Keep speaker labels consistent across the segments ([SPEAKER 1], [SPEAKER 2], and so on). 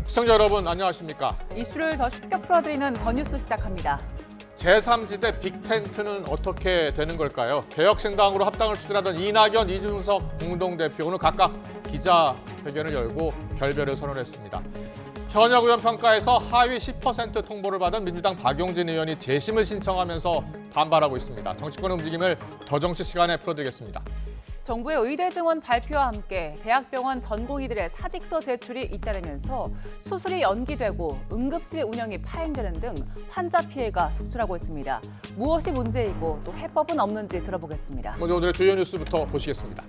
[SPEAKER 1] 시청자 여러분 안녕하십니까?
[SPEAKER 2] 이슈를 더 쉽게 풀어드리는 더 뉴스 시작합니다.
[SPEAKER 1] 제3지대 빅텐트는 어떻게 되는 걸까요? 개혁신당으로 합당을 추진하던 이낙연, 이준석 공동대표 오늘 각각 기자회견을 열고 결별을 선언했습니다. 현역 의원 평가에서 하위 10% 통보를 받은 민주당 박용진 의원이 재심을 신청하면서 반발하고 있습니다. 정치권 움직임을 더 정치 시간에 풀어드리겠습니다.
[SPEAKER 2] 정부의 의대 증원 발표와 함께 대학병원 전공의들의 사직서 제출이 잇따르면서 수술이 연기되고 응급실 운영이 파행되는 등 환자 피해가 속출하고 있습니다. 무엇이 문제이고 또 해법은 없는지 들어보겠습니다.
[SPEAKER 1] 먼저 오늘의 주요 뉴스부터 보시겠습니다.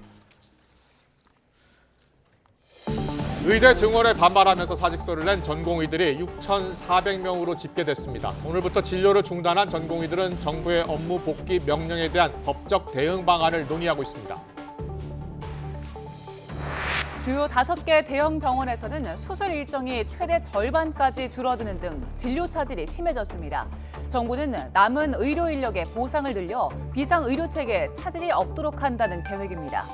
[SPEAKER 1] 의대 증원에 반발하면서 사직서를 낸 전공의들이 6,400명으로 집계됐습니다. 오늘부터 진료를 중단한 전공의들은 정부의 업무 복귀 명령에 대한 법적 대응 방안을 논의하고 있습니다.
[SPEAKER 2] 주요 5개 대형 병원에서는 수술 일정이 최대 절반까지 줄어드는 등 진료 차질이 심해졌습니다. 정부는 남은 의료 인력의 보상을 늘려 비상 의료 체계에 차질이 없도록 한다는 계획입니다.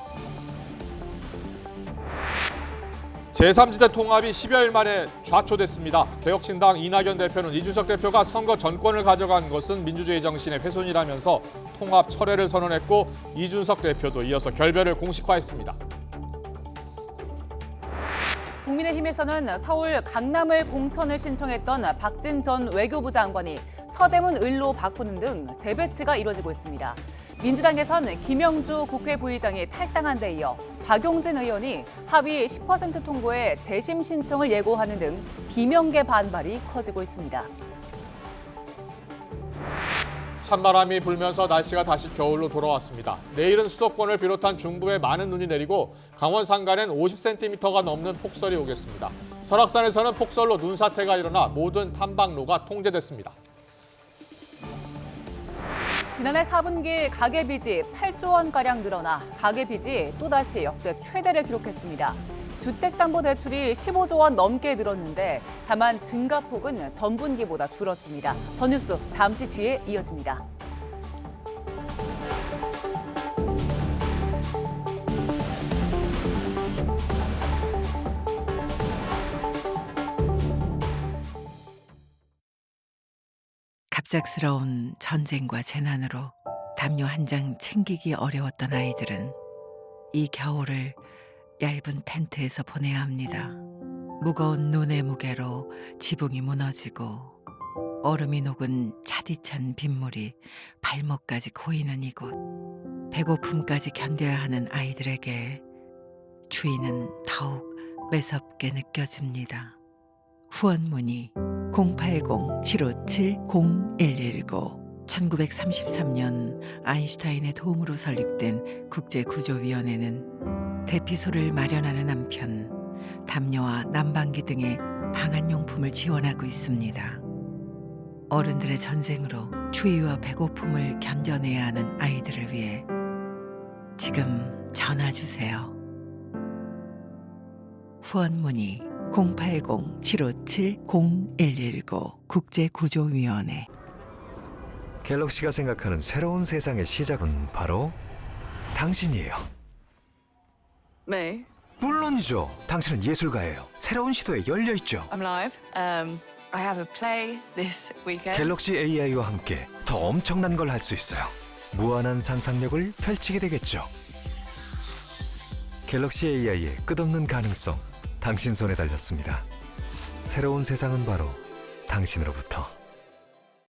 [SPEAKER 1] 제3지대 통합이 10여일 만에 좌초됐습니다. 개혁신당 이낙연 대표는 이준석 대표가 선거 전권을 가져간 것은 민주주의 정신의 훼손이라면서 통합 철회를 선언했고 이준석 대표도 이어서 결별을 공식화했습니다.
[SPEAKER 2] 국민의힘에서는 서울 강남을 공천을 신청했던 박진 전 외교부 장관이 서대문 을로 바꾸는 등 재배치가 이뤄지고 있습니다. 민주당에선 김영주 국회 부의장이 탈당한 데 이어 박용진 의원이 하위 10% 통보에 재심 신청을 예고하는 등 비명계 반발이 커지고 있습니다.
[SPEAKER 1] 찬바람이 불면서 날씨가 다시 겨울로 돌아왔습니다. 내일은 수도권을 비롯한 중부에 많은 눈이 내리고 강원 산간엔 50cm가 넘는 폭설이 오겠습니다. 설악산에서는 폭설로 눈사태가 일어나 모든 탐방로가 통제됐습니다.
[SPEAKER 2] 지난해 4분기 가계빚이 8조 원가량 늘어나 가계빚이 또다시 역대 최대를 기록했습니다. 주택담보대출이 15조 원 넘게 늘었는데 다만 증가폭은 전분기보다 줄었습니다. 더 뉴스 잠시 뒤에 이어집니다.
[SPEAKER 3] 갑작스러운 전쟁과 재난으로 담요 한 장 챙기기 어려웠던 아이들은 이 겨울을 얇은 텐트에서 보내야 합니다. 무거운 눈의 무게로 지붕이 무너지고 얼음이 녹은 차디찬 빗물이 발목까지 고이는 이곳. 배고픔까지 견뎌야 하는 아이들에게 추위는 더욱 매섭게 느껴집니다. 후원 문의 080-757-0119 1933년 아인슈타인의 도움으로 설립된 국제구조위원회는 대피소를 마련하는 한편 담요와 난방기 등의 방한용품을 지원하고 있습니다. 어른들의 전쟁으로 추위와 배고픔을 견뎌내야 하는 아이들을 위해 지금 전화 주세요. 후원 문의 080-757-0119 국제구조위원회.
[SPEAKER 4] 갤럭시가 생각하는 새로운 세상의 시작은 바로 당신이에요.
[SPEAKER 5] Me?
[SPEAKER 4] 물론이죠. 당신은 예술가예요. 새로운 시도에 열려있죠.
[SPEAKER 5] I'm live. I have a play this weekend.
[SPEAKER 4] 갤럭시 AI와 함께 더 엄청난 걸 할 수 있어요. 무한한 상상력을 펼치게 되겠죠. 갤럭시 AI의 끝없는 가능성, 당신 손에 달렸습니다. 새로운 세상은 바로 당신으로부터.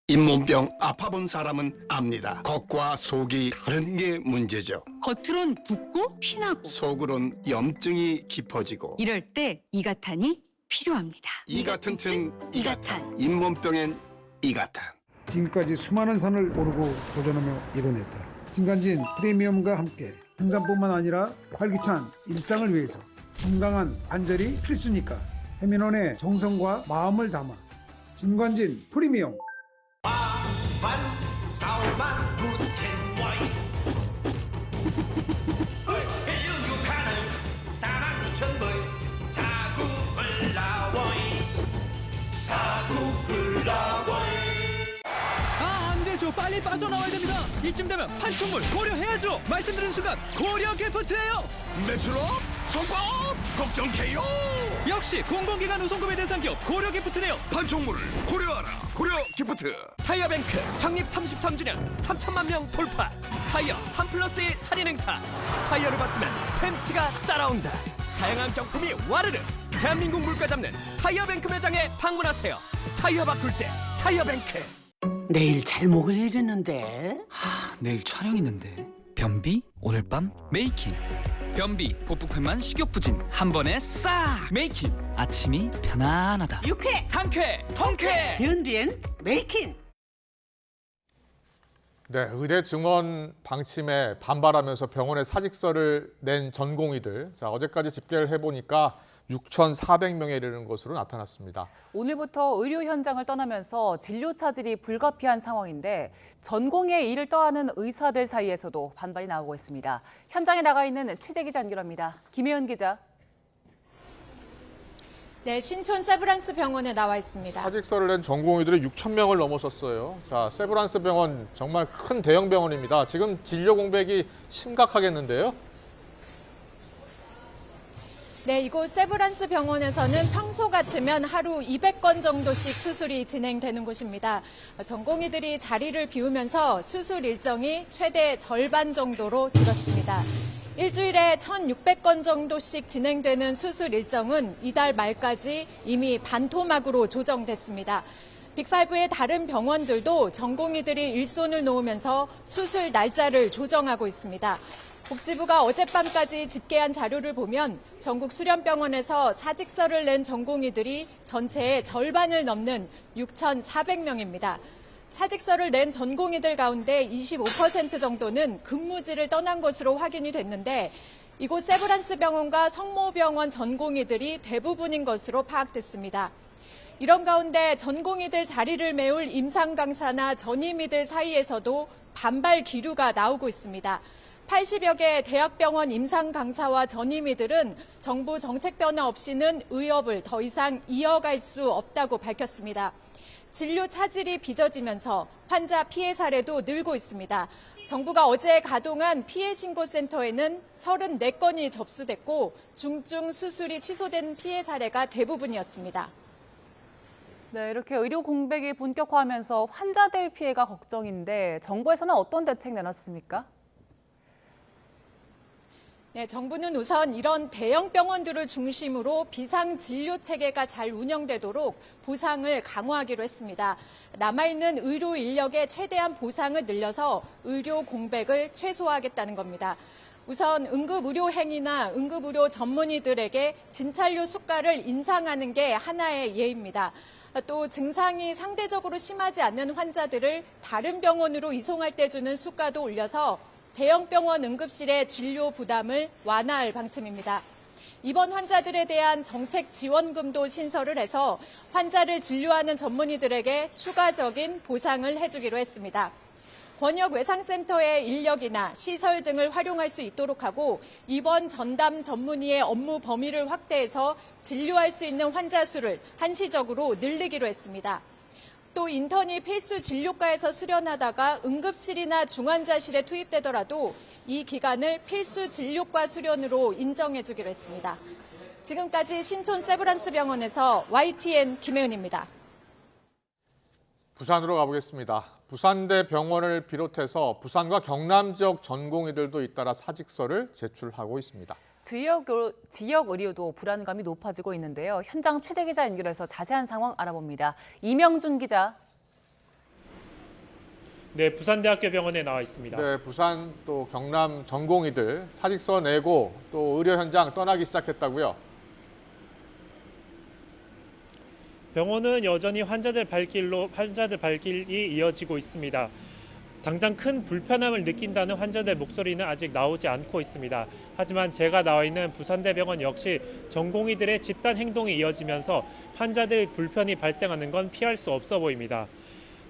[SPEAKER 6] 잇몸병 아파본 사람은 압니다. 겉과 속이 다른 게 문제죠.
[SPEAKER 7] 겉으론 붓고 피나고
[SPEAKER 6] 속으론 염증이 깊어지고
[SPEAKER 7] 이럴 때 이가탄이 필요합니다.
[SPEAKER 6] 이가 튼튼
[SPEAKER 7] 이가탄.
[SPEAKER 6] 잇몸병엔 이가탄.
[SPEAKER 8] 지금까지 수많은 산을 오르고 도전하며 이뤄냈다. 진간진 프리미엄과 함께 등산뿐만 아니라 활기찬 일상을 위해서 건강한 관절이 필수니까 해민원의 정성과 마음을 담아 진관진 프리미엄.
[SPEAKER 9] 안 되죠. 빨리 빠져나와야 됩니다. 이쯤 되면 판촉물 고려해야죠. 말씀드린 순간 고려 기프트예요.
[SPEAKER 6] 매출업 성공 걱정해요.
[SPEAKER 9] 역시 공공기관 우선구매 대상 기업 고려기프트네요.
[SPEAKER 6] 판촉물을 고려하라. 고려 기프트.
[SPEAKER 9] 타이어뱅크 창립 33주년 3천만 명 돌파. 타이어 3+1 할인 행사. 타이어를 바꾸면 팬츠가 따라온다. 다양한 경품이 와르르. 대한민국 물가 잡는 타이어뱅크 매장에 방문하세요. 타이어 바꿀 때 타이어뱅크.
[SPEAKER 10] 내일 잘 먹을 일 있는데.
[SPEAKER 9] 내일 촬영 있는데. 변비 오늘 밤 메이킹. 변비 복부편만 식욕부진 한 번에 싹 메이킹. 아침이 편안하다.
[SPEAKER 10] 육회,
[SPEAKER 9] 상쾌 통쾌.
[SPEAKER 10] 변비엔 메이킹.
[SPEAKER 1] 네, 의대 증원 방침에 반발하면서 병원에 사직서를 낸 전공의들. 자, 어제까지 집계를 해보니까 6,400명에 이르는 것으로 나타났습니다.
[SPEAKER 2] 오늘부터 의료 현장을 떠나면서 진료 차질이 불가피한 상황인데 전공의 일을 떠하는 의사들 사이에서도 반발이 나오고 있습니다. 현장에 나가 있는 취재 기자 연결합니다. 김혜은 기자.
[SPEAKER 11] 네, 신촌 세브란스 병원에 나와 있습니다.
[SPEAKER 1] 사직서를 낸 전공의들이 6,000명을 넘어섰어요. 자, 세브란스 병원 정말 큰 대형 병원입니다. 지금 진료 공백이 심각하겠는데요?
[SPEAKER 11] 네, 이곳 세브란스 병원에서는 평소 같으면 하루 200건 정도씩 수술이 진행되는 곳입니다. 전공의들이 자리를 비우면서 수술 일정이 최대 절반 정도로 줄었습니다. 일주일에 1,600건 정도씩 진행되는 수술 일정은 이달 말까지 이미 반토막으로 조정됐습니다. 빅5의 다른 병원들도 전공의들이 일손을 놓으면서 수술 날짜를 조정하고 있습니다. 복지부가 어젯밤까지 집계한 자료를 보면 전국 수련병원에서 사직서를 낸 전공의들이 전체의 절반을 넘는 6,400명입니다. 사직서를 낸 전공의들 가운데 25% 정도는 근무지를 떠난 것으로 확인이 됐는데 이곳 세브란스 병원과 성모병원 전공의들이 대부분인 것으로 파악됐습니다. 이런 가운데 전공의들 자리를 메울 임상 강사나 전임의들 사이에서도 반발 기류가 나오고 있습니다. 80여 개 대학병원 임상 강사와 전임의들은 정부 정책 변화 없이는 의업을 더 이상 이어갈 수 없다고 밝혔습니다. 진료 차질이 빚어지면서 환자 피해 사례도 늘고 있습니다. 정부가 어제 가동한 피해 신고센터에는 34건이 접수됐고 중증 수술이 취소된 피해 사례가 대부분이었습니다.
[SPEAKER 2] 네, 이렇게 의료 공백이 본격화하면서 환자들 피해가 걱정인데 정부에서는 어떤 대책 내놨습니까?
[SPEAKER 11] 네, 정부는 우선 이런 대형 병원들을 중심으로 비상 진료 체계가 잘 운영되도록 보상을 강화하기로 했습니다. 남아있는 의료 인력의 최대한 보상을 늘려서 의료 공백을 최소화하겠다는 겁니다. 우선 응급의료 행위나 응급의료 전문의들에게 진찰료 수가를 인상하는 게 하나의 예입니다. 또 증상이 상대적으로 심하지 않는 환자들을 다른 병원으로 이송할 때 주는 수가도 올려서 대형 병원 응급실의 진료 부담을 완화할 방침입니다. 입원 환자들에 대한 정책 지원금도 신설을 해서 환자를 진료하는 전문의들에게 추가적인 보상을 해주기로 했습니다. 권역 외상센터의 인력이나 시설 등을 활용할 수 있도록 하고 입원 전담 전문의의 업무 범위를 확대해서 진료할 수 있는 환자 수를 한시적으로 늘리기로 했습니다. 또 인턴이 필수 진료과에서 수련하다가 응급실이나 중환자실에 투입되더라도 이 기간을 필수 진료과 수련으로 인정해주기로 했습니다. 지금까지 신촌 세브란스 병원에서 YTN 김혜은입니다.
[SPEAKER 1] 부산으로 가보겠습니다. 부산대 병원을 비롯해서 부산과 경남 지역 전공의들도 잇따라 사직서를 제출하고 있습니다.
[SPEAKER 2] 지역 의료도 불안감이 높아지고 있는데요. 현장 취재 기자 연결해서 자세한 상황 알아봅니다. 이명준 기자.
[SPEAKER 12] 네, 부산대학교 병원에 나와 있습니다.
[SPEAKER 1] 네, 부산 또 경남 전공의들 사직서 내고 또 의료 현장 떠나기 시작했다고요?
[SPEAKER 12] 병원은 여전히 환자들 발길이 이어지고 있습니다. 당장 큰 불편함을 느낀다는 환자들 목소리는 아직 나오지 않고 있습니다. 하지만 제가 나와 있는 부산대병원 역시 전공의들의 집단 행동이 이어지면서 환자들 불편이 발생하는 건 피할 수 없어 보입니다.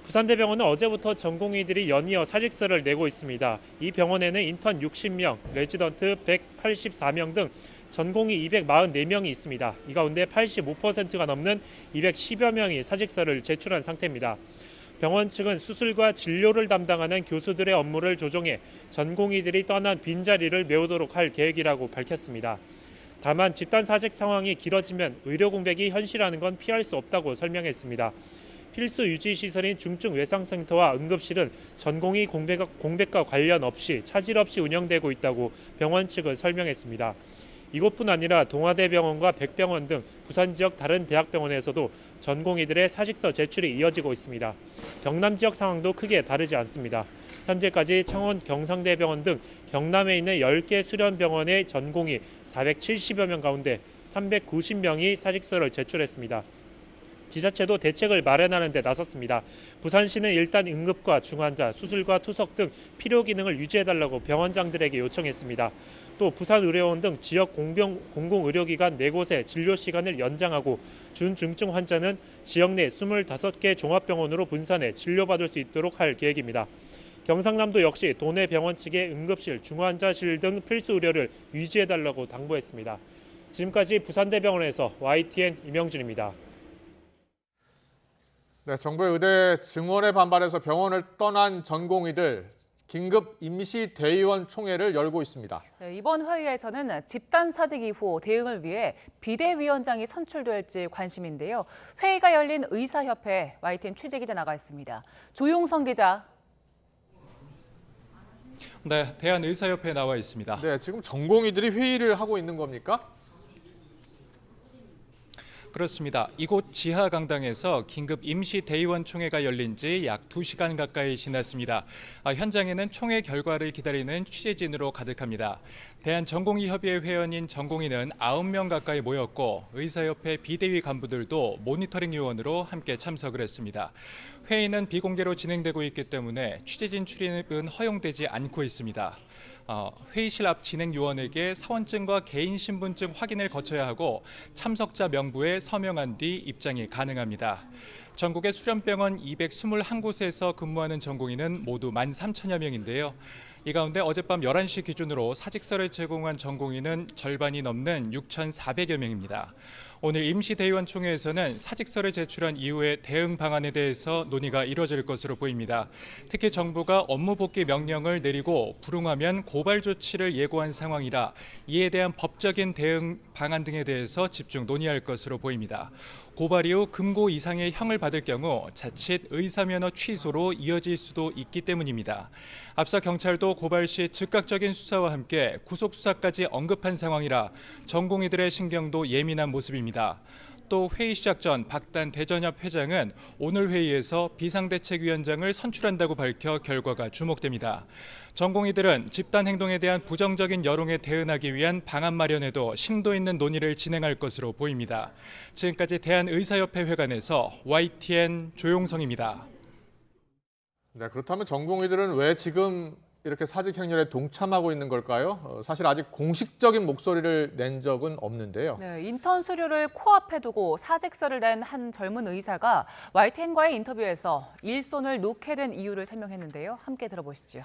[SPEAKER 12] 부산대병원은 어제부터 전공의들이 연이어 사직서를 내고 있습니다. 이 병원에는 인턴 60명, 레지던트 184명 등 전공의 244명이 있습니다. 이 가운데 85%가 넘는 210여 명이 사직서를 제출한 상태입니다. 병원 측은 수술과 진료를 담당하는 교수들의 업무를 조정해 전공의들이 떠난 빈자리를 메우도록 할 계획이라고 밝혔습니다. 다만 집단 사직 상황이 길어지면 의료 공백이 현실화하는 건 피할 수 없다고 설명했습니다. 필수 유지 시설인 중증 외상센터와 응급실은 전공의 공백과 관련 없이 차질 없이 운영되고 있다고 병원 측은 설명했습니다. 이곳뿐 아니라 동아대병원과 백병원 등 부산 지역 다른 대학병원에서도 전공의들의 사직서 제출이 이어지고 있습니다. 경남 지역 상황도 크게 다르지 않습니다. 현재까지 창원 경상대병원 등 경남에 있는 10개 수련병원의 전공의 470여 명 가운데 390명이 사직서를 제출했습니다. 지자체도 대책을 마련하는 데 나섰습니다. 부산시는 일단 응급과 중환자, 수술과 투석 등 필요 기능을 유지해달라고 병원장들에게 요청했습니다. 또 부산의료원 등 지역 공공의료기관 4곳의 진료 시간을 연장하고 준중증 환자는 지역 내 25개 종합병원으로 분산해 진료받을 수 있도록 할 계획입니다. 경상남도 역시 도내 병원 측에 응급실, 중환자실 등 필수 의료를 유지해달라고 당부했습니다. 지금까지 부산대병원에서 YTN 임영준입니다.
[SPEAKER 1] 네, 정부의 의대 증원에 반발해서 병원을 떠난 전공의들 긴급 임시 대의원 총회를 열고 있습니다.
[SPEAKER 2] 네, 이번 회의에서는 집단 사직 이후 대응을 위해 비대위원장이 선출될지 관심인데요. 회의가 열린 의사협회 YTN 취재기자 나가 있습니다. 조용성 기자.
[SPEAKER 13] 네, 대한의사협회에 나와 있습니다.
[SPEAKER 1] 네, 지금 전공의들이 회의를 하고 있는 겁니까?
[SPEAKER 13] 그렇습니다. 이곳 지하 강당에서 긴급 임시 대의원 총회가 열린 지 약 2시간 가까이 지났습니다. 현장에는 총회 결과를 기다리는 취재진으로 가득합니다. 대한전공의협의회 회원인 전공의는 9명 가까이 모였고 의사협회 비대위 간부들도 모니터링 요원으로 함께 참석을 했습니다. 회의는 비공개로 진행되고 있기 때문에 취재진 출입은 허용되지 않고 있습니다. 회의실 앞 진행 요원에게 사원증과 개인 신분증 확인을 거쳐야 하고 참석자 명부에 서명한 뒤 입장이 가능합니다. 전국의 수련병원 221곳에서 근무하는 전공의는 모두 13,000여 명인데요. 이 가운데 어젯밤 11시 기준으로 사직서를 제공한 전공의는 절반이 넘는 6,400여 명입니다. 오늘 임시대의원 총회에서는 사직서를 제출한 이후의 대응 방안에 대해서 논의가 이뤄질 것으로 보입니다. 특히 정부가 업무 복귀 명령을 내리고 불응하면 고발 조치를 예고한 상황이라 이에 대한 법적인 대응 방안 등에 대해서 집중 논의할 것으로 보입니다. 고발 이후 금고 이상의 형을 받을 경우 자칫 의사면허 취소로 이어질 수도 있기 때문입니다. 앞서 경찰도 고발 시 즉각적인 수사와 함께 구속 수사까지 언급한 상황이라 전공의들의 신경도 예민한 모습입니다. 또 회의 시작 전 박단 대전협 회장은 오늘 회의에서 비상대책위원장을 선출한다고 밝혀 결과가 주목됩니다. 전공의들은 집단 행동에 대한 부정적인 여론에 대응하기 위한 방안 마련에도 심도 있는 논의를 진행할 것으로 보입니다. 지금까지 대한의사협회 회관에서 YTN 조용성입니다.
[SPEAKER 1] 네, 그렇다면 전공의들은 왜 지금 이렇게 사직 행렬에 동참하고 있는 걸까요? 사실 아직 공식적인 목소리를 낸 적은 없는데요.
[SPEAKER 2] 네, 인턴 수료를 코앞에 두고 사직서를 낸 한 젊은 의사가 YTN과의 인터뷰에서 일손을 놓게 된 이유를 설명했는데요. 함께 들어보시죠.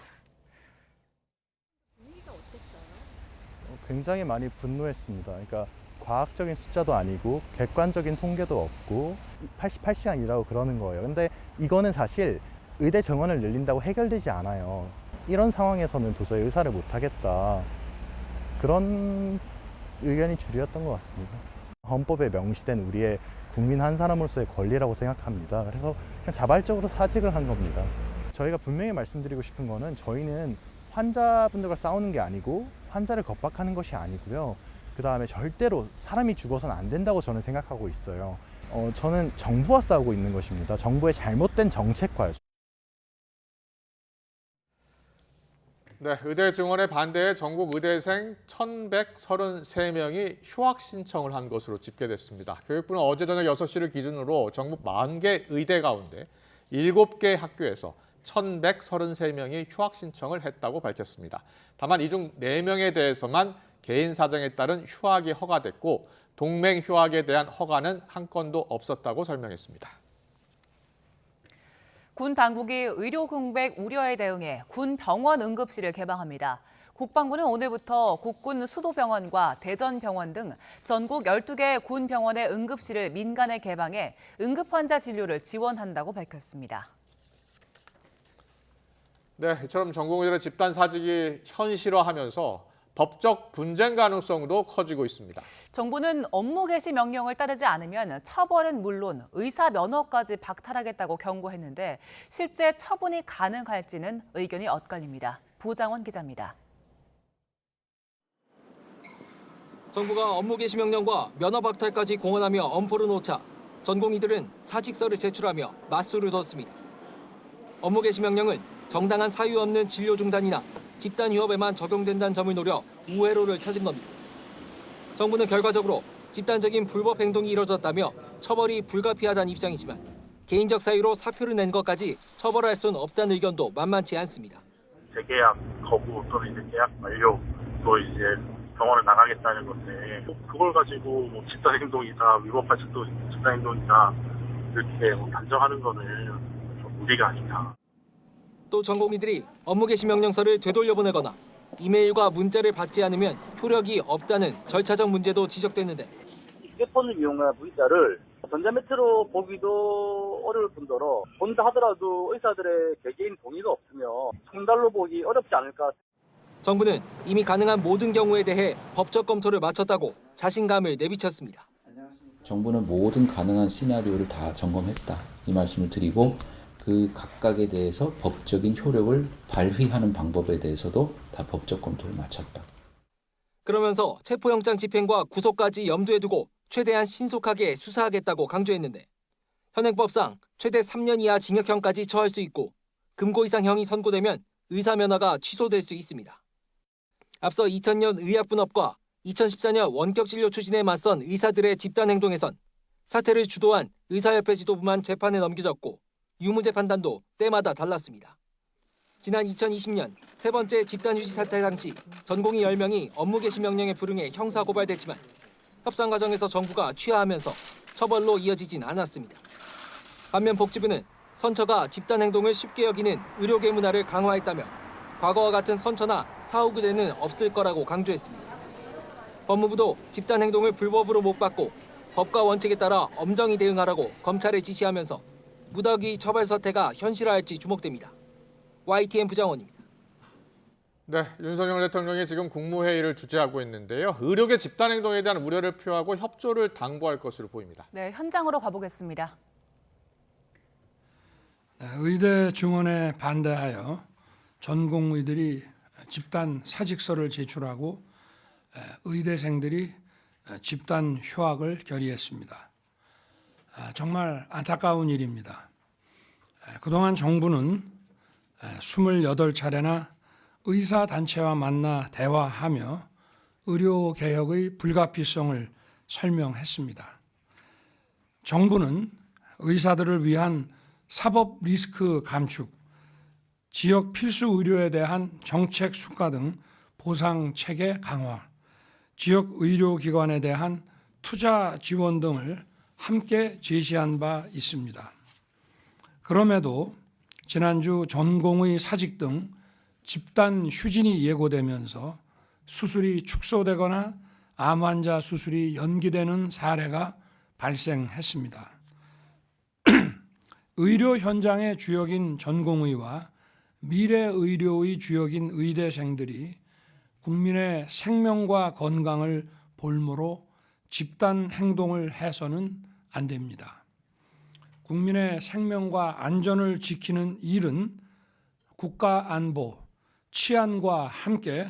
[SPEAKER 14] 굉장히 많이 분노했습니다. 그러니까 과학적인 숫자도 아니고 객관적인 통계도 없고 88시간 일하고 그러는 거예요. 근데 이거는 사실 의대 정원을 늘린다고 해결되지 않아요. 이런 상황에서는 도저히 의사를 못하겠다. 그런 의견이 주류였던 것 같습니다. 헌법에 명시된 우리의 국민 한 사람으로서의 권리라고 생각합니다. 그래서 그냥 자발적으로 사직을 한 겁니다. 저희가 분명히 말씀드리고 싶은 거는 저희는 환자분들과 싸우는 게 아니고 환자를 겁박하는 것이 아니고요. 그다음에 절대로 사람이 죽어서는 안 된다고 저는 생각하고 있어요. 저는 정부와 싸우고 있는 것입니다. 정부의 잘못된 정책과요.
[SPEAKER 1] 네, 의대 증원에 반대해 전국 의대생 1,133명이 휴학 신청을 한 것으로 집계됐습니다. 교육부는 어제 저녁 6시를 기준으로 전국 40개 의대 가운데 7개 학교에서 1,133명이 휴학 신청을 했다고 밝혔습니다. 다만 이 중 4명에 대해서만 개인 사정에 따른 휴학이 허가됐고 동맹 휴학에 대한 허가는 한 건도 없었다고 설명했습니다.
[SPEAKER 2] 군 당국이 의료 공백 우려에 대응해 군 병원 응급실을 개방합니다. 국방부는 오늘부터 국군 수도병원과 대전병원 등 전국 12개 군 병원의 응급실을 민간에 개방해 응급환자 진료를 지원한다고 밝혔습니다.
[SPEAKER 1] 네, 이처럼 전공의들의 집단 사직이 현실화하면서 법적 분쟁 가능성도 커지고 있습니다.
[SPEAKER 2] 정부는 업무 개시 명령을 따르지 않으면 처벌은 물론 의사 면허까지 박탈하겠다고 경고했는데 실제 처분이 가능할지는 의견이 엇갈립니다. 부장원 기자입니다.
[SPEAKER 15] 정부가 업무 개시 명령과 면허 박탈까지 공언하며 엄포를 놓자 전공의들은 사직서를 제출하며 맞수를 뒀습니다. 업무 개시 명령은 정당한 사유 없는 진료 중단이나 집단 휴업에만 적용된다는 점을 노려 우회로를 찾은 겁니다. 정부는 결과적으로 집단적인 불법 행동이 이뤄졌다며 처벌이 불가피하다는 입장이지만 개인적 사유로 사표를 낸 것까지 처벌할 수는 없다는 의견도 만만치 않습니다.
[SPEAKER 16] 재계약 거부 또는 이제 계약 만료 또 이제 병원을 나가겠다는 건데 그걸 가지고 뭐 집단 행동이다 위법한 집단 행동이다 이렇게 단정하는 거는 좀 무리가 아니냐.
[SPEAKER 15] 또 전공의들이 업무 개시 명령서를 되돌려 보내거나 이메일과 문자를 받지 않으면 효력이 없다는 절차적 문제도 지적됐는데
[SPEAKER 17] 휴대폰을 이용한 문자를 전자매체로 보기도 어려울 뿐더러 본다 하더라도 의사들의 개개인 동의가 없으면 손달로 보기 어렵지 않을까.
[SPEAKER 15] 정부는 이미 가능한 모든 경우에 대해 법적 검토를 마쳤다고 자신감을 내비쳤습니다.
[SPEAKER 18] 정부는 모든 가능한 시나리오를 다 점검했다. 이 말씀을 드리고 그 각각에 대해서 법적인 효력을 발휘하는 방법에 대해서도 다 법적 검토를 마쳤다.
[SPEAKER 15] 그러면서 체포영장 집행과 구속까지 염두에 두고 최대한 신속하게 수사하겠다고 강조했는데 현행법상 최대 3년 이하 징역형까지 처할 수 있고 금고 이상 형이 선고되면 의사 면허가 취소될 수 있습니다. 앞서 2000년 의약분업과 2014년 원격진료 추진에 맞선 의사들의 집단행동에선 사태를 주도한 의사협회 지도부만 재판에 넘겨졌고 유무죄 판단도 때마다 달랐습니다. 지난 2020년 세 번째 집단휴직 사태 당시 전공의 10명이 업무 개시 명령에 불응해 형사 고발됐지만 협상 과정에서 정부가 취하하면서 처벌로 이어지진 않았습니다. 반면 복지부는 선처가 집단 행동을 쉽게 여기는 의료계 문화를 강화했다며 과거와 같은 선처나 사후구제는 없을 거라고 강조했습니다. 법무부도 집단 행동을 불법으로 못 받고 법과 원칙에 따라 엄정히 대응하라고 검찰에 지시하면서 무더기 처벌 사태가 현실화할지 주목됩니다. YTN 부장원입니다.
[SPEAKER 1] 네, 윤석열 대통령이 지금 국무회의를 주재하고 있는데요. 의료계 집단 행동에 대한 우려를 표하고 협조를 당부할 것으로 보입니다.
[SPEAKER 2] 네, 현장으로 가보겠습니다.
[SPEAKER 19] 의대 증원에 반대하여 전공의들이 집단 사직서를 제출하고 의대생들이 집단 휴학을 결의했습니다. 정말 안타까운 일입니다. 그동안 정부는 28차례나 의사단체와 만나 대화하며 의료개혁의 불가피성을 설명했습니다. 정부는 의사들을 위한 사법 리스크 감축, 지역 필수 의료에 대한 정책 수가 등 보상 체계 강화, 지역 의료기관에 대한 투자 지원 등을 함께 제시한 바 있습니다. 그럼에도 지난주 전공의 사직 등 집단 휴진이 예고되면서 수술이 축소되거나 암 환자 수술이 연기되는 사례가 발생했습니다. 의료 현장의 주역인 전공의와 미래 의료의 주역인 의대생들이 국민의 생명과 건강을 볼모로 집단 행동을 해서는 안 됩니다. 국민의 생명과 안전을 지키는 일은 국가 안보, 치안과 함께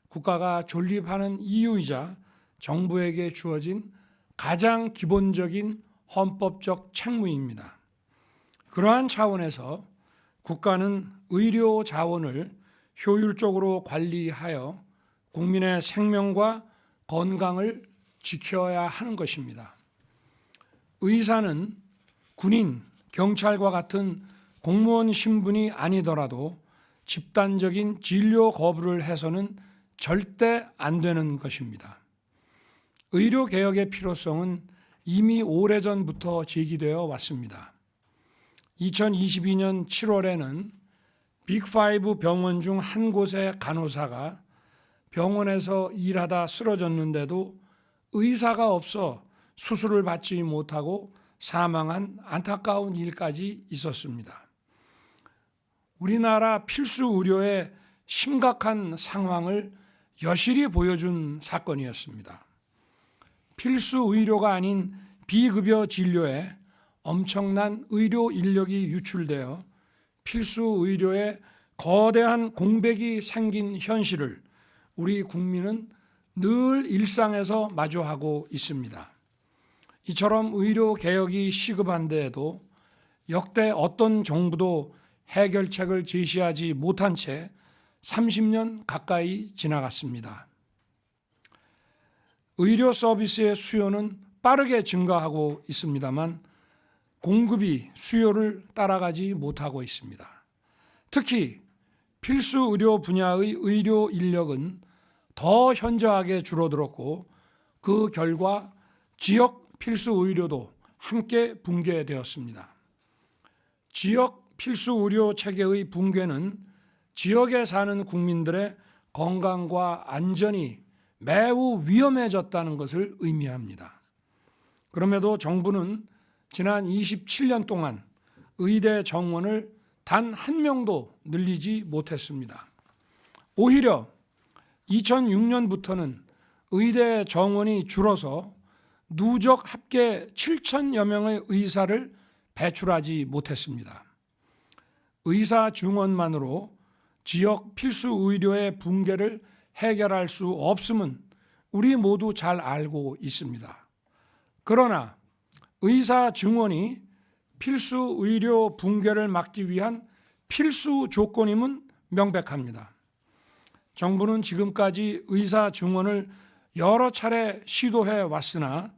[SPEAKER 19] 국가가 존립하는 이유이자 정부에게 주어진 가장 기본적인 헌법적 책무입니다. 그러한 차원에서 국가는 의료 자원을 효율적으로 관리하여 국민의 생명과 건강을 지켜야 하는 것입니다. 의사는 군인, 경찰과 같은 공무원 신분이 아니더라도 집단적인 진료 거부를 해서는 절대 안 되는 것입니다. 의료개혁의 필요성은 이미 오래전부터 제기되어 왔습니다. 2022년 7월에는 빅5 병원 중 한 곳의 간호사가 병원에서 일하다 쓰러졌는데도 의사가 없어 수술을 받지 못하고 사망한 안타까운 일까지 있었습니다. 우리나라 필수 의료의 심각한 상황을 여실히 보여준 사건이었습니다. 필수 의료가 아닌 비급여 진료에 엄청난 의료 인력이 유출되어 필수 의료에 거대한 공백이 생긴 현실을 우리 국민은 늘 일상에서 마주하고 있습니다. 이처럼 의료 개혁이 시급한 데에도 역대 어떤 정부도 해결책을 제시하지 못한 채 30년 가까이 지나갔습니다. 의료 서비스의 수요는 빠르게 증가하고 있습니다만 공급이 수요를 따라가지 못하고 있습니다. 특히 필수 의료 분야의 의료 인력은 더 현저하게 줄어들었고 그 결과 지역 필수 의료도 함께 붕괴되었습니다. 지역 필수 의료 체계의 붕괴는 지역에 사는 국민들의 건강과 안전이 매우 위험해졌다는 것을 의미합니다. 그럼에도 정부는 지난 27년 동안 의대 정원을 단 한 명도 늘리지 못했습니다. 오히려 2006년부터는 의대 정원이 줄어서 누적 합계 7천여 명의 의사를 배출하지 못했습니다. 의사 증원만으로 지역 필수 의료의 붕괴를 해결할 수 없음은 우리 모두 잘 알고 있습니다. 그러나 의사 증원이 필수 의료 붕괴를 막기 위한 필수 조건임은 명백합니다. 정부는 지금까지 의사 증원을 여러 차례 시도해 왔으나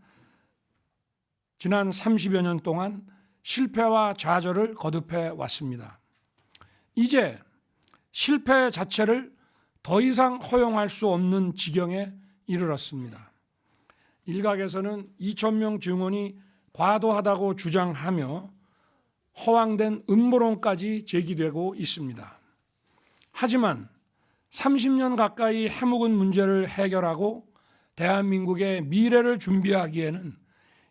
[SPEAKER 19] 지난 30여 년 동안 실패와 좌절을 거듭해 왔습니다. 이제 실패 자체를 더 이상 허용할 수 없는 지경에 이르렀습니다. 일각에서는 2,000명 증원이 과도하다고 주장하며 허황된 음모론까지 제기되고 있습니다. 하지만 30년 가까이 해묵은 문제를 해결하고 대한민국의 미래를 준비하기에는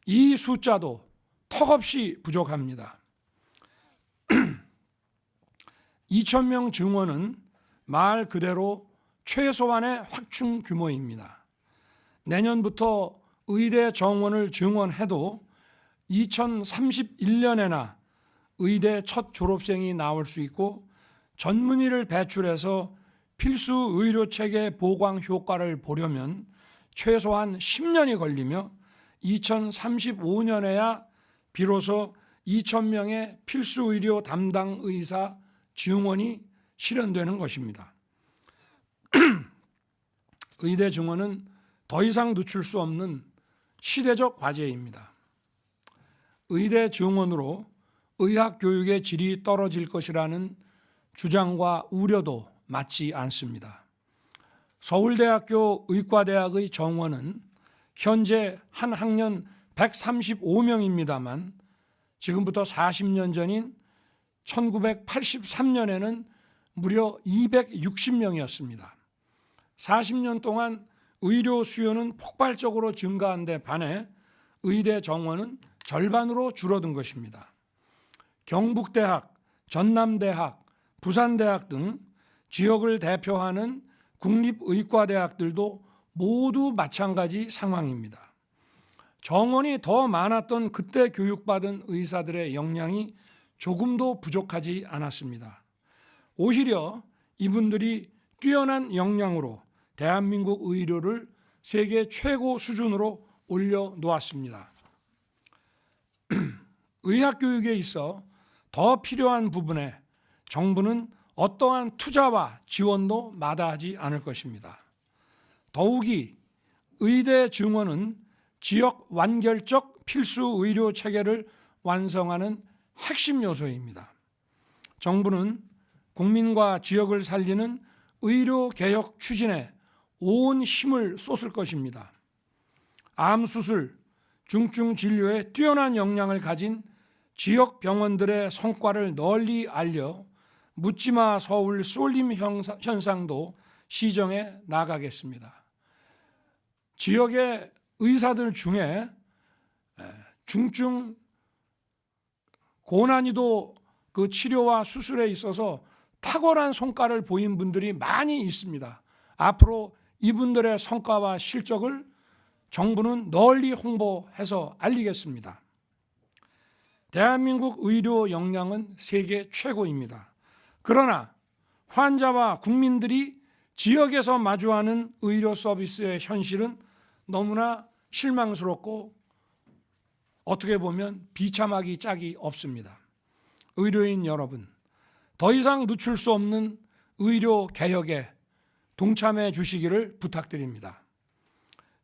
[SPEAKER 19] 이 숫자도 턱없이 부족합니다. 2,000명 증원은 말 그대로 최소한의 확충 규모입니다. 내년부터 의대 정원을 증원해도 2031년에나 의대 첫 졸업생이 나올 수 있고 전문의를 배출해서 필수 의료체계 보강 효과를 보려면 최소한 10년이 걸리며 2035년에야 비로소 2,000명의 필수 의료 담당 의사 증원이 실현되는 것입니다. 의대 증원은 더 이상 늦출 수 없는 시대적 과제입니다. 의대 증원으로 의학 교육의 질이 떨어질 것이라는 주장과 우려도 맞지 않습니다. 서울대학교 의과대학의 정원은 현재 한 학년 135명입니다만 지금부터 40년 전인 1983년에는 무려 260명이었습니다. 40년 동안 의료 수요는 폭발적으로 증가한 데 반해 의대 정원은 절반으로 줄어든 것입니다. 경북대학, 전남대학, 부산대학 등 지역을 대표하는 국립의과대학들도 모두 마찬가지 상황입니다. 정원이 더 많았던 그때 교육받은 의사들의 역량이 조금도 부족하지 않았습니다. 오히려 이분들이 뛰어난 역량으로 대한민국 의료를 세계 최고 수준으로 올려놓았습니다. 의학교육에 있어 더 필요한 부분에 정부는 어떠한 투자와 지원도 마다하지 않을 것입니다. 더욱이 의대 증원은 지역 완결적 필수 의료 체계를 완성하는 핵심 요소입니다. 정부는 국민과 지역을 살리는 의료 개혁 추진에 온 힘을 쏟을 것입니다. 암 수술, 중증 진료에 뛰어난 역량을 가진 지역 병원들의 성과를 널리 알려 묻지마 서울 쏠림 현상도 시정해 나가겠습니다. 지역의 의사들 중에 중증 고난이도 그 치료와 수술에 있어서 탁월한 성과를 보인 분들이 많이 있습니다. 앞으로 이분들의 성과와 실적을 정부는 널리 홍보해서 알리겠습니다. 대한민국 의료 역량은 세계 최고입니다. 그러나 환자와 국민들이 지역에서 마주하는 의료 서비스의 현실은 너무나 실망스럽고 어떻게 보면 비참하기 짝이 없습니다. 의료인 여러분, 더 이상 늦출 수 없는 의료 개혁에 동참해 주시기를 부탁드립니다.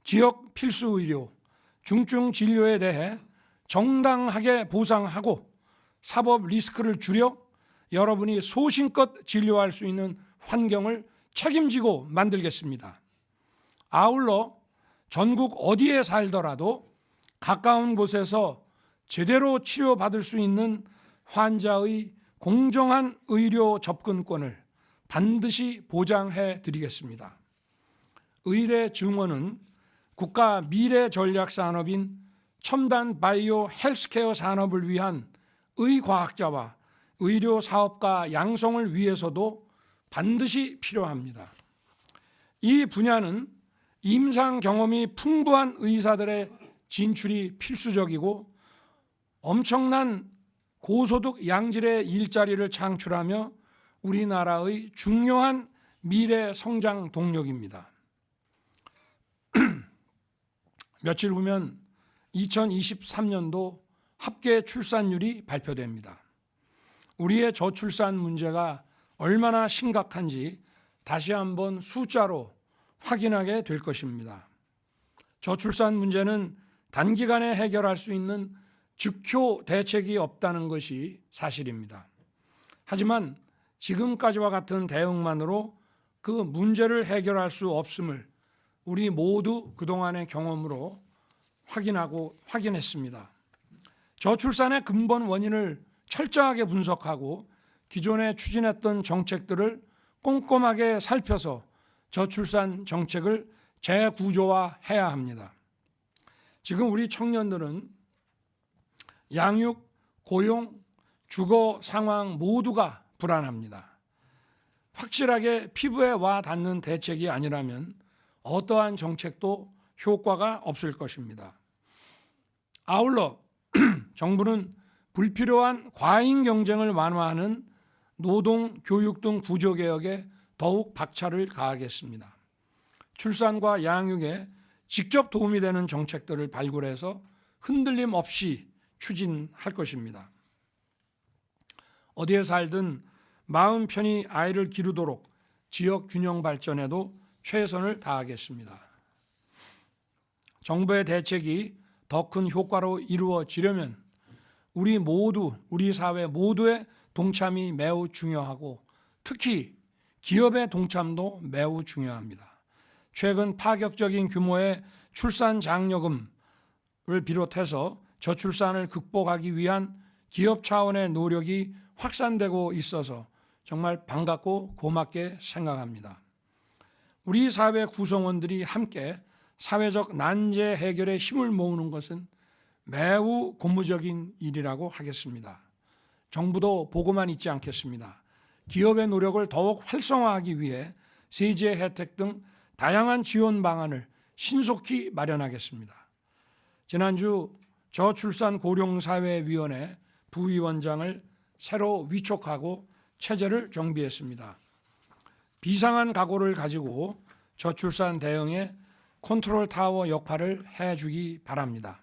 [SPEAKER 19] 지역 필수 의료, 중증 진료에 대해 정당하게 보상하고 사법 리스크를 줄여 여러분이 소신껏 진료할 수 있는 환경을 책임지고 만들겠습니다. 아울러 전국 어디에 살더라도 가까운 곳에서 제대로 치료받을 수 있는 환자의 공정한 의료 접근권을 반드시 보장해 드리겠습니다. 의대 증원은 국가 미래 전략 산업인 첨단 바이오 헬스케어 산업을 위한 의과학자와 의료 사업가 양성을 위해서도 반드시 필요합니다. 이 분야는 임상 경험이 풍부한 의사들의 진출이 필수적이고 엄청난 고소득 양질의 일자리를 창출하며 우리나라의 중요한 미래 성장 동력입니다. 며칠 후면 2023년도 합계 출산율이 발표됩니다. 우리의 저출산 문제가 얼마나 심각한지 다시 한번 숫자로 확인하게 될 것입니다. 저출산 문제는 단기간에 해결할 수 있는 즉효 대책이 없다는 것이 사실입니다. 하지만 지금까지와 같은 대응만으로 그 문제를 해결할 수 없음을 우리 모두 그동안의 경험으로 확인했습니다. 저출산의 근본 원인을 철저하게 분석하고 기존에 추진했던 정책들을 꼼꼼하게 살펴서 저출산 정책을 재구조화해야 합니다. 지금 우리 청년들은 양육, 고용, 주거 상황 모두가 불안합니다. 확실하게 피부에 와 닿는 대책이 아니라면 어떠한 정책도 효과가 없을 것입니다. 아울러 정부는 불필요한 과잉 경쟁을 완화하는 노동, 교육 등 구조개혁에 더욱 박차를 가하겠습니다. 출산과 양육에 직접 도움이 되는 정책들을 발굴해서 흔들림 없이 추진할 것입니다. 어디에 살든 마음 편히 아이를 기르도록 지역 균형 발전에도 최선을 다하겠습니다. 정부의 대책이 더 큰 효과로 이루어지려면 우리 사회 모두의 동참이 매우 중요하고 특히 기업의 동참도 매우 중요합니다. 최근 파격적인 규모의 출산 장려금을 비롯해서 저출산을 극복하기 위한 기업 차원의 노력이 확산되고 있어서 정말 반갑고 고맙게 생각합니다. 우리 사회 구성원들이 함께 사회적 난제 해결에 힘을 모으는 것은 매우 고무적인 일이라고 하겠습니다. 정부도 보고만 있지 않겠습니다. 기업의 노력을 더욱 활성화하기 위해 세제 혜택 등 다양한 지원 방안을 신속히 마련하겠습니다. 지난주 저출산 고령사회위원회 부위원장을 새로 위촉하고 체제를 정비했습니다. 비상한 각오를 가지고 저출산 대응에 컨트롤 타워 역할을 해주기 바랍니다.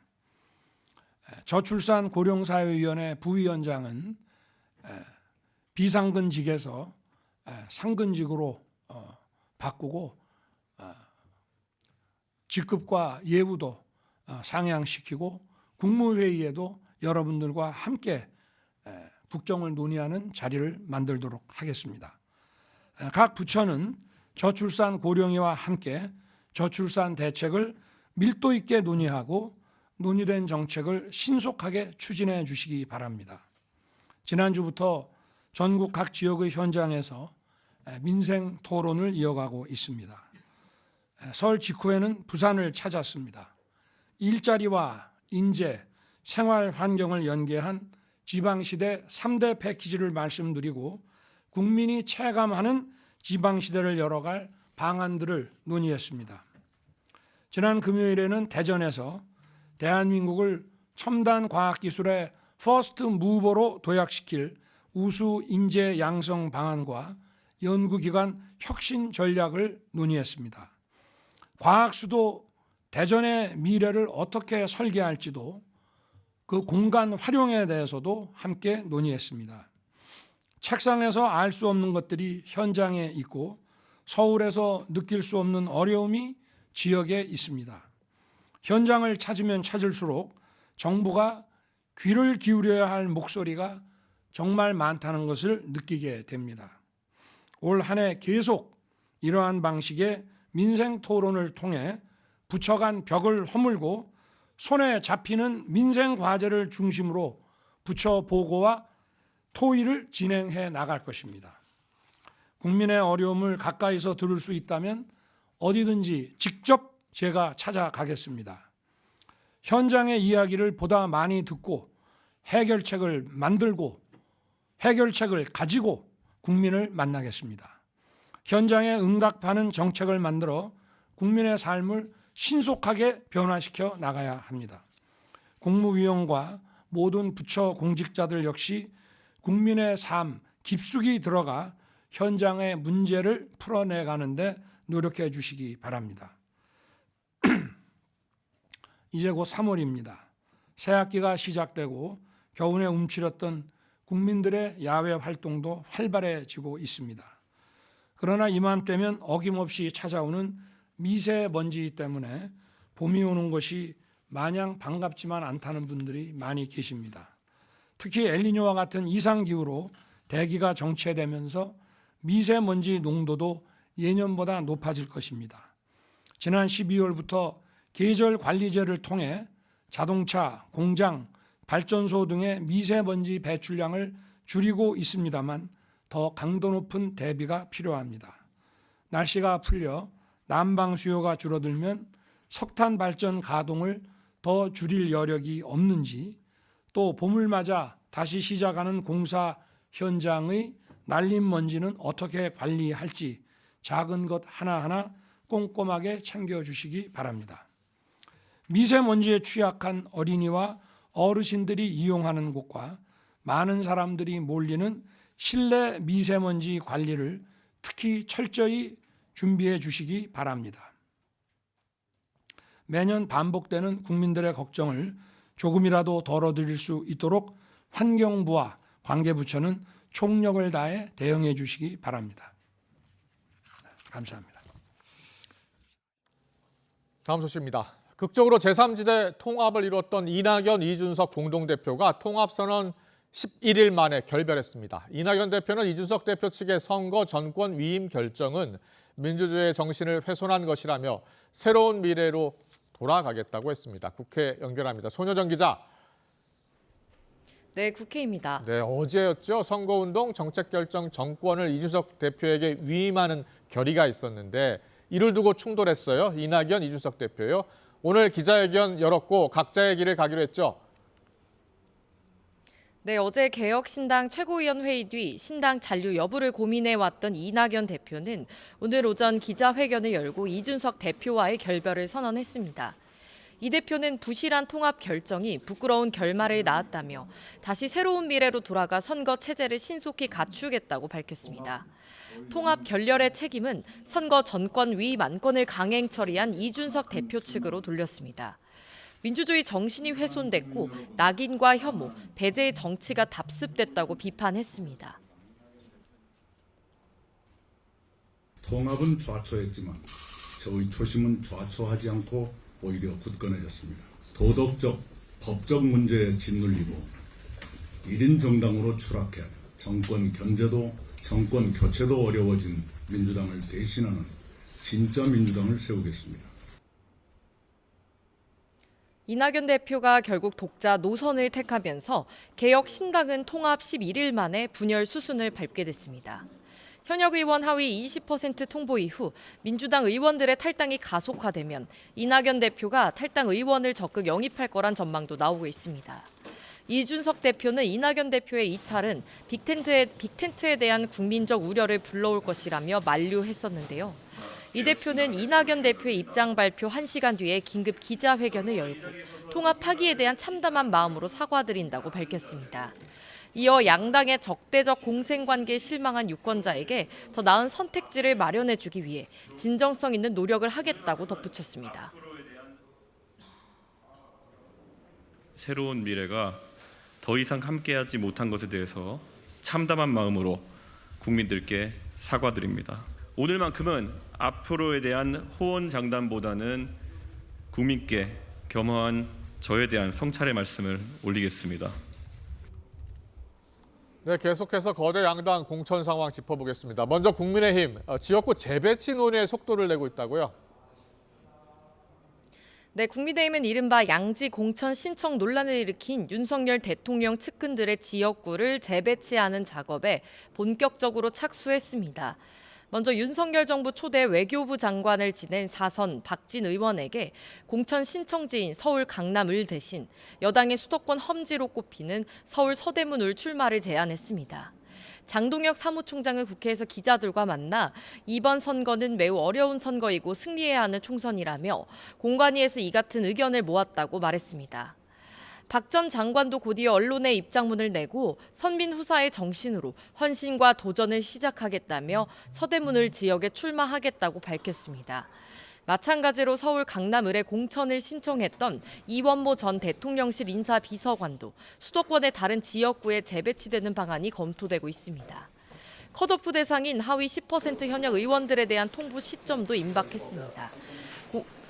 [SPEAKER 19] 저출산 고령사회위원회 부위원장은 비상근직에서 상근직으로 바꾸고 직급과 예우도 상향시키고 국무회의에도 여러분들과 함께 국정을 논의하는 자리를 만들도록 하겠습니다. 각 부처는 저출산 고령의와 함께 저출산 대책을 밀도 있게 논의하고 논의된 정책을 신속하게 추진해 주시기 바랍니다. 지난주부터 전국 각 지역의 현장에서 민생 토론을 이어가고 있습니다. 설 직후에는 부산을 찾았습니다. 일자리와 인재, 생활 환경을 연계한 지방시대 3대 패키지를 말씀드리고 국민이 체감하는 지방시대를 열어갈 방안들을 논의했습니다. 지난 금요일에는 대전에서 대한민국을 첨단 과학기술의 퍼스트 무버로 도약시킬 우수 인재 양성 방안과 연구기관 혁신 전략을 논의했습니다. 과학수도 대전의 미래를 어떻게 설계할지도 그 공간 활용에 대해서도 함께 논의했습니다. 책상에서 알 수 없는 것들이 현장에 있고 서울에서 느낄 수 없는 어려움이 지역에 있습니다. 현장을 찾으면 찾을수록 정부가 귀를 기울여야 할 목소리가 정말 많다는 것을 느끼게 됩니다. 올 한 해 계속 이러한 방식의 민생 토론을 통해 부처 간 벽을 허물고 손에 잡히는 민생 과제를 중심으로 부처 보고와 토의를 진행해 나갈 것입니다. 국민의 어려움을 가까이서 들을 수 있다면 어디든지 직접 제가 찾아가겠습니다. 현장의 이야기를 보다 많이 듣고 해결책을 만들고 해결책을 가지고 국민을 만나겠습니다. 현장에 응답하는 정책을 만들어 국민의 삶을 신속하게 변화시켜 나가야 합니다. 국무위원과 모든 부처 공직자들 역시 국민의 삶 깊숙이 들어가 현장의 문제를 풀어내가는데 노력해 주시기 바랍니다. 이제 곧 3월입니다. 새학기가 시작되고 겨우내 움츠렸던 국민들의 야외 활동도 활발해지고 있습니다. 그러나 이맘때면 어김없이 찾아오는 미세먼지 때문에 봄이 오는 것이 마냥 반갑지만 않다는 분들이 많이 계십니다. 특히 엘니뇨와 같은 이상기후로 대기가 정체되면서 미세먼지 농도도 예년보다 높아질 것입니다. 지난 12월부터 계절관리제를 통해 자동차, 공장, 발전소 등의 미세먼지 배출량을 줄이고 있습니다만 더 강도 높은 대비가 필요합니다. 날씨가 풀려 난방 수요가 줄어들면 석탄 발전 가동을 더 줄일 여력이 없는지, 또 봄을 맞아 다시 시작하는 공사 현장의 날림 먼지는 어떻게 관리할지 작은 것 하나하나 꼼꼼하게 챙겨주시기 바랍니다. 미세먼지에 취약한 어린이와 어르신들이 이용하는 곳과 많은 사람들이 몰리는 실내 미세먼지 관리를 특히 철저히 준비해 주시기 바랍니다. 매년 반복되는 국민들의 걱정을 조금이라도 덜어드릴 수 있도록 환경부와 관계부처는 총력을 다해 대응해 주시기 바랍니다. 감사합니다.
[SPEAKER 1] 다음 소식입니다. 극적으로 제3지대 통합을 이뤘던 이낙연, 이준석 공동대표가 통합선언 11일 만에 결별했습니다. 이낙연 대표는 이준석 대표 측의 선거 전권 위임 결정은 민주주의의 정신을 훼손한 것이라며 새로운 미래로 돌아가겠다고 했습니다. 국회 연결합니다. 손효정 기자.
[SPEAKER 20] 네, 국회입니다.
[SPEAKER 1] 네, 어제였죠. 선거운동 정책결정 정권을 이준석 대표에게 위임하는 결의가 있었는데 이를 두고 충돌했어요. 이낙연, 이준석 대표요. 오늘 기자회견 열었고 각자의 길을 가기로 했죠.
[SPEAKER 20] 네, 어제 개혁신당 최고위원 회의 뒤 신당 잔류 여부를 고민해왔던 이낙연 대표는 오늘 오전 기자회견을 열고 이준석 대표와의 결별을 선언했습니다. 이 대표는 부실한 통합 결정이 부끄러운 결말을 낳았다며 다시 새로운 미래로 돌아가 선거 체제를 신속히 갖추겠다고 밝혔습니다. 통합 결렬의 책임은 선거 전권 위임 안건을 강행 처리한 이준석 대표 측으로 돌렸습니다. 민주주의 정신이 훼손됐고 낙인과 혐오, 배제의 정치가 답습됐다고 비판했습니다.
[SPEAKER 21] 통합은 좌초했지만 저의 초심은 좌초하지 않고 오히려 굳건해졌습니다. 도덕적, 법적 문제에 짓눌리고 1인 정당으로 추락해 정권 견제도 정권 교체도 어려워진 민주당을 대신하는 진짜 민주당을 세우겠습니다.
[SPEAKER 20] 이낙연 대표가 결국 독자 노선을 택하면서 개혁신당은 통합 11일 만에 분열 수순을 밟게 됐습니다. 현역 의원 하위 20% 통보 이후 민주당 의원들의 탈당이 가속화되면 이낙연 대표가 탈당 의원을 적극 영입할 거란 전망도 나오고 있습니다. 이준석 대표는 이낙연 대표의 이탈은 빅텐트에 대한 국민적 우려를 불러올 것이라며 만류했었는데요. 이 대표는 이낙연 대표의 입장 발표 1시간 뒤에 긴급 기자회견을 열고 통합 파기에 대한 참담한 마음으로 사과드린다고 밝혔습니다. 이어 양당의 적대적 공생관계에 실망한 유권자에게 더 나은 선택지를 마련해주기 위해 진정성 있는 노력을 하겠다고 덧붙였습니다.
[SPEAKER 3] 새로운 미래가 더 이상 함께하지 못한 것에 대해서 참담한 마음으로 국민들께 사과드립니다. 오늘만큼은 앞으로에 대한 호언장담보다는 국민께 겸허한 저에 대한 성찰의 말씀을 올리겠습니다.
[SPEAKER 1] 네, 계속해서 거대 양당 공천 상황 짚어보겠습니다. 먼저 국민의힘 지역구 재배치 논의에 속도를 내고 있다고요?
[SPEAKER 20] 네, 국민의힘은 이른바 양지 공천 신청 논란을 일으킨 윤석열 대통령 측근들의 지역구를 재배치하는 작업에 본격적으로 착수했습니다. 먼저 윤석열 정부 초대 외교부 장관을 지낸 4선 박진 의원에게 공천 신청지인 서울 강남을 대신 여당의 수도권 험지로 꼽히는 서울 서대문을 출마를 제안했습니다. 장동혁 사무총장은 국회에서 기자들과 만나 이번 선거는 매우 어려운 선거이고 승리해야 하는 총선이라며 공관위에서 이 같은 의견을 모았다고 말했습니다. 박 전 장관도 곧이어 언론에 입장문을 내고 선민 후사의 정신으로 헌신과 도전을 시작하겠다며 서대문을 지역에 출마하겠다고 밝혔습니다. 마찬가지로 서울 강남을에 공천을 신청했던 이원모 전 대통령실 인사비서관도 수도권의 다른 지역구에 재배치되는 방안이 검토되고 있습니다. 컷오프 대상인 하위 10% 현역 의원들에 대한 통보 시점도 임박했습니다.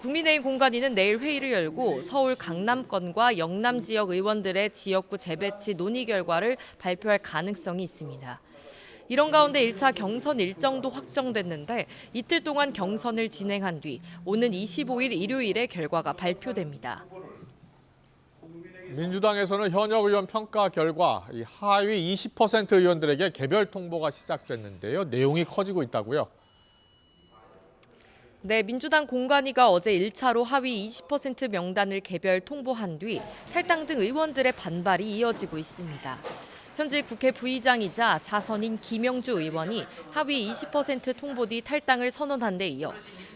[SPEAKER 20] 국민의힘 공관위는 내일 회의를 열고 서울 강남권과 영남 지역 의원들의 지역구 재배치 논의 결과를 발표할 가능성이 있습니다. 이런 가운데 1차 경선 일정도 확정됐는데 이틀 동안 경선을 진행한 뒤 오는 25일 일요일에 결과가 발표됩니다.
[SPEAKER 1] 민주당에서는 현역 의원 평가 결과 이 하위 20% 의원들에게 개별 통보가 시작됐는데요. 내용이 커지고 있다고요?
[SPEAKER 20] 네, 민주당 공관위가 어제 1차로 하위 20% 명단을 개별 통보한 뒤 탈당 등 의원들의 반발이 이어지고 있습니다. 현재 국회 부의장이자 4선인 김영주 의원이 하위 20% 통보 뒤 탈당을 선언한 데 이어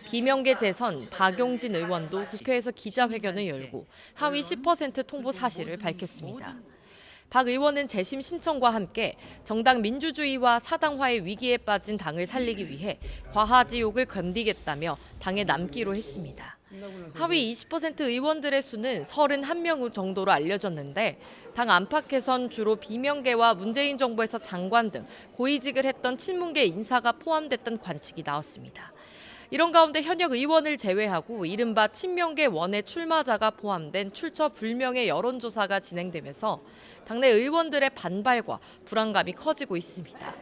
[SPEAKER 20] 비명계 재선 박용진 의원도 국회에서 기자회견을 열고 하위 10% 통보 사실을 밝혔습니다. 박 의원은 재심 신청과 함께 정당 민주주의와 사당화의 위기에 빠진 당을 살리기 위해 과하지욕을 견디겠다며 당에 남기로 했습니다. 하위 20% 의원들의 수는 31명 정도로 알려졌는데 당 안팎에선 주로 비명계와 문재인 정부에서 장관 등 고위직을 했던 친문계 인사가 포함됐던 관측이 나왔습니다. 이런 가운데 현역 의원을 제외하고 이른바 친명계 원외 출마자가 포함된 출처 불명의 여론조사가 진행되면서 당내 의원들의 반발과 불안감이 커지고 있습니다.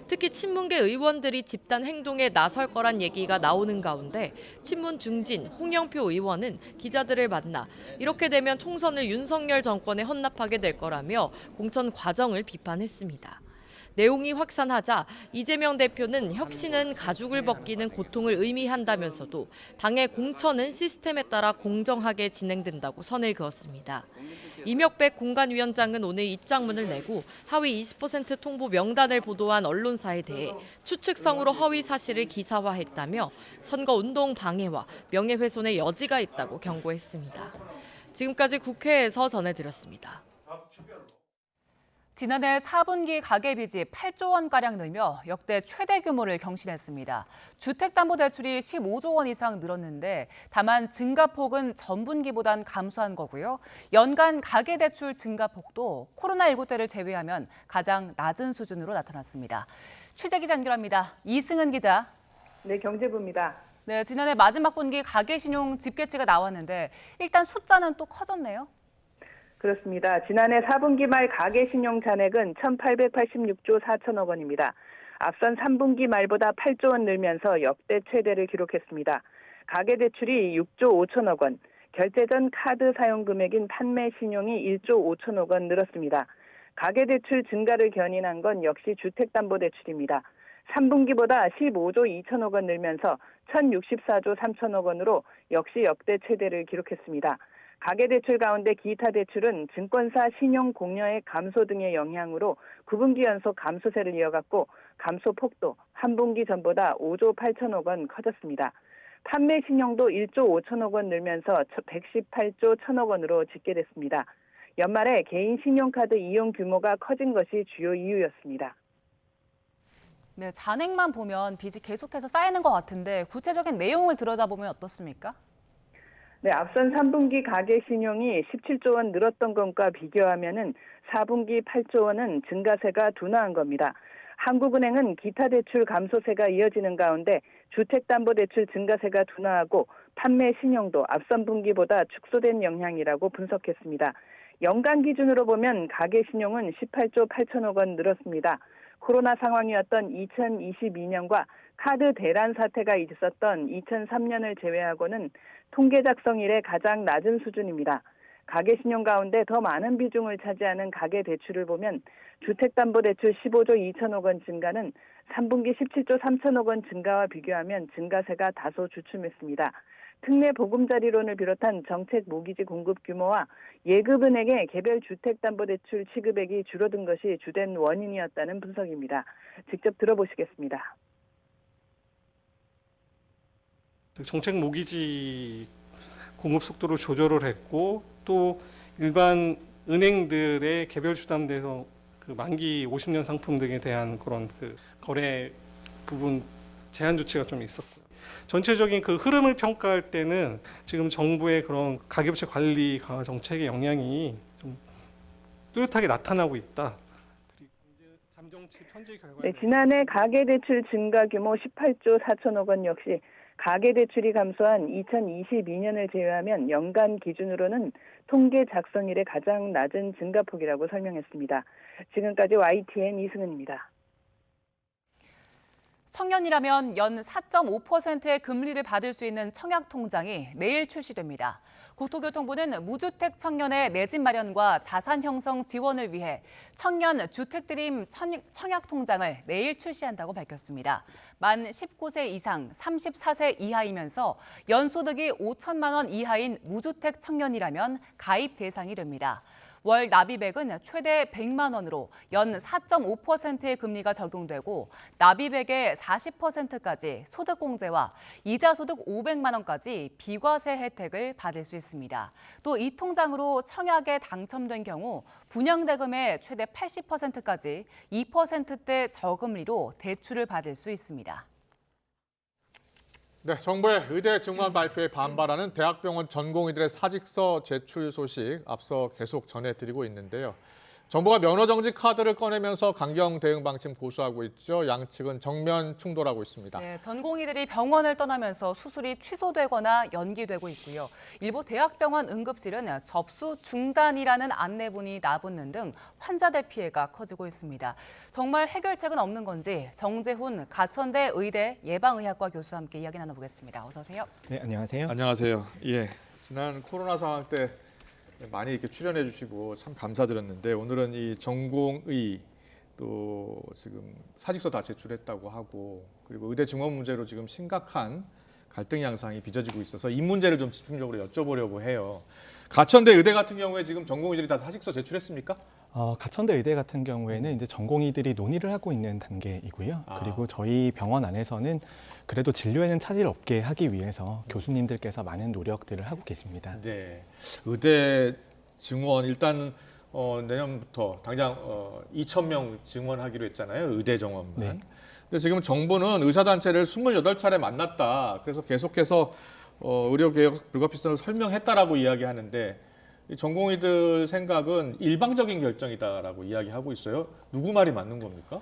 [SPEAKER 20] 특히 친문계 의원들이 집단 행동에 나설 거란 얘기가 나오는 가운데 친문 중진 홍영표 의원은 기자들을 만나 이렇게 되면 총선을 윤석열 정권에 헌납하게 될 거라며 공천 과정을 비판했습니다. 내용이 확산하자 이재명 대표는 혁신은 가죽을 벗기는 고통을 의미한다면서도 당의 공천은 시스템에 따라 공정하게 진행된다고 선을 그었습니다. 이명백 공관위원장은 오늘 입장문을 내고 하위 20% 통보 명단을 보도한 언론사에 대해 추측성으로 허위 사실을 기사화했다며 선거운동 방해와 명예훼손의 여지가 있다고 경고했습니다. 지금까지 국회에서 전해드렸습니다.
[SPEAKER 2] 지난해 4분기 가계빚이 8조 원가량 늘며 역대 최대 규모를 경신했습니다. 주택담보대출이 15조 원 이상 늘었는데 다만 증가폭은 전분기보단 감소한 거고요. 연간 가계대출 증가폭도 코로나19 때를 제외하면 가장 낮은 수준으로 나타났습니다. 취재기자 연결합니다. 이승은 기자.
[SPEAKER 22] 네, 경제부입니다.
[SPEAKER 2] 네, 지난해 마지막 분기 가계신용 집계치가 나왔는데 일단 숫자는 또 커졌네요.
[SPEAKER 22] 그렇습니다. 지난해 4분기 말 가계신용 잔액은 1,886조 4천억 원입니다. 앞선 3분기 말보다 8조 원 늘면서 역대 최대를 기록했습니다. 가계대출이 6조 5천억 원, 결제 전 카드 사용 금액인 판매 신용이 1조 5천억 원 늘었습니다. 가계대출 증가를 견인한 건 역시 주택담보대출입니다. 3분기보다 15조 2천억 원 늘면서 1,064조 3천억 원으로 역시 역대 최대를 기록했습니다. 가계대출 가운데 기타 대출은 증권사 신용 공여액 감소 등의 영향으로 9분기 연속 감소세를 이어갔고 감소 폭도 한 분기 전보다 5조 8천억 원 커졌습니다. 판매 신용도 1조 5천억 원 늘면서 118조 1천억 원으로 집계됐습니다. 연말에 개인 신용카드 이용 규모가 커진 것이 주요 이유였습니다.
[SPEAKER 2] 네, 잔액만 보면 빚이 계속해서 쌓이는 것 같은데 구체적인 내용을 들여다보면 어떻습니까?
[SPEAKER 22] 네, 앞선 3분기 가계 신용이 17조 원 늘었던 것과 비교하면은 4분기 8조 원은 증가세가 둔화한 겁니다. 한국은행은 기타 대출 감소세가 이어지는 가운데 주택담보대출 증가세가 둔화하고 판매 신용도 앞선 분기보다 축소된 영향이라고 분석했습니다. 연간 기준으로 보면 가계 신용은 18조 8천억 원 늘었습니다. 코로나 상황이었던 2022년과 카드 대란 사태가 있었던 2003년을 제외하고는 통계 작성 이래 가장 낮은 수준입니다. 가계 신용 가운데 더 많은 비중을 차지하는 가계 대출을 보면 주택담보대출 15조 2천억 원 증가는 3분기 17조 3천억 원 증가와 비교하면 증가세가 다소 주춤했습니다. 특례 보금자리론을 비롯한 정책 모기지 공급 규모와 예금은행의 개별 주택담보대출 취급액이 줄어든 것이 주된 원인이었다는 분석입니다. 직접 들어보시겠습니다.
[SPEAKER 4] 정책 모기지 공급 속도를 조절을 했고 또 일반 은행들의 개별 주담대에서 그 만기 50년 상품 등에 대한 그런 그 거래 부분 제한 조치가 좀 있었고요. 전체적인 그 흐름을 평가할 때는 지금 정부의 그런 가계부채 관리 강화 정책의 영향이 좀 뚜렷하게 나타나고 있다.
[SPEAKER 22] 네, 지난해 가계대출 증가 규모 18조 4천억 원 역시 가계대출이 감소한 2022년을 제외하면 연간 기준으로는 통계 작성 이래 가장 낮은 증가폭이라고 설명했습니다. 지금까지 YTN 이승은입니다.
[SPEAKER 2] 청년이라면 연 4.5%의 금리를 받을 수 있는 청약통장이 내일 출시됩니다. 국토교통부는 무주택 청년의 내 집 마련과 자산 형성 지원을 위해 청년 주택드림 청약통장을 내일 출시한다고 밝혔습니다. 만 19세 이상 34세 이하이면서 연소득이 5천만 원 이하인 무주택 청년이라면 가입 대상이 됩니다. 월 납입액은 최대 100만 원으로 연 4.5%의 금리가 적용되고 납입액의 40%까지 소득공제와 이자소득 500만 원까지 비과세 혜택을 받을 수 있습니다. 또 이 통장으로 청약에 당첨된 경우 분양대금의 최대 80%까지 2%대 저금리로 대출을 받을 수 있습니다.
[SPEAKER 1] 네, 정부의 의대 증원 발표에 반발하는 대학병원 전공의들의 사직서 제출 소식 앞서 계속 전해드리고 있는데요. 정부가 면허정지 카드를 꺼내면서 강경 대응 방침 고수하고 있죠. 양측은 정면 충돌하고 있습니다.
[SPEAKER 2] 네, 전공의들이 병원을 떠나면서 수술이 취소되거나 연기되고 있고요. 일부 대학병원 응급실은 접수 중단이라는 안내문이 나붙는 등 환자들 피해가 커지고 있습니다. 정말 해결책은 없는 건지 정재훈 가천대 의대 예방의학과 교수와 함께 이야기 나눠보겠습니다. 어서 오세요.
[SPEAKER 5] 네, 안녕하세요.
[SPEAKER 1] 안녕하세요. 예, 지난 코로나 상황 때 많이 이렇게 출연해 주시고 참 감사드렸는데 오늘은 이 전공의 또 지금 사직서 다 제출했다고 하고 그리고 의대 증원 문제로 지금 심각한 갈등 양상이 빚어지고 있어서 이 문제를 좀 집중적으로 여쭤보려고 해요. 가천대 의대 같은 경우에 지금 전공의들이 다 사직서 제출했습니까?
[SPEAKER 5] 가천대 의대 같은 경우에는 이제 전공의들이 논의를 하고 있는 단계이고요. 그리고 저희 병원 안에서는 그래도 진료에는 차질 없게 하기 위해서 교수님들께서 많은 노력들을 하고 계십니다.
[SPEAKER 1] 네, 의대 증원 일단 내년부터 당장 2,000명 증원하기로 했잖아요. 의대 정원만.
[SPEAKER 5] 네.
[SPEAKER 1] 근데 지금 정부는 의사단체를 28차례 만났다. 그래서 계속해서 의료개혁 불가피성을 설명했다라고 이야기하는데 전공의들 생각은 일방적인 결정이다라고 이야기하고 있어요. 누구 말이 맞는 겁니까?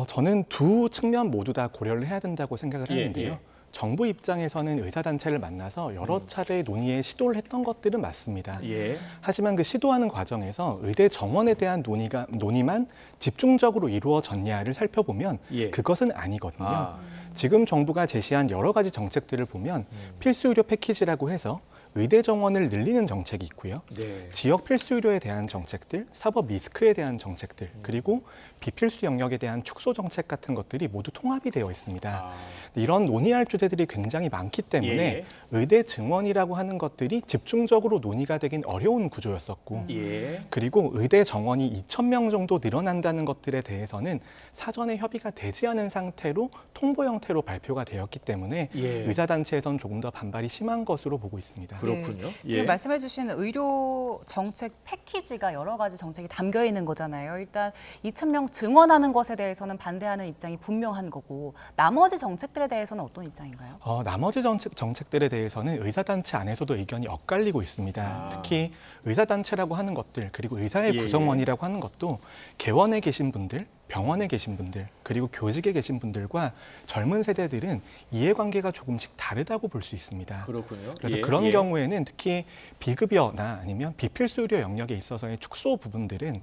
[SPEAKER 5] 저는 두 측면 모두 다 고려를 해야 된다고 생각을 하는데요.
[SPEAKER 1] 예.
[SPEAKER 5] 정부 입장에서는 의사단체를 만나서 여러 차례 논의에 시도를 했던 것들은 맞습니다.
[SPEAKER 1] 예.
[SPEAKER 5] 하지만 그 시도하는 과정에서 의대 정원에 대한 논의만 집중적으로 이루어졌냐를 살펴보면 그것은 아니거든요. 지금 정부가 제시한 여러 가지 정책들을 보면 필수 의료 패키지라고 해서 의대 정원을 늘리는 정책이 있고요.
[SPEAKER 1] 네.
[SPEAKER 5] 지역 필수 의료에 대한 정책들, 사법 리스크에 대한 정책들, 그리고 비필수 영역에 대한 축소 정책 같은 것들이 모두 통합이 되어 있습니다. 이런 논의할 주제들이 굉장히 많기 때문에
[SPEAKER 1] 예.
[SPEAKER 5] 의대 증원이라고 하는 것들이 집중적으로 논의가 되긴 어려운 구조였었고
[SPEAKER 1] 예.
[SPEAKER 5] 그리고 의대 정원이 2,000명 정도 늘어난다는 것들에 대해서는 사전에 협의가 되지 않은 상태로 통보 형태로 발표가 되었기 때문에
[SPEAKER 1] 예.
[SPEAKER 5] 의사단체에서는 조금 더 반발이 심한 것으로 보고 있습니다.
[SPEAKER 1] 그렇군요.
[SPEAKER 2] 지금
[SPEAKER 1] 예.
[SPEAKER 2] 말씀해 주신 의료 정책 패키지가 여러 가지 정책이 담겨 있는 거잖아요. 일단 2,000명 증원하는 것에 대해서는 반대하는 입장이 분명한 거고 나머지 정책들에 대해서는 어떤 입장인가요?
[SPEAKER 5] 나머지 정책들에 대해서는 의사단체 안에서도 의견이 엇갈리고 있습니다. 특히 의사단체라고 하는 것들 그리고 의사의
[SPEAKER 1] 예.
[SPEAKER 5] 구성원이라고 하는 것도 개원에 계신 분들, 병원에 계신 분들, 그리고 교직에 계신 분들과 젊은 세대들은 이해관계가 조금씩 다르다고 볼 수 있습니다.
[SPEAKER 1] 그렇군요.
[SPEAKER 5] 그래서
[SPEAKER 1] 예.
[SPEAKER 5] 그런
[SPEAKER 1] 예.
[SPEAKER 5] 경우에는 특히 비급여나 아니면 비필수 의료 영역에 있어서의 축소 부분들은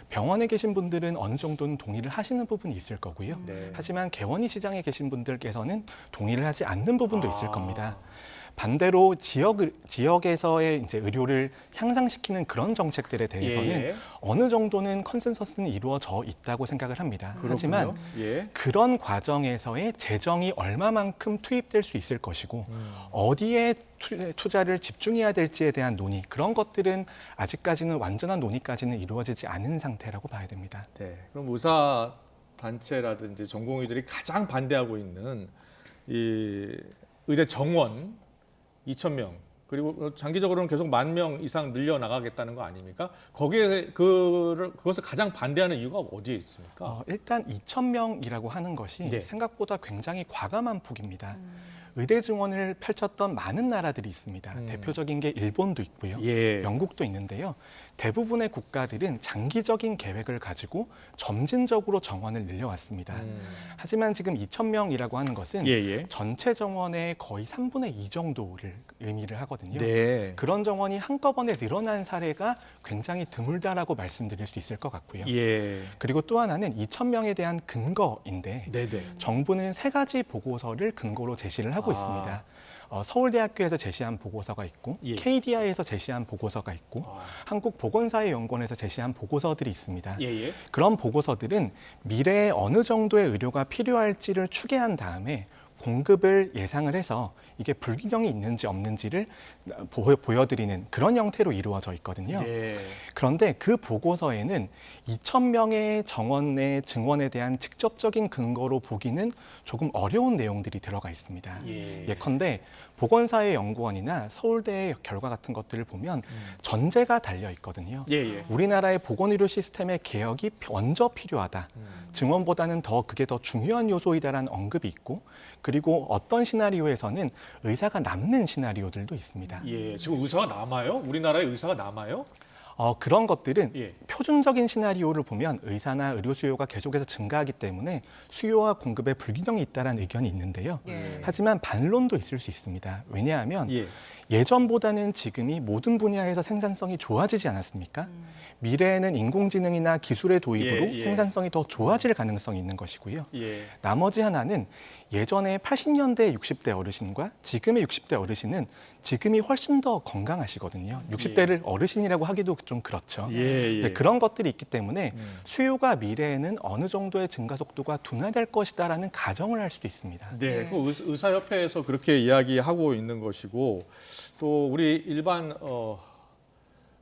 [SPEAKER 5] 병원에 계신 분들은 어느 정도는 동의를 하시는 부분이 있을 거고요.
[SPEAKER 1] 네.
[SPEAKER 5] 하지만 개원의 시장에 계신 분들께서는 동의를 하지 않는 부분도 있을 겁니다. 반대로 지역에서의 이제 의료를 향상시키는 그런 정책들에 대해서는
[SPEAKER 1] 예.
[SPEAKER 5] 어느 정도는 컨센서스는 이루어져 있다고 생각을 합니다.
[SPEAKER 1] 그렇군요.
[SPEAKER 5] 하지만
[SPEAKER 1] 예.
[SPEAKER 5] 그런 과정에서의 재정이 얼마만큼 투입될 수 있을 것이고 어디에 투자를 집중해야 될지에 대한 논의 그런 것들은 아직까지는 완전한 논의까지는 이루어지지 않은 상태라고 봐야 됩니다.
[SPEAKER 1] 네. 그럼 의사 단체라든지 전공의들이 가장 반대하고 있는 이 의대 정원 2,000명 그리고 장기적으로는 계속 10,000명 이상 늘려 나가겠다는 거 아닙니까? 거기에 그것을 가장 반대하는 이유가 어디에 있습니까?
[SPEAKER 5] 일단 2,000명이라고 하는 것이
[SPEAKER 1] 네.
[SPEAKER 5] 생각보다 굉장히 과감한 폭입니다. 의대 증원을 펼쳤던 많은 나라들이 있습니다. 대표적인 게 일본도 있고요.
[SPEAKER 1] 예.
[SPEAKER 5] 영국도 있는데요. 대부분의 국가들은 장기적인 계획을 가지고 점진적으로 정원을 늘려왔습니다. 하지만 지금 2,000명이라고 하는 것은
[SPEAKER 1] 예.
[SPEAKER 5] 전체 정원의 거의 3분의 2 정도를 의미를 하거든요.
[SPEAKER 1] 네.
[SPEAKER 5] 그런 정원이 한꺼번에 늘어난 사례가 굉장히 드물다라고 말씀드릴 수 있을 것 같고요.
[SPEAKER 1] 예.
[SPEAKER 5] 그리고 또 하나는 2,000명에 대한 근거인데
[SPEAKER 1] 네네.
[SPEAKER 5] 정부는 3가지 보고서를 근거로 제시를 하고 있습니다. 서울대학교에서 제시한 보고서가 있고
[SPEAKER 1] 예.
[SPEAKER 5] KDI에서 제시한 보고서가 있고 한국보건사회연구원에서 제시한 보고서들이 있습니다.
[SPEAKER 1] 예.
[SPEAKER 5] 그런 보고서들은 미래에 어느 정도의 의료가 필요할지를 추계한 다음에 공급을 예상을 해서 이게 불균형이 있는지 없는지를 보여드리는 그런 형태로 이루어져 있거든요.
[SPEAKER 1] 예.
[SPEAKER 5] 그런데 그 보고서에는 2,000명의 정원의 증원에 대한 직접적인 근거로 보기는 조금 어려운 내용들이 들어가 있습니다. 예컨대 보건사회연구원이나 서울대의 결과 같은 것들을 보면 전제가 달려 있거든요.
[SPEAKER 1] 예.
[SPEAKER 5] 우리나라의 보건의료 시스템의 개혁이 먼저 필요하다. 증원보다는 그게 더 중요한 요소이다라는 언급이 있고 그리고 어떤 시나리오에서는 의사가 남는 시나리오들도 있습니다.
[SPEAKER 1] 예. 지금 의사가 남아요? 우리나라에 의사가 남아요?
[SPEAKER 5] 그런 것들은
[SPEAKER 1] 예.
[SPEAKER 5] 표준적인 시나리오를 보면 의사나 의료 수요가 계속해서 증가하기 때문에 수요와 공급에 불균형이 있다는 의견이 있는데요. 하지만 반론도 있을 수 있습니다. 왜냐하면 예전보다는 지금이 모든 분야에서 생산성이 좋아지지 않았습니까? 미래에는 인공지능이나 기술의 도입으로 생산성이 더 좋아질 가능성이 있는 것이고요. 나머지 하나는 예전에 80년대 60대 어르신과 지금의 60대 어르신은 지금이 훨씬 더 건강하시거든요. 60대를 어르신이라고 하기도 좀 그렇죠. 네, 그런 것들이 있기 때문에 수요가 미래에는 어느 정도의 증가 속도가 둔화될 것이다라는 가정을 할 수도 있습니다.
[SPEAKER 1] 네, 그 의사협회에서 그렇게 이야기하고 있는 것이고 또 우리 일반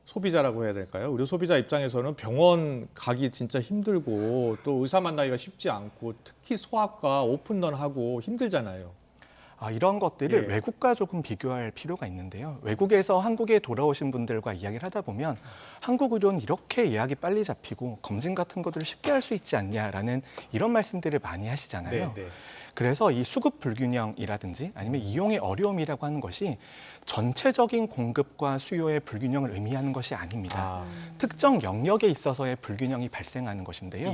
[SPEAKER 1] 소비자라고 해야 될까요? 의료 소비자 입장에서는 병원 가기 진짜 힘들고 또 의사 만나기가 쉽지 않고 특히 소아과 오픈런하고 힘들잖아요.
[SPEAKER 5] 이런 것들을 외국과 조금 비교할 필요가 있는데요. 외국에서 한국에 돌아오신 분들과 이야기를 하다 보면 한국 의료는 이렇게 예약이 빨리 잡히고 검진 같은 것들을 쉽게 할 수 있지 않냐라는 이런 말씀들을 많이 하시잖아요. 그래서 이 수급 불균형이라든지 아니면 이용의 어려움이라고 하는 것이 전체적인 공급과 수요의 불균형을 의미하는 것이 아닙니다. 특정 영역에 있어서의 불균형이 발생하는 것인데요.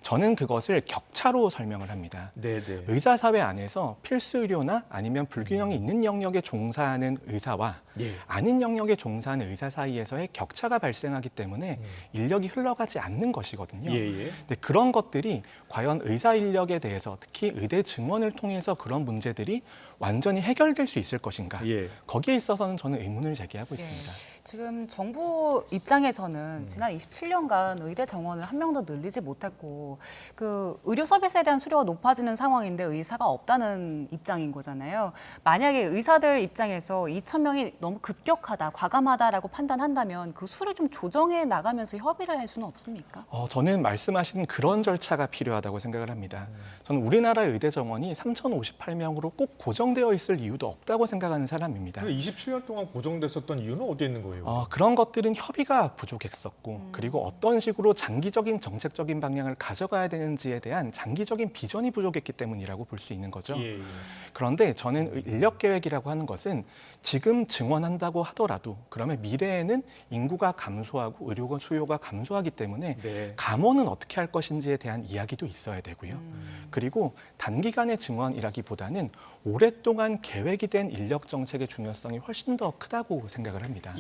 [SPEAKER 5] 저는 그것을 격차로 설명을 합니다. 의사사회 안에서 필수 의료나 의사나 아니면 불균형이 있는 영역에 종사하는 의사와 아닌 영역에 종사하는 의사 사이에서의 격차가 발생하기 때문에 인력이 흘러가지 않는 것이거든요. 근데 그런 것들이 과연 의사 인력에 대해서 특히 의대 증원을 통해서 그런 문제들이 완전히 해결될 수 있을 것인가? 거기에 있어서는 저는 의문을 제기하고 있습니다.
[SPEAKER 2] 지금 정부 입장에서는 지난 27년간 의대 정원을 한 명도 늘리지 못했고 그 의료 서비스에 대한 수요가 높아지는 상황인데 의사가 없다는 입장인 거잖아요. 만약에 의사들 입장에서 2,000명이 너무 급격하다, 과감하다라고 판단한다면 그 수를 좀 조정해 나가면서 협의를 할 수는 없습니까?
[SPEAKER 5] 저는 말씀하신 그런 절차가 필요하다고 생각을 합니다. 저는 우리나라 의대 정원이 3,058명으로 꼭 고정되어 있을 이유도 없다고 생각하는 사람입니다.
[SPEAKER 1] 27년 동안 고정됐었던 이유는 어디에 있는 거예요?
[SPEAKER 5] 그런 것들은 협의가 부족했었고 그리고 어떤 식으로 장기적인 정책적인 방향을 가져가야 되는지에 대한 장기적인 비전이 부족했기 때문이라고 볼 수 있는 거죠. 그런데 저는 인력 계획이라고 하는 것은 지금 증원한다고 하더라도 그러면 미래에는 인구가 감소하고 의료원 수요가 감소하기 때문에 감원은 어떻게 할 것인지에 대한 이야기도 있어야 되고요. 그리고 단기간의 증원이라기보다는 오랫동안 계획이 된 인력 정책의 중요성이 훨씬 더 크다고 생각을 합니다.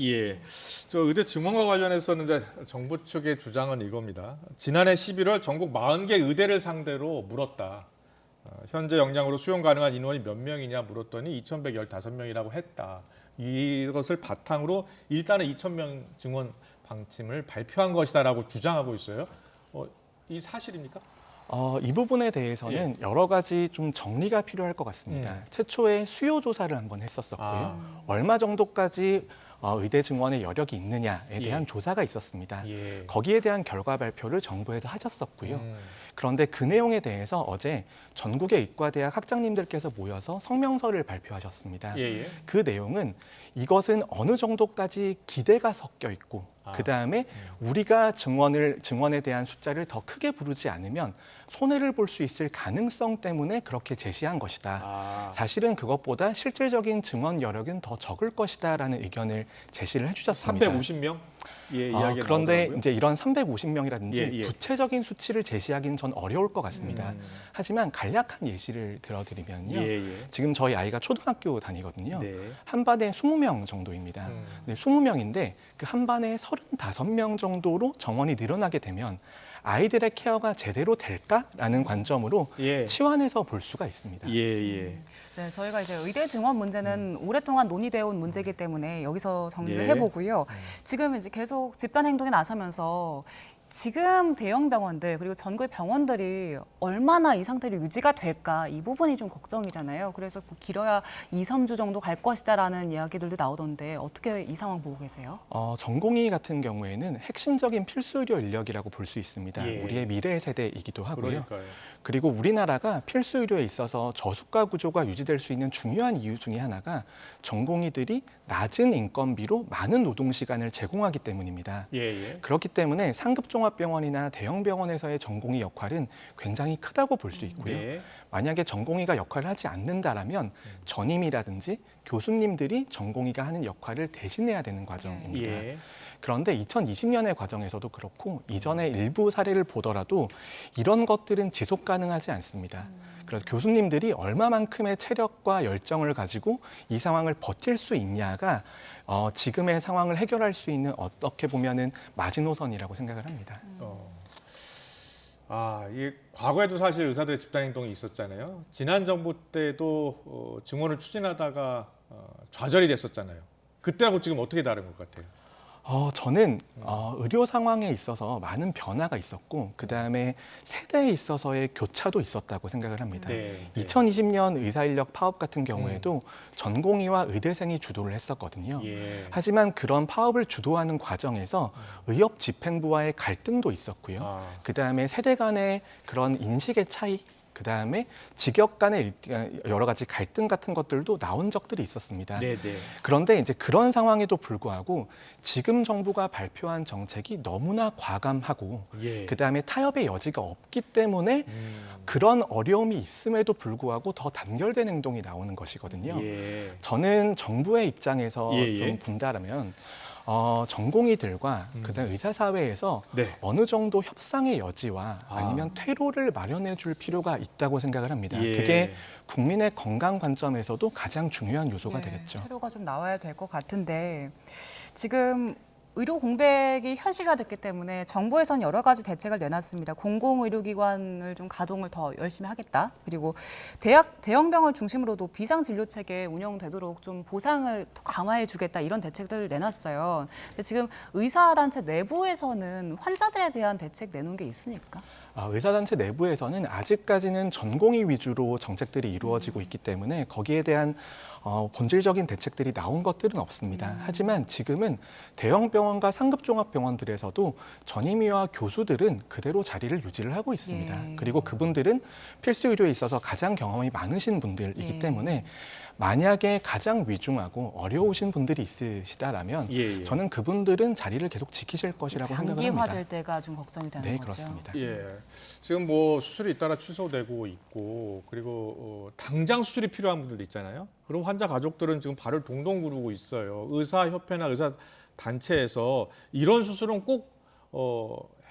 [SPEAKER 1] 저 의대 증원과 관련했었는데 정부 측의 주장은 이겁니다. 지난해 11월 전국 40개 의대를 상대로 물었다. 현재 역량으로 수용 가능한 인원이 몇 명이냐 물었더니 2,115명이라고 했다. 이것을 바탕으로 일단은 2,000명 증원 방침을 발표한 것이다라고 주장하고 있어요. 이 사실입니까?
[SPEAKER 5] 이 부분에 대해서는 여러 가지 좀 정리가 필요할 것 같습니다. 최초에 수요 조사를 한번 했었었고요. 얼마 정도까지 의대 증원의 여력이 있느냐에 대한 조사가 있었습니다. 거기에 대한 결과 발표를 정부에서 하셨었고요. 그런데 그 내용에 대해서 어제 전국의 의과대학 학장님들께서 모여서 성명서를 발표하셨습니다. 그 내용은 이것은 어느 정도까지 기대가 섞여 있고 그다음에 우리가 증원에 대한 숫자를 더 크게 부르지 않으면 손해를 볼 수 있을 가능성 때문에 그렇게 제시한 것이다. 사실은 그것보다 실질적인 증원 여력은 더 적을 것이다라는 의견을 제시를 해주셨습니다.
[SPEAKER 1] 350명?
[SPEAKER 5] 그런데
[SPEAKER 1] 나오더라고요.
[SPEAKER 5] 이제 이런 350명이라든지 구체적인 수치를 제시하기는 전 어려울 것 같습니다. 하지만 간략한 예시를 들어드리면요. 지금 저희 아이가 초등학교 다니거든요. 한 반에 20명 정도입니다. 20명인데 그 한 반에 35명 정도로 정원이 늘어나게 되면 아이들의 케어가 제대로 될까라는 관점으로 치환해서 볼 수가 있습니다.
[SPEAKER 2] 네, 저희가 이제 의대 증원 문제는 오랫동안 논의되어 온 문제이기 때문에 여기서 정리를 해보고요. 지금 이제 계속 집단 행동에 나서면서 지금 대형 병원들 그리고 전국의 병원들이 얼마나 이 상태로 유지가 될까 이 부분이 좀 걱정이잖아요. 그래서 뭐 길어야 2, 3주 정도 갈 것이다라는 이야기들도 나오던데 어떻게 이 상황 보고 계세요?
[SPEAKER 5] 전공의 같은 경우에는 핵심적인 필수 의료 인력이라고 볼 수 있습니다. 우리의 미래 세대이기도 하고요. 그리고 우리나라가 필수 의료에 있어서 저수가 구조가 유지될 수 있는 중요한 이유 중에 하나가 전공의들이 낮은 인건비로 많은 노동 시간을 제공하기 때문입니다. 그렇기 때문에 상급 종합병원이나 대형 병원에서의 전공의 역할은 굉장히 크다고 볼 수 있고요. 만약에 전공의가 역할을 하지 않는다라면 전임이라든지 교수님들이 전공의가 하는 역할을 대신해야 되는 과정입니다. 그런데 2020년의 과정에서도 그렇고 이전의 일부 사례를 보더라도 이런 것들은 지속 가능하지 않습니다. 그래서 교수님들이 얼마만큼의 체력과 열정을 가지고 이 상황을 버틸 수 있냐가 지금의 상황을 해결할 수 있는 어떻게 보면은 마지노선이라고 생각을 합니다.
[SPEAKER 1] 이 과거에도 사실 의사들의 집단 행동이 있었잖아요. 지난 정부 때도 증원을 추진하다가 좌절이 됐었잖아요. 그때하고 지금 어떻게 다른 것 같아요?
[SPEAKER 5] 저는 의료 상황에 있어서 많은 변화가 있었고 그다음에 세대에 있어서의 교차도 있었다고 생각을 합니다. 2020년 의사인력 파업 같은 경우에도 전공의와 의대생이 주도를 했었거든요. 하지만 그런 파업을 주도하는 과정에서 의협집행부와의 갈등도 있었고요. 그다음에 세대 간의 그런 인식의 차이 그다음에 직역 간의 여러 가지 갈등 같은 것들도 나온 적들이 있었습니다. 그런데 이제 그런 상황에도 불구하고 지금 정부가 발표한 정책이 너무나 과감하고 그다음에 타협의 여지가 없기 때문에 그런 어려움이 있음에도 불구하고 더 단결된 행동이 나오는 것이거든요. 저는 정부의 입장에서 좀 본다라면 전공의들과 그다음 의사사회에서
[SPEAKER 1] 네.
[SPEAKER 5] 어느 정도 협상의 여지와 아니면 퇴로를 마련해 줄 필요가 있다고 생각을 합니다.
[SPEAKER 1] 예.
[SPEAKER 5] 그게 국민의 건강 관점에서도 가장 중요한 요소가 되겠죠.
[SPEAKER 2] 퇴로가 좀 나와야 될 것 같은데 지금 의료 공백이 현실화됐기 때문에 정부에서는 여러 가지 대책을 내놨습니다. 공공의료기관을 좀 가동을 더 열심히 하겠다. 그리고 대형병원 중심으로도 비상진료체계 운영되도록 좀 보상을 더 강화해 주겠다. 이런 대책들을 내놨어요. 근데 지금 의사단체 내부에서는 환자들에 대한 대책 내놓은 게 있습니까?
[SPEAKER 5] 의사단체 내부에서는 아직까지는 전공의 위주로 정책들이 이루어지고 있기 때문에 거기에 대한 본질적인 대책들이 나온 것들은 없습니다. 하지만 지금은 대형 병원과 상급 종합병원들에서도 전임의와 교수들은 그대로 자리를 유지를 하고 있습니다. 그리고 그분들은 필수 의료에 있어서 가장 경험이 많으신 분들이기 때문에 만약에 가장 위중하고 어려우신 분들이 있으시다라면 저는 그분들은 자리를 계속 지키실 것이라고 생각을 합니다.
[SPEAKER 2] 장기화될 때가 좀 걱정이 되는 거죠.
[SPEAKER 5] 그렇습니다.
[SPEAKER 1] 지금 뭐 수술이 잇따라 취소되고 있고 그리고 당장 수술이 필요한 분들도 있잖아요. 그럼 환자 가족들은 지금 발을 동동 구르고 있어요. 의사협회나 의사단체에서 이런 수술은 꼭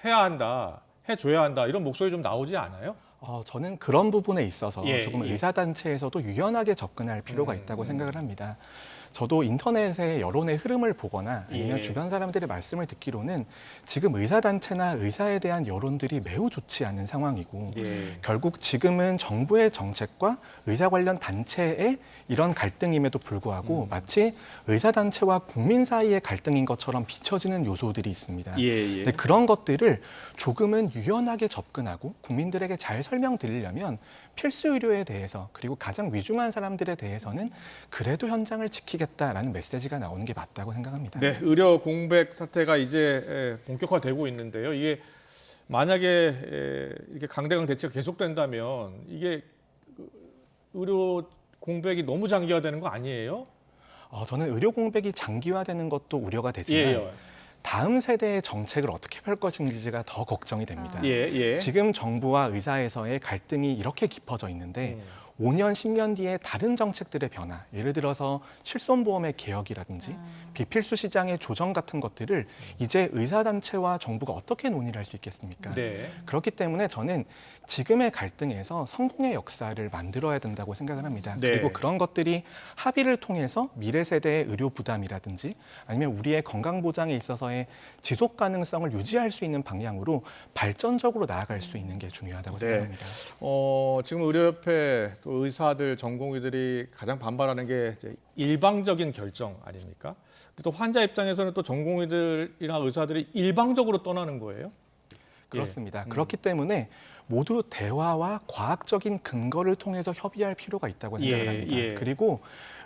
[SPEAKER 1] 해야 한다, 해줘야 한다 이런 목소리 좀 나오지 않아요?
[SPEAKER 5] 저는 그런 부분에 있어서 조금 의사단체에서도 유연하게 접근할 필요가 있다고 생각을 합니다. 저도 인터넷의 여론의 흐름을 보거나 아니면 주변 사람들의 말씀을 듣기로는 지금 의사단체나 의사에 대한 여론들이 매우 좋지 않은 상황이고 결국 지금은 정부의 정책과 의사 관련 단체의 이런 갈등임에도 불구하고 마치 의사단체와 국민 사이의 갈등인 것처럼 비춰지는 요소들이 있습니다. 근데 그런 것들을 조금은 유연하게 접근하고 국민들에게 잘 설명드리려면 필수 의료에 대해서 그리고 가장 위중한 사람들에 대해서는 그래도 현장을 지키겠다라는 메시지가 나오는 게 맞다고 생각합니다.
[SPEAKER 1] 네, 의료 공백 사태가 이제 본격화되고 있는데요. 이게 만약에 이렇게 강대강 대치가 계속된다면 이게 의료 공백이 너무 장기화되는 거 아니에요?
[SPEAKER 5] 저는 의료 공백이 장기화되는 것도 우려가 되지만 다음 세대의 정책을 어떻게 펼 것인지가 더 걱정이 됩니다. 지금 정부와 의사에서의 갈등이 이렇게 깊어져 있는데 5년, 10년 뒤에 다른 정책들의 변화, 예를 들어서 실손보험의 개혁이라든지 비필수 시장의 조정 같은 것들을 이제 의사단체와 정부가 어떻게 논의를 할 수 있겠습니까? 그렇기 때문에 저는 지금의 갈등에서 성공의 역사를 만들어야 된다고 생각을 합니다. 그리고 그런 것들이 합의를 통해서 미래 세대의 의료 부담이라든지 아니면 우리의 건강 보장에 있어서의 지속 가능성을 유지할 수 있는 방향으로 발전적으로 나아갈 수 있는 게 중요하다고 생각합니다.
[SPEAKER 1] 지금 의료협회 또 의사들, 전공의들이 가장 반발하는 게 이제 일방적인 결정 아닙니까? 또 환자 입장에서는 또 전공의들이나 의사들이 일방적으로 떠나는 거예요?
[SPEAKER 5] 그렇습니다. 그렇기 때문에 모두 대화와 과학적인 근거를 통해서 협의할 필요가 있다고 생각을 합니다. 그리고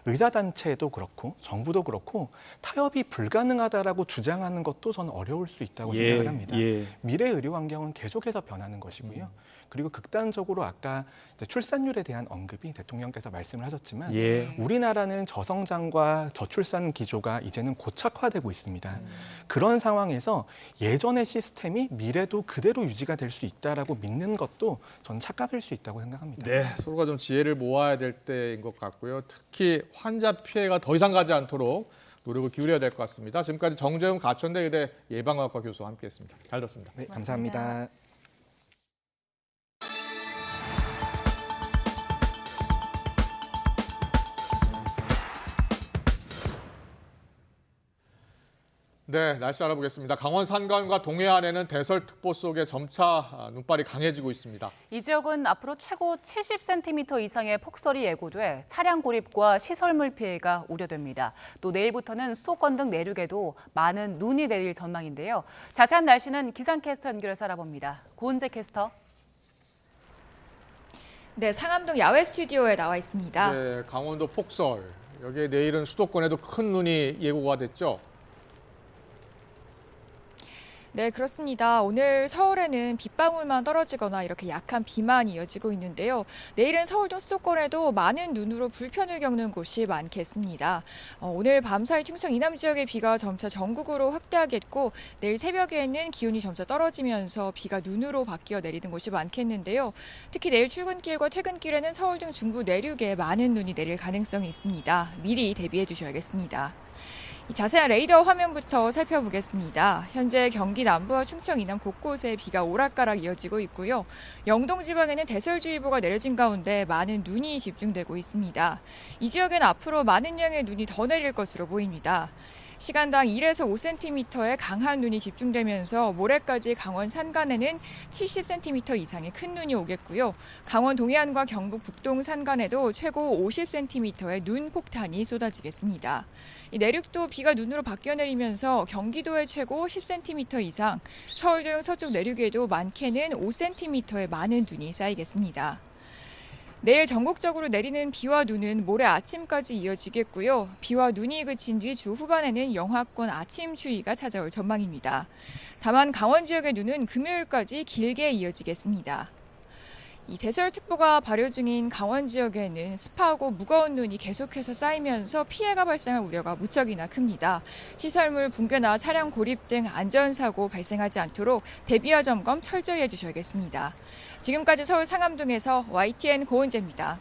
[SPEAKER 5] 의사단체도 그렇고 정부도 그렇고 타협이 불가능하다라고 주장하는 것도 저는 어려울 수 있다고 생각을 합니다. 미래 의료 환경은 계속해서 변하는 것이고요. 그리고 극단적으로 아까 이제 출산율에 대한 언급이 대통령께서 말씀을 하셨지만 우리나라는 저성장과 저출산 기조가 이제는 고착화되고 있습니다. 그런 상황에서 예전의 시스템이 미래도 그대로 유지가 될 수 있다라고 믿는 것도 저는 착각일 수 있다고 생각합니다.
[SPEAKER 1] 네, 서로가 좀 지혜를 모아야 될 때인 것 같고요. 특히 환자 피해가 더 이상 가지 않도록 노력을 기울여야 될 것 같습니다. 지금까지 정재훈 가천대 의대 예방학과 교수와 함께했습니다. 잘 들었습니다.
[SPEAKER 5] 네, 감사합니다.
[SPEAKER 1] 네, 날씨 알아보겠습니다. 강원 산간과 동해안에는 대설특보 속에 점차 눈발이 강해지고 있습니다.
[SPEAKER 2] 이 지역은 앞으로 최고 70cm 이상의 폭설이 예고돼 차량 고립과 시설물 피해가 우려됩니다. 또 내일부터는 수도권 등 내륙에도 많은 눈이 내릴 전망인데요. 자세한 날씨는 기상캐스터 연결해서 알아봅니다. 고은재 캐스터.
[SPEAKER 7] 네, 상암동 야외 스튜디오에 나와 있습니다.
[SPEAKER 1] 네, 강원도 폭설. 여기에 내일은 수도권에도 큰 눈이 예고가 됐죠.
[SPEAKER 7] 네, 그렇습니다. 오늘 서울에는 빗방울만 떨어지거나 이렇게 약한 비만 이어지고 있는데요. 내일은 서울 등 수도권에도 많은 눈으로 불편을 겪는 곳이 많겠습니다. 오늘 밤사이 충청 이남 지역의 비가 점차 전국으로 확대하겠고 내일 새벽에는 기온이 점차 떨어지면서 비가 눈으로 바뀌어 내리는 곳이 많겠는데요. 특히 내일 출근길과 퇴근길에는 서울 등 중부 내륙에 많은 눈이 내릴 가능성이 있습니다. 미리 대비해 주셔야겠습니다. 이 자세한 레이더 화면부터 살펴보겠습니다. 현재 경기 남부와 충청 이남 곳곳에 비가 오락가락 이어지고 있고요. 영동 지방에는 대설주의보가 내려진 가운데 많은 눈이 집중되고 있습니다. 이 지역에는 앞으로 많은 양의 눈이 더 내릴 것으로 보입니다. 시간당 1에서 5cm의 강한 눈이 집중되면서 모레까지 강원 산간에는 70cm 이상의 큰 눈이 오겠고요. 강원 동해안과 경북 북동 산간에도 최고 50cm의 눈 폭탄이 쏟아지겠습니다. 이 내륙도 비가 눈으로 바뀌어 내리면서 경기도에 최고 10cm 이상, 서울 등 서쪽 내륙에도 많게는 5cm의 많은 눈이 쌓이겠습니다. 내일 전국적으로 내리는 비와 눈은 모레 아침까지 이어지겠고요. 비와 눈이 그친 뒤 주 후반에는 영하권 아침 추위가 찾아올 전망입니다. 다만 강원 지역의 눈은 금요일까지 길게 이어지겠습니다. 이 대설특보가 발효 중인 강원 지역에는 습하고 무거운 눈이 계속해서 쌓이면서 피해가 발생할 우려가 무척이나 큽니다. 시설물 붕괴나 차량 고립 등 안전사고 발생하지 않도록 대비와 점검 철저히 해주셔야겠습니다. 지금까지 서울 상암동에서 YTN 고은재입니다.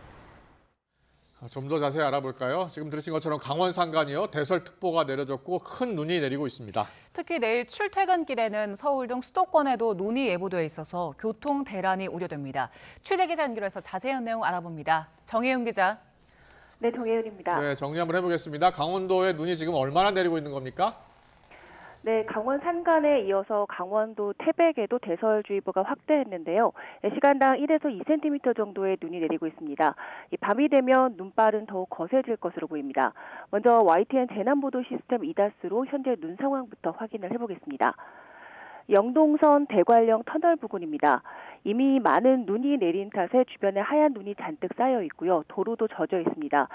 [SPEAKER 1] 좀 더 자세히 알아볼까요? 지금 들으신 것처럼 강원 산간이요. 대설특보가 내려졌고 큰 눈이 내리고 있습니다.
[SPEAKER 2] 특히 내일 출퇴근길에는 서울 등 수도권에도 눈이 예보돼 있어서 교통 대란이 우려됩니다. 취재기자 연결해서 자세한 내용 알아봅니다. 정혜윤 기자.
[SPEAKER 6] 네, 정혜윤입니다.
[SPEAKER 1] 네, 정리 한번 해보겠습니다. 강원도에 눈이 지금 얼마나 내리고 있는 겁니까?
[SPEAKER 6] 네, 강원 산간에 이어서 강원도 태백에도 대설주의보가 확대했는데요. 시간당 1에서 2cm 정도의 눈이 내리고 있습니다. 밤이 되면 눈발은 더욱 거세질 것으로 보입니다. 먼저 YTN 재난보도 시스템 이다스로 현재 눈 상황부터 확인을 해보겠습니다. 영동선 대관령 터널 부근입니다. 이미 많은 눈이 내린 탓에 주변에 하얀 눈이 잔뜩 쌓여 있고요. 도로도 젖어 있습니다.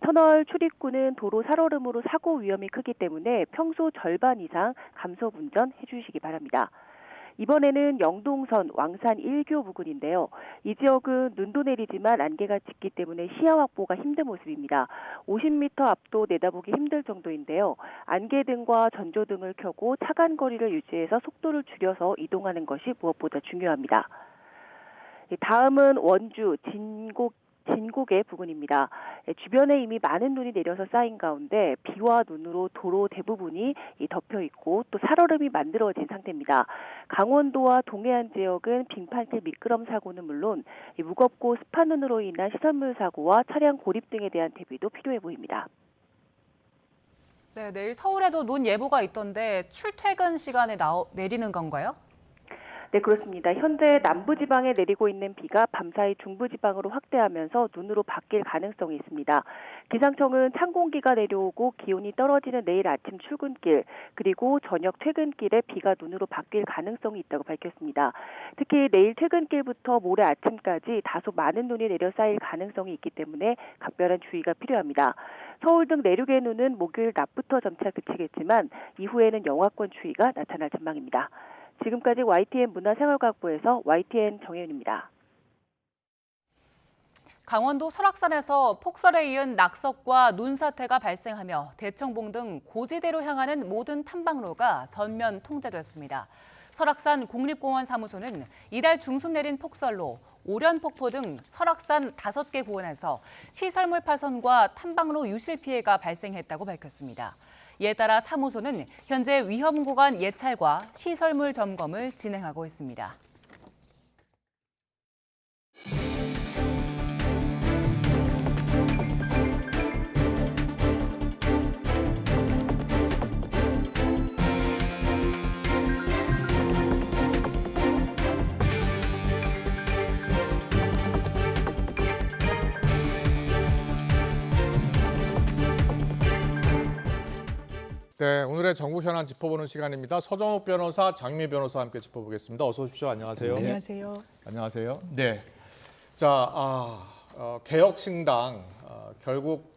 [SPEAKER 6] 터널 출입구는 도로 살얼음으로 사고 위험이 크기 때문에 평소 절반 이상 감속 운전해 주시기 바랍니다. 이번에는 영동선 왕산 1교 부근인데요. 이 지역은 눈도 내리지만 안개가 짙기 때문에 시야 확보가 힘든 모습입니다. 50m 앞도 내다보기 힘들 정도인데요. 안개등과 전조등을 켜고 차간 거리를 유지해서 속도를 줄여서 이동하는 것이 무엇보다 중요합니다. 다음은 원주 진곡의 부근입니다. 주변에 이미 많은 눈이 내려서 쌓인 가운데 비와 눈으로 도로 대부분이 덮여 있고 또 살얼음이 만들어진 상태입니다. 강원도와 동해안 지역은 빙판길 미끄럼 사고는 물론 무겁고 습한 눈으로 인한 시설물 사고와 차량 고립 등에 대한 대비도 필요해 보입니다.
[SPEAKER 2] 네, 내일 서울에도 눈 예보가 있던데 출퇴근 시간에 내리는 건가요?
[SPEAKER 6] 네, 그렇습니다. 현재 남부지방에 내리고 있는 비가 밤사이 중부지방으로 확대하면서 눈으로 바뀔 가능성이 있습니다. 기상청은 찬 공기가 내려오고 기온이 떨어지는 내일 아침 출근길 그리고 저녁 퇴근길에 비가 눈으로 바뀔 가능성이 있다고 밝혔습니다. 특히 내일 퇴근길부터 모레 아침까지 다소 많은 눈이 내려 쌓일 가능성이 있기 때문에 각별한 주의가 필요합니다. 서울 등 내륙의 눈은 목요일 낮부터 점차 그치겠지만 이후에는 영하권 추위가 나타날 전망입니다. 지금까지 YTN 문화생활과학부에서 YTN 정혜윤입니다.
[SPEAKER 2] 강원도 설악산에서 폭설에 이은 낙석과 눈 사태가 발생하며 대청봉 등 고지대로 향하는 모든 탐방로가 전면 통제됐습니다. 설악산 국립공원 사무소는 이달 중순 내린 폭설로 오련폭포 등 설악산 5개 구원에서 시설물 파손과 탐방로 유실 피해가 발생했다고 밝혔습니다. 이에 따라 사무소는 현재 위험 구간 예찰과 시설물 점검을 진행하고 있습니다.
[SPEAKER 1] 네, 오늘의 전국 현안 짚어보는 시간입니다. 서정욱 변호사, 장미 변호사와 함께 짚어보겠습니다. 어서 오십시오. 안녕하세요.
[SPEAKER 8] 안녕하세요.
[SPEAKER 1] 안녕하세요. 네, 자, 개혁신당 결국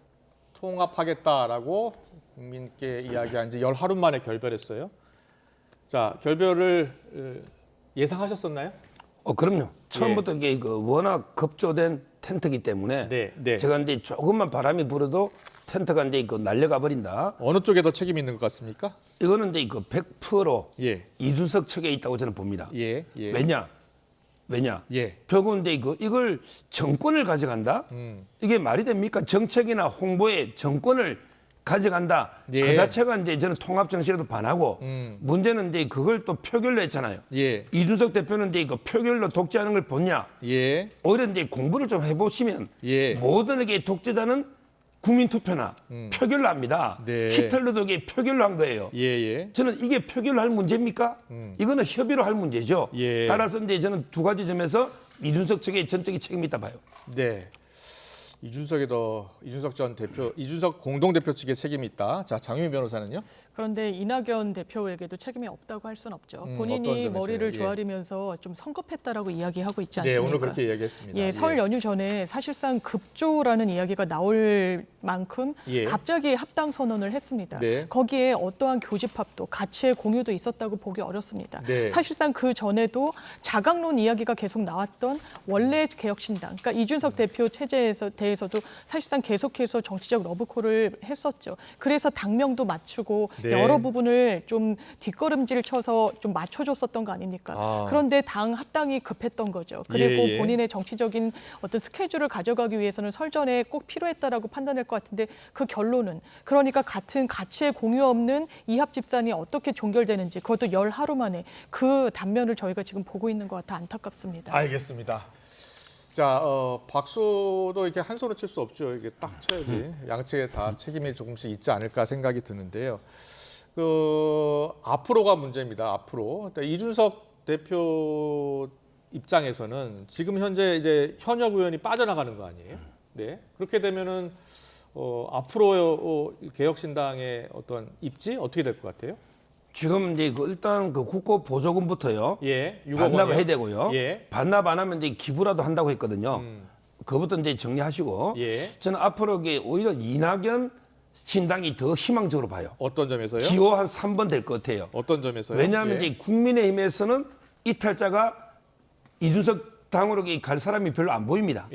[SPEAKER 1] 통합하겠다라고 국민께 이야기한 지 10하루 만에 결별했어요. 자, 결별을 예상하셨었나요?
[SPEAKER 8] 그럼요. 처음부터 이게 워낙 급조된 텐트이기 때문에 제가 이제 조금만 바람이 불어도 텐트가 이제 날려가 버린다.
[SPEAKER 1] 어느 쪽에 더 책임이 있는 것 같습니까?
[SPEAKER 8] 이거는 이제 100% 이준석 측에 있다고 저는 봅니다. 왜냐? 결국은 이제 이걸 정권을 가져간다? 이게 말이 됩니까? 정책이나 홍보에 정권을 가져간다.
[SPEAKER 1] 예.
[SPEAKER 8] 그 자체가 이제 저는 통합 정신에도 반하고 문제는 이제 그걸 또 표결로 했잖아요.
[SPEAKER 1] 예.
[SPEAKER 8] 이준석 대표는 이제 그 표결로 독재하는 걸 보냐?
[SPEAKER 1] 예.
[SPEAKER 8] 오히려 이제 공부를 좀 해보시면
[SPEAKER 1] 예.
[SPEAKER 8] 모든 게 독재자는 국민 투표나 표결로 합니다.
[SPEAKER 1] 네.
[SPEAKER 8] 히틀러도 이게 표결로 한 거예요.
[SPEAKER 1] 예.
[SPEAKER 8] 저는 이게 표결로 할 문제입니까? 이거는 협의로 할 문제죠.
[SPEAKER 1] 예.
[SPEAKER 8] 따라서 이제 저는 두 가지 점에서 이준석 측의 전적인 책임이 있다 봐요.
[SPEAKER 1] 네. 이준석 공동대표 측의 책임이 있다. 자, 장유미 변호사는요?
[SPEAKER 9] 그런데 이낙연 대표에게도 책임이 없다고 할 수는 없죠. 본인이 머리를 조아리면서 좀 성급했다라고 이야기하고 있지 않습니까?
[SPEAKER 1] 네, 오늘 그렇게 이야기했습니다.
[SPEAKER 9] 예, 설 연휴 전에 사실상 급조라는 이야기가 나올 만큼 갑자기 합당 선언을 했습니다.
[SPEAKER 1] 네.
[SPEAKER 9] 거기에 어떠한 교집합도 가치의 공유도 있었다고 보기 어렵습니다.
[SPEAKER 1] 네.
[SPEAKER 9] 사실상 그 전에도 자강론 이야기가 계속 나왔던 원래 개혁신당, 그러니까 이준석 대표 체제에서 대해서도 사실상 계속해서 정치적 러브콜을 했었죠. 그래서 당명도 맞추고 여러 부분을 좀 뒷걸음질 쳐서 좀 맞춰줬었던 거 아닙니까? 그런데 당 합당이 급했던 거죠. 그리고 본인의 정치적인 어떤 스케줄을 가져가기 위해서는 설 전에 꼭 필요했다라고 판단할 것 같은데 그 결론은 그러니까 같은 가치에 공유 없는 이합 집산이 어떻게 종결되는지 그것도 열 하루 만에 그 단면을 저희가 지금 보고 있는 것 같아 안타깝습니다.
[SPEAKER 1] 알겠습니다. 자, 박수도 이렇게 한 손으로 칠 수 없죠. 이게 딱 쳐야지. 양측에 다 책임이 조금씩 있지 않을까 생각이 드는데요. 앞으로가 문제입니다. 앞으로. 이준석 대표 입장에서는 지금 현재 이제 현역 의원이 빠져나가는 거 아니에요? 네. 그렇게 되면은 앞으로 개혁신당의 어떤 입지 어떻게 될 것 같아요?
[SPEAKER 8] 지금 이제 일단 그 국고 보조금부터요.
[SPEAKER 1] 예,
[SPEAKER 8] 반납을 해야 되고요.
[SPEAKER 1] 예.
[SPEAKER 8] 반납 안 하면 이제 기부라도 한다고 했거든요. 그것부터 이제 정리하시고. 저는 앞으로 오히려 이낙연 신당이 더 희망적으로 봐요.
[SPEAKER 1] 어떤 점에서요?
[SPEAKER 8] 기호 한 3번 될 것 같아요.
[SPEAKER 1] 어떤 점에서요?
[SPEAKER 8] 왜냐하면 이제 국민의힘에서는 이탈자가 이준석 당으로 갈 사람이 별로 안 보입니다.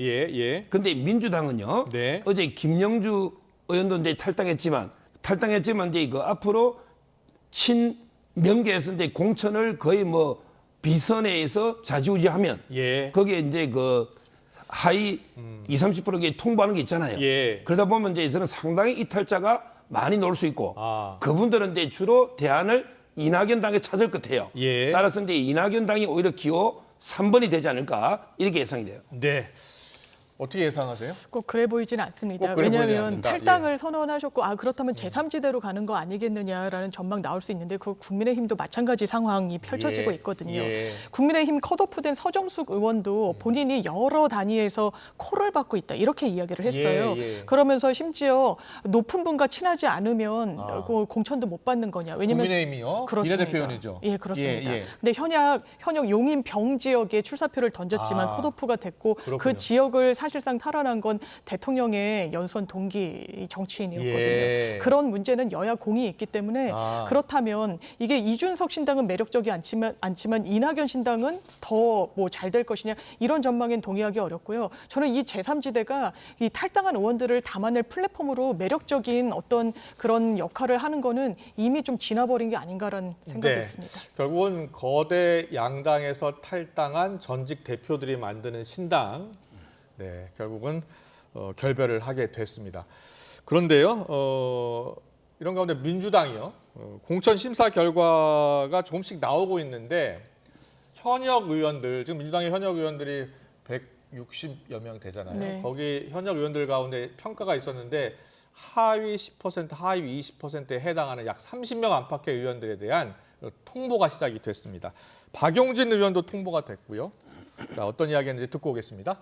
[SPEAKER 8] 근데 민주당은요. 어제 김영주 의원도 이제 탈당했지만 이제 앞으로 친명계에서 이제 공천을 거의 뭐 비선회에서 좌지우지하면 거기에 이제 그 하위 20-30% 통보하는 게 있잖아요. 그러다 보면 이제 저는 상당히 이탈자가 많이 나올 수 있고 그분들은 이제 주로 대안을 이낙연 당에 찾을 것 같아요. 따라서 이제 이낙연 당이 오히려 기호 3번이 되지 않을까 이렇게 예상이 돼요.
[SPEAKER 1] 네. 어떻게 예상하세요?
[SPEAKER 9] 꼭 그래 보이지는 않습니다. 왜냐하면 탈당을 선언하셨고 그렇다면 제3지대로 가는 거 아니겠느냐라는 전망 나올 수 있는데 그 국민의힘도 마찬가지 상황이 펼쳐지고 있거든요. 국민의힘 컷오프된 서정숙 의원도 본인이 여러 단위에서 콜을 받고 있다 이렇게 이야기를 했어요. 그러면서 심지어 높은 분과 친하지 않으면 공천도 못 받는 거냐. 왜냐면
[SPEAKER 1] 국민의힘이요?
[SPEAKER 9] 그렇습니다.
[SPEAKER 1] 비례대표원이죠.
[SPEAKER 9] 예, 그렇습니다. 근데 현역 용인 병 지역에 출사표를 던졌지만 컷오프가 됐고 그 지역을 사실상 탈환한 건 대통령의 연수원 동기 정치인이었거든요. 그런 문제는 여야 공이 있기 때문에 그렇다면 이게 이준석 신당은 매력적이 않지만 이낙연 신당은 더 뭐 잘 될 것이냐 이런 전망엔 동의하기 어렵고요. 저는 이 제3지대가 이 탈당한 의원들을 담아낼 플랫폼으로 매력적인 어떤 그런 역할을 하는 거는 이미 좀 지나버린 게 아닌가라는 생각이 있습니다.
[SPEAKER 1] 결국은 거대 양당에서 탈당한 전직 대표들이 만드는 신당 결국은 결별을 하게 됐습니다. 그런데요, 이런 가운데 민주당이요, 공천 심사 결과가 조금씩 나오고 있는데 현역 의원들, 지금 민주당의 현역 의원들이 160여 명 되잖아요. 거기 현역 의원들 가운데 평가가 있었는데 하위 10%, 하위 20%에 해당하는 약 30명 안팎의 의원들에 대한 통보가 시작이 됐습니다. 박용진 의원도 통보가 됐고요. 자, 어떤 이야기인지 듣고 오겠습니다.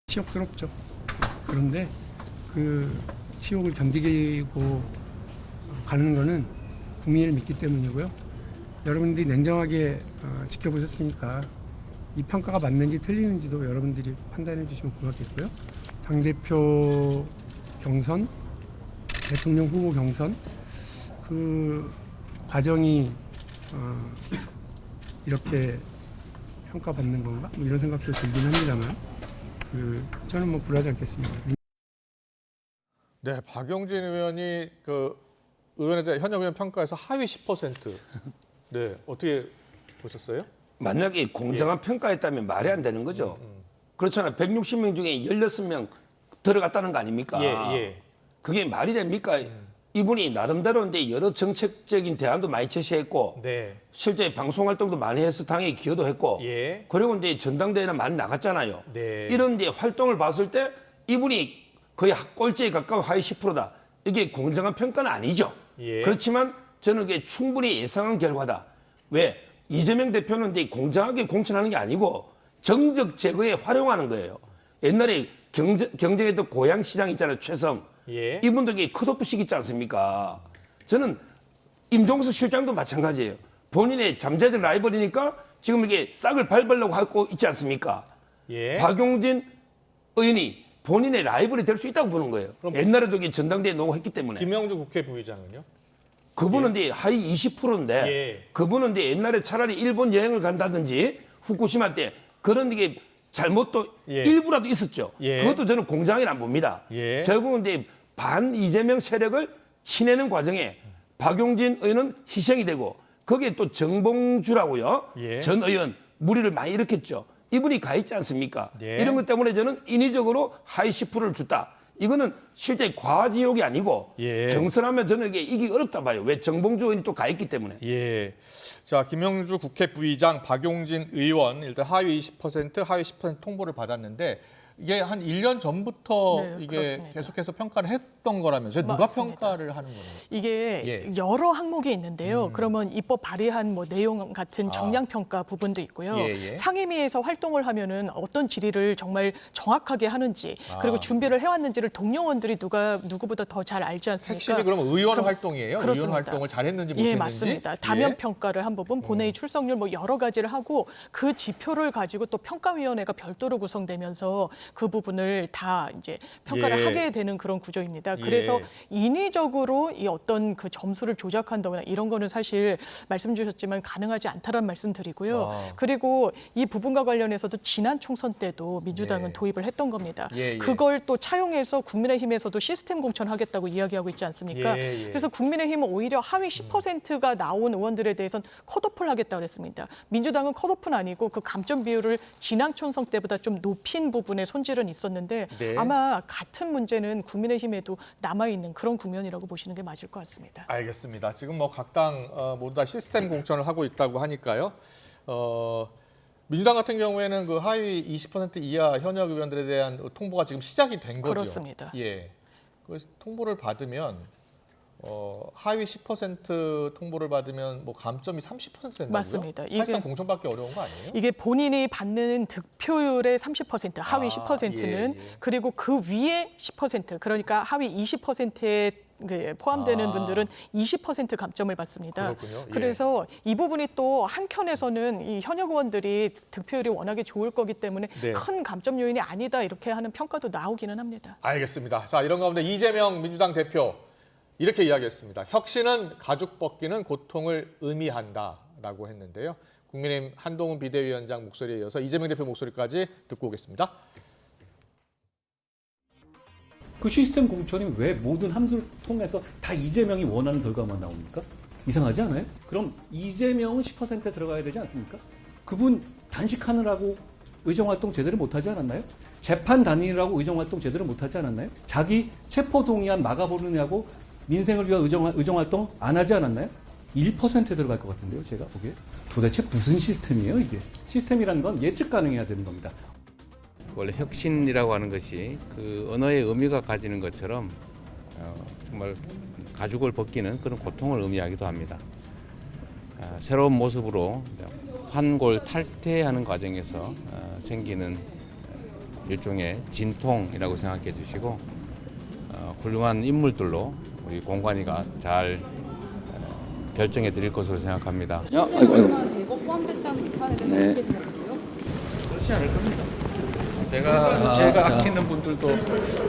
[SPEAKER 10] 치욕스럽죠. 그런데 그 치욕을 견디고 가는 거는 국민을 믿기 때문이고요. 여러분들이 냉정하게 지켜보셨으니까 이 평가가 맞는지 틀리는지도 여러분들이 판단해 주시면 고맙겠고요. 당대표 경선, 대통령 후보 경선 그 과정이 이렇게 평가받는 건가? 뭐 이런 생각도 들긴 합니다만 저는 뭐 불하지 않겠습니다.
[SPEAKER 1] 네, 박용진 의원이 그 의원에 대한 현역 의원 평가에서 하위 10%. 네, 어떻게 보셨어요?
[SPEAKER 8] 만약에 공정한 평가였다면 말이 안 되는 거죠. 그렇잖아요. 160명 중에 16명 들어갔다는 거 아닙니까? 그게 말이 됩니까? 이분이 나름대로 이제 여러 정책적인 대안도 많이 제시했고 실제 방송 활동도 많이 해서 당에 기여도 했고 그리고 이제 전당대회나 많이 나갔잖아요. 이런 이제 활동을 봤을 때 이분이 거의 꼴찌에 가까운 하위 10%다. 이게 공정한 평가는 아니죠. 그렇지만 저는 이게 충분히 예상한 결과다. 왜? 이재명 대표는 이제 공정하게 공천하는 게 아니고 정적 제거에 활용하는 거예요. 옛날에 경쟁했던 고양시장 있잖아요. 최성. 이분들에게 컷오프식 있지 않습니까? 저는 임종석 실장도 마찬가지예요. 본인의 잠재적 라이벌이니까 지금 이게 싹을 밟으려고 하고 있지 않습니까? 박용진 의원이 본인의 라이벌이 될 수 있다고 보는 거예요. 옛날에도 이게 전당대회 농구했기 때문에.
[SPEAKER 1] 김영주 국회 부의장은요?
[SPEAKER 8] 그분은 이제 하위 20%인데 그분은 이제 옛날에 차라리 일본 여행을 간다든지 후쿠시마 때 그런 이게 잘못도 일부라도 있었죠. 그것도 저는 공정하게 안 봅니다. 결국은 이제 반 이재명 세력을 치내는 과정에 박용진 의원은 희생이 되고 거기에 또 정봉주라고요. 전 의원 무리를 많이 일으켰죠. 이분이 가 있지 않습니까? 이런 것 때문에 저는 인위적으로 하위 10%를 줬다. 이거는 실제 과지욕이 아니고 경선하면 저는 이게 이기기 어렵다 봐요. 왜? 정봉주 의원이 또 가 있기 때문에.
[SPEAKER 1] 자, 김영주 국회 부의장, 박용진 의원 일단 하위 20%, 하위 10% 통보를 받았는데 이게 한 1년 전부터 이게
[SPEAKER 9] 그렇습니다.
[SPEAKER 1] 계속해서 평가를 했던 거라면서요? 누가
[SPEAKER 9] 맞습니다.
[SPEAKER 1] 평가를 하는 거예요?
[SPEAKER 9] 이게 여러 항목이 있는데요. 그러면 입법 발의한 뭐 내용 같은 정량 평가 부분도 있고요. 상임위에서 활동을 하면은 어떤 질의를 정말 정확하게 하는지 그리고 준비를 해왔는지를 동료원들이 누구보다 더 잘 알지 않습니까?
[SPEAKER 1] 핵심이 그러면 의원 활동이에요?
[SPEAKER 9] 그렇습니다.
[SPEAKER 1] 의원 활동을 잘했는지 못했는지?
[SPEAKER 9] 맞습니다. 다면 평가를 한 부분, 본회의 출석률 뭐 여러 가지를 하고 그 지표를 가지고 또 평가위원회가 별도로 구성되면서 그 부분을 다 이제 평가를 하게 되는 그런 구조입니다. 그래서 인위적으로 이 어떤 그 점수를 조작한다거나 이런 거는 사실 말씀 주셨지만 가능하지 않다라는 말씀드리고요. 그리고 이 부분과 관련해서도 지난 총선 때도 민주당은 도입을 했던 겁니다. 그걸 또 차용해서 국민의힘에서도 시스템 공천하겠다고 이야기하고 있지 않습니까? 그래서 국민의힘은 오히려 하위 10%가 나온 의원들에 대해서는 컷오프를 하겠다고 했습니다. 민주당은 컷오프는 아니고 그 감점 비율을 지난 총선 때보다 좀 높인 부분에 손질은 있었는데 아마 같은 문제는 국민의힘에도 남아있는 그런 국면이라고 보시는 게 맞을 것 같습니다.
[SPEAKER 1] 알겠습니다. 지금 뭐 각 당 모두 다 시스템 공천을 하고 있다고 하니까요. 민주당 같은 경우에는 그 하위 20% 이하 현역 의원들에 대한 통보가 지금 시작이 된 거죠.
[SPEAKER 9] 그렇습니다.
[SPEAKER 1] 그 통보를 받으면 하위 10% 통보를 받으면 뭐 감점이 30% 된다고요?
[SPEAKER 9] 맞습니다.
[SPEAKER 1] 사실상 공천받기 어려운 거 아니에요?
[SPEAKER 9] 이게 본인이 받는 득표율의 30%, 하위 10%는 그리고 그 위에 10%, 그러니까 하위 20%에 포함되는 분들은 20% 감점을 받습니다.
[SPEAKER 1] 그렇군요.
[SPEAKER 9] 그래서 이 부분이 또 한켠에서는 이 현역 의원들이 득표율이 워낙에 좋을 거기 때문에 큰 감점 요인이 아니다 이렇게 하는 평가도 나오기는 합니다.
[SPEAKER 1] 알겠습니다. 자, 이런 가운데 이재명 민주당 대표 이렇게 이야기했습니다. 혁신은 가죽 벗기는 고통을 의미한다라고 했는데요. 국민의힘 한동훈 비대위원장 목소리에 이어서 이재명 대표 목소리까지 듣고 오겠습니다.
[SPEAKER 11] 그 시스템 공천이 왜 모든 함수를 통해서 다 이재명이 원하는 결과만 나옵니까? 이상하지 않아요? 그럼 이재명은 10%에 들어가야 되지 않습니까? 그분 단식하느라고 의정활동 제대로 못하지 않았나요? 재판 다니느라고 의정활동 제대로 못하지 않았나요? 자기 체포동의안 막아보느냐고 민생을 위한 의정활동 안 하지 않았나요? 1%에 들어갈 것 같은데요, 제가 보기에. 도대체 무슨 시스템이에요, 이게? 시스템이라는 건 예측 가능해야 되는 겁니다.
[SPEAKER 12] 원래 혁신이라고 하는 것이 그 언어의 의미가 가지는 것처럼 정말 가죽을 벗기는 그런 고통을 의미하기도 합니다. 새로운 모습으로 환골 탈퇴하는 과정에서 생기는 일종의 진통이라고 생각해 주시고 훌륭한 인물들로 우리 공관위가 잘 결정해 드릴 것으로 생각합니다.
[SPEAKER 23] 대거 포함됐다는 비판에 대해서 어떻게 생각하세요?
[SPEAKER 12] 그렇지 않을 겁니다. 제가 아끼는 분들도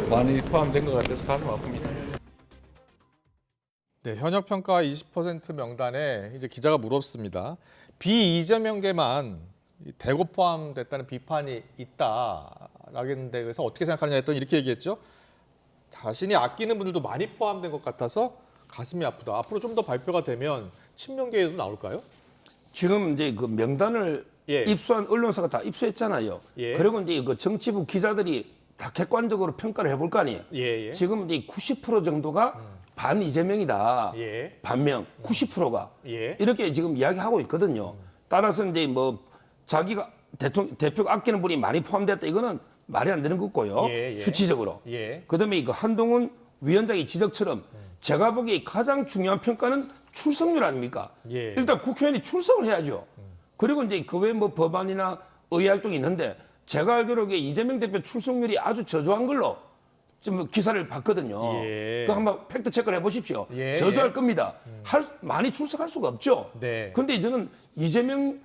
[SPEAKER 12] 많이 포함된 것 같아서 가슴 아픕니다.
[SPEAKER 1] 네, 현역 평가 20% 명단에 이제 기자가 물었습니다. 비이재명계만 대거 포함됐다는 비판이 있다라겠는데 그래서 어떻게 생각하느냐 했더니 이렇게 얘기했죠. 자신이 아끼는 분들도 많이 포함된 것 같아서 가슴이 아프다. 앞으로 좀 더 발표가 되면 친명계에도 나올까요?
[SPEAKER 8] 지금 이제 그 명단을 입수한 언론사가 다 입수했잖아요. 그리고 이제 그 정치부 기자들이 다 객관적으로 평가를 해볼 거 아니에요.
[SPEAKER 1] 예, 예.
[SPEAKER 8] 지금 이제 90% 정도가 반 이재명이다.
[SPEAKER 1] 예.
[SPEAKER 8] 반명 90%가
[SPEAKER 1] 예.
[SPEAKER 8] 이렇게 지금 이야기하고 있거든요. 따라서 이제 뭐 자기가 대표가 아끼는 분이 많이 포함됐다 이거는 말이 안 되는 거고요.
[SPEAKER 1] 예, 예.
[SPEAKER 8] 수치적으로.
[SPEAKER 1] 예.
[SPEAKER 8] 그다음에 이거 한동훈 위원장의 지적처럼 제가 보기에 가장 중요한 평가는 출석률 아닙니까?
[SPEAKER 1] 예.
[SPEAKER 8] 일단 국회의원이 출석을 해야죠. 그리고 이제 그 외에 뭐 법안이나 의회 활동이 있는데 제가 알기로 이재명 대표 출석률이 아주 저조한 걸로 지금 기사를 봤거든요.
[SPEAKER 1] 예.
[SPEAKER 8] 그 한번 팩트 체크를 해보십시오.
[SPEAKER 1] 예,
[SPEAKER 8] 저조할
[SPEAKER 1] 예.
[SPEAKER 8] 겁니다. 많이 출석할 수가 없죠.
[SPEAKER 1] 네.
[SPEAKER 8] 그런데 저는 이재명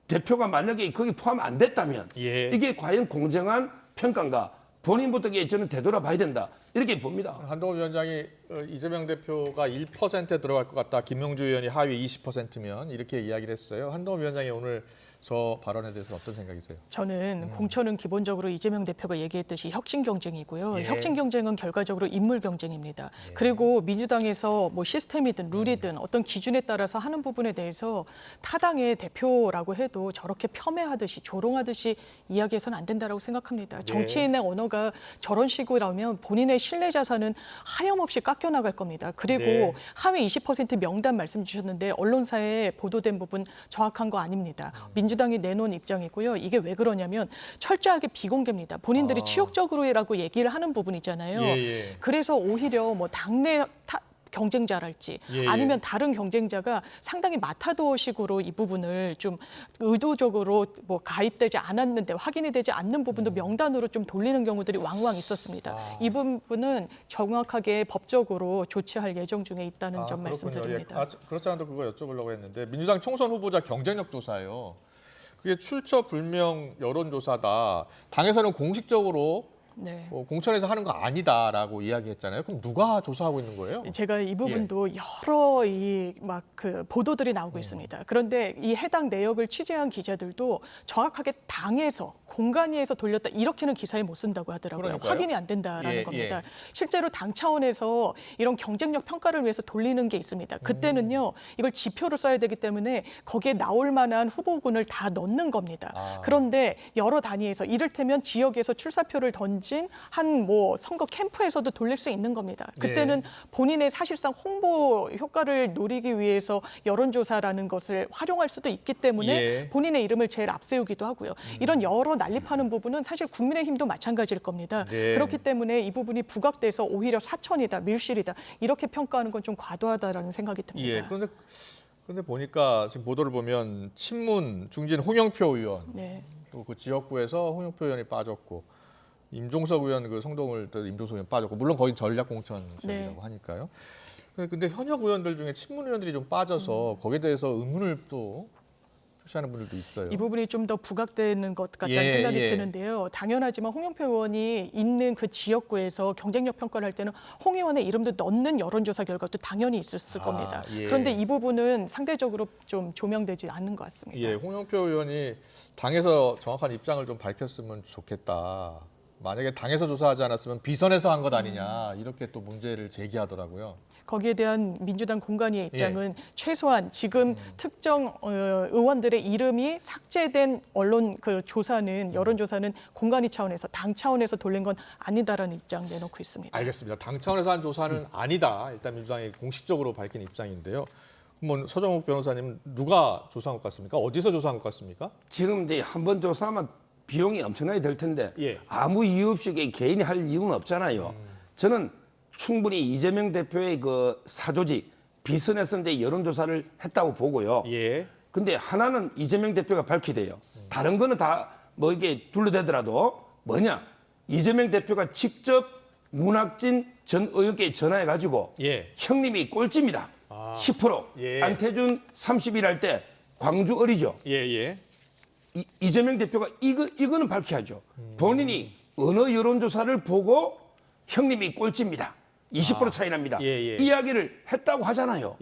[SPEAKER 8] 대표가 만약에 거기 포함 안 됐다면
[SPEAKER 1] 예.
[SPEAKER 8] 이게 과연 공정한 평가인가? 본인부터 저는 되돌아봐야 된다. 이렇게 봅니다.
[SPEAKER 1] 한동훈 위원장이 이재명 대표가 1%에 들어갈 것 같다. 김명주 의원이 하위 20%면 이렇게 이야기를 했어요. 한동훈 위원장이 오늘 저 발언에 대해서 어떤 생각이세요?
[SPEAKER 9] 저는 공천은 기본적으로 이재명 대표가 얘기했듯이 혁신 경쟁이고요.
[SPEAKER 1] 예.
[SPEAKER 9] 혁신 경쟁은 결과적으로 인물 경쟁입니다. 그리고 민주당에서 뭐 시스템이든 룰이든 어떤 기준에 따라서 하는 부분에 대해서 타당의 대표라고 해도 저렇게 폄훼하듯이 조롱하듯이 이야기해서는 안 된다고 생각합니다. 정치인의 언어가 저런 식으로라면 본인의 신뢰 자산은 하염없이 깎여나갈 겁니다. 그리고
[SPEAKER 1] 네.
[SPEAKER 9] 하위 20% 명단 말씀 주셨는데 언론사에 보도된 부분 정확한 거 아닙니다. 민주당이 내놓은 입장이고요. 이게 왜 그러냐면 철저하게 비공개입니다. 본인들이 치욕적으로라고 얘기를 하는 부분이잖아요.
[SPEAKER 1] 예, 예.
[SPEAKER 9] 그래서 오히려 뭐 당내 경쟁자랄지
[SPEAKER 1] 예, 예.
[SPEAKER 9] 아니면 다른 경쟁자가 상당히 마타도식으로 이 부분을 좀 의도적으로 뭐 가입되지 않았는데 확인이 되지 않는 부분도 명단으로 좀 돌리는 경우들이 왕왕 있었습니다. 이 부분은 정확하게 법적으로 조치할 예정 중에 있다는 점 말씀드립니다.
[SPEAKER 1] 예. 그렇지 않아도 그거 여쭤보려고 했는데 민주당 총선 후보자 경쟁력 조사예요. 그게 출처 불명 여론조사다. 당에서는 공식적으로
[SPEAKER 9] 네.
[SPEAKER 1] 공천에서 하는 거 아니다라고 이야기했잖아요. 그럼 누가 조사하고 있는 거예요?
[SPEAKER 9] 제가 이 부분도 여러 그 보도들이 나오고 있습니다. 그런데 이 해당 내역을 취재한 기자들도 정확하게 당에서 공간위에서 돌렸다 이렇게는 기사에 못 쓴다고 하더라고요.
[SPEAKER 1] 그러니까요.
[SPEAKER 9] 확인이 안 된다라는 겁니다.
[SPEAKER 1] 예.
[SPEAKER 9] 실제로 당 차원에서 이런 경쟁력 평가를 위해서 돌리는 게 있습니다. 그때는요 이걸 지표로 써야 되기 때문에 거기에 나올 만한 후보군을 다 넣는 겁니다. 그런데 여러 단위에서 이를테면 지역에서 출사표를 던진 한 뭐 선거 캠프에서도 돌릴 수 있는 겁니다. 그때는 본인의 사실상 홍보 효과를 노리기 위해서 여론조사라는 것을 활용할 수도 있기 때문에 본인의 이름을 제일 앞세우기도 하고요. 이런 여러 난립하는 부분은 사실 국민의힘도 마찬가지일 겁니다. 그렇기 때문에 이 부분이 부각돼서 오히려 사천이다, 밀실이다 이렇게 평가하는 건 좀 과도하다라는 생각이 듭니다.
[SPEAKER 1] 예. 그런데 보니까 지금 보도를 보면 친문 중진 홍영표 의원 또 그 지역구에서 홍영표 의원이 빠졌고 임종석 의원 그 성동을 임종석 의원 빠졌고 물론 거의 전략 공천이라고 하니까요. 근데 현역 의원들 중에 친문 의원들이 좀 빠져서 거기에 대해서 의문을 또 표시하는 분들도 있어요.
[SPEAKER 9] 이 부분이 좀 더 부각되는 것 같다는 생각이 드는데요. 당연하지만 홍영표 의원이 있는 그 지역구에서 경쟁력 평가를 할 때는 홍 의원의 이름도 넣는 여론조사 결과도 당연히 있었을 겁니다. 그런데 이 부분은 상대적으로 좀 조명되지 않는 것 같습니다.
[SPEAKER 1] 예, 홍영표 의원이 당에서 정확한 입장을 좀 밝혔으면 좋겠다. 만약에 당에서 조사하지 않았으면 비선에서 한 것 아니냐 이렇게 또 문제를 제기하더라고요.
[SPEAKER 9] 거기에 대한 민주당 공관위의 입장은 최소한 지금 특정 의원들의 이름이 삭제된 언론 그 조사는 여론조사는 공관위 차원에서 당 차원에서 돌린 건 아니다라는 입장 내놓고 있습니다.
[SPEAKER 1] 알겠습니다. 당 차원에서 한 조사는 아니다. 일단 민주당이 공식적으로 밝힌 입장인데요. 그럼 서정욱 변호사님 누가 조사한 것 같습니까? 어디서 조사한 것 같습니까?
[SPEAKER 8] 지금 이제 한 번 조사하면 비용이 엄청나게 될 텐데 아무 이유 없이 개인이 할 이유는 없잖아요. 저는 충분히 이재명 대표의 그 사조직 비선에서 이제 여론조사를 했다고 보고요. 근데 하나는 이재명 대표가 밝혀야 돼요. 다른 거는 다 뭐 이게 둘러대더라도 뭐냐? 이재명 대표가 직접 문학진 전 의원께 전화해가지고 형님이 꼴찌입니다. 10%. 안태준 30일 할 때 광주 어리죠. 이재명 대표가 이거는 밝혀야죠. 본인이 어느 여론조사를 보고 형님이 꼴찌입니다. 20% 차이 납니다. 이야기를 했다고 하잖아요.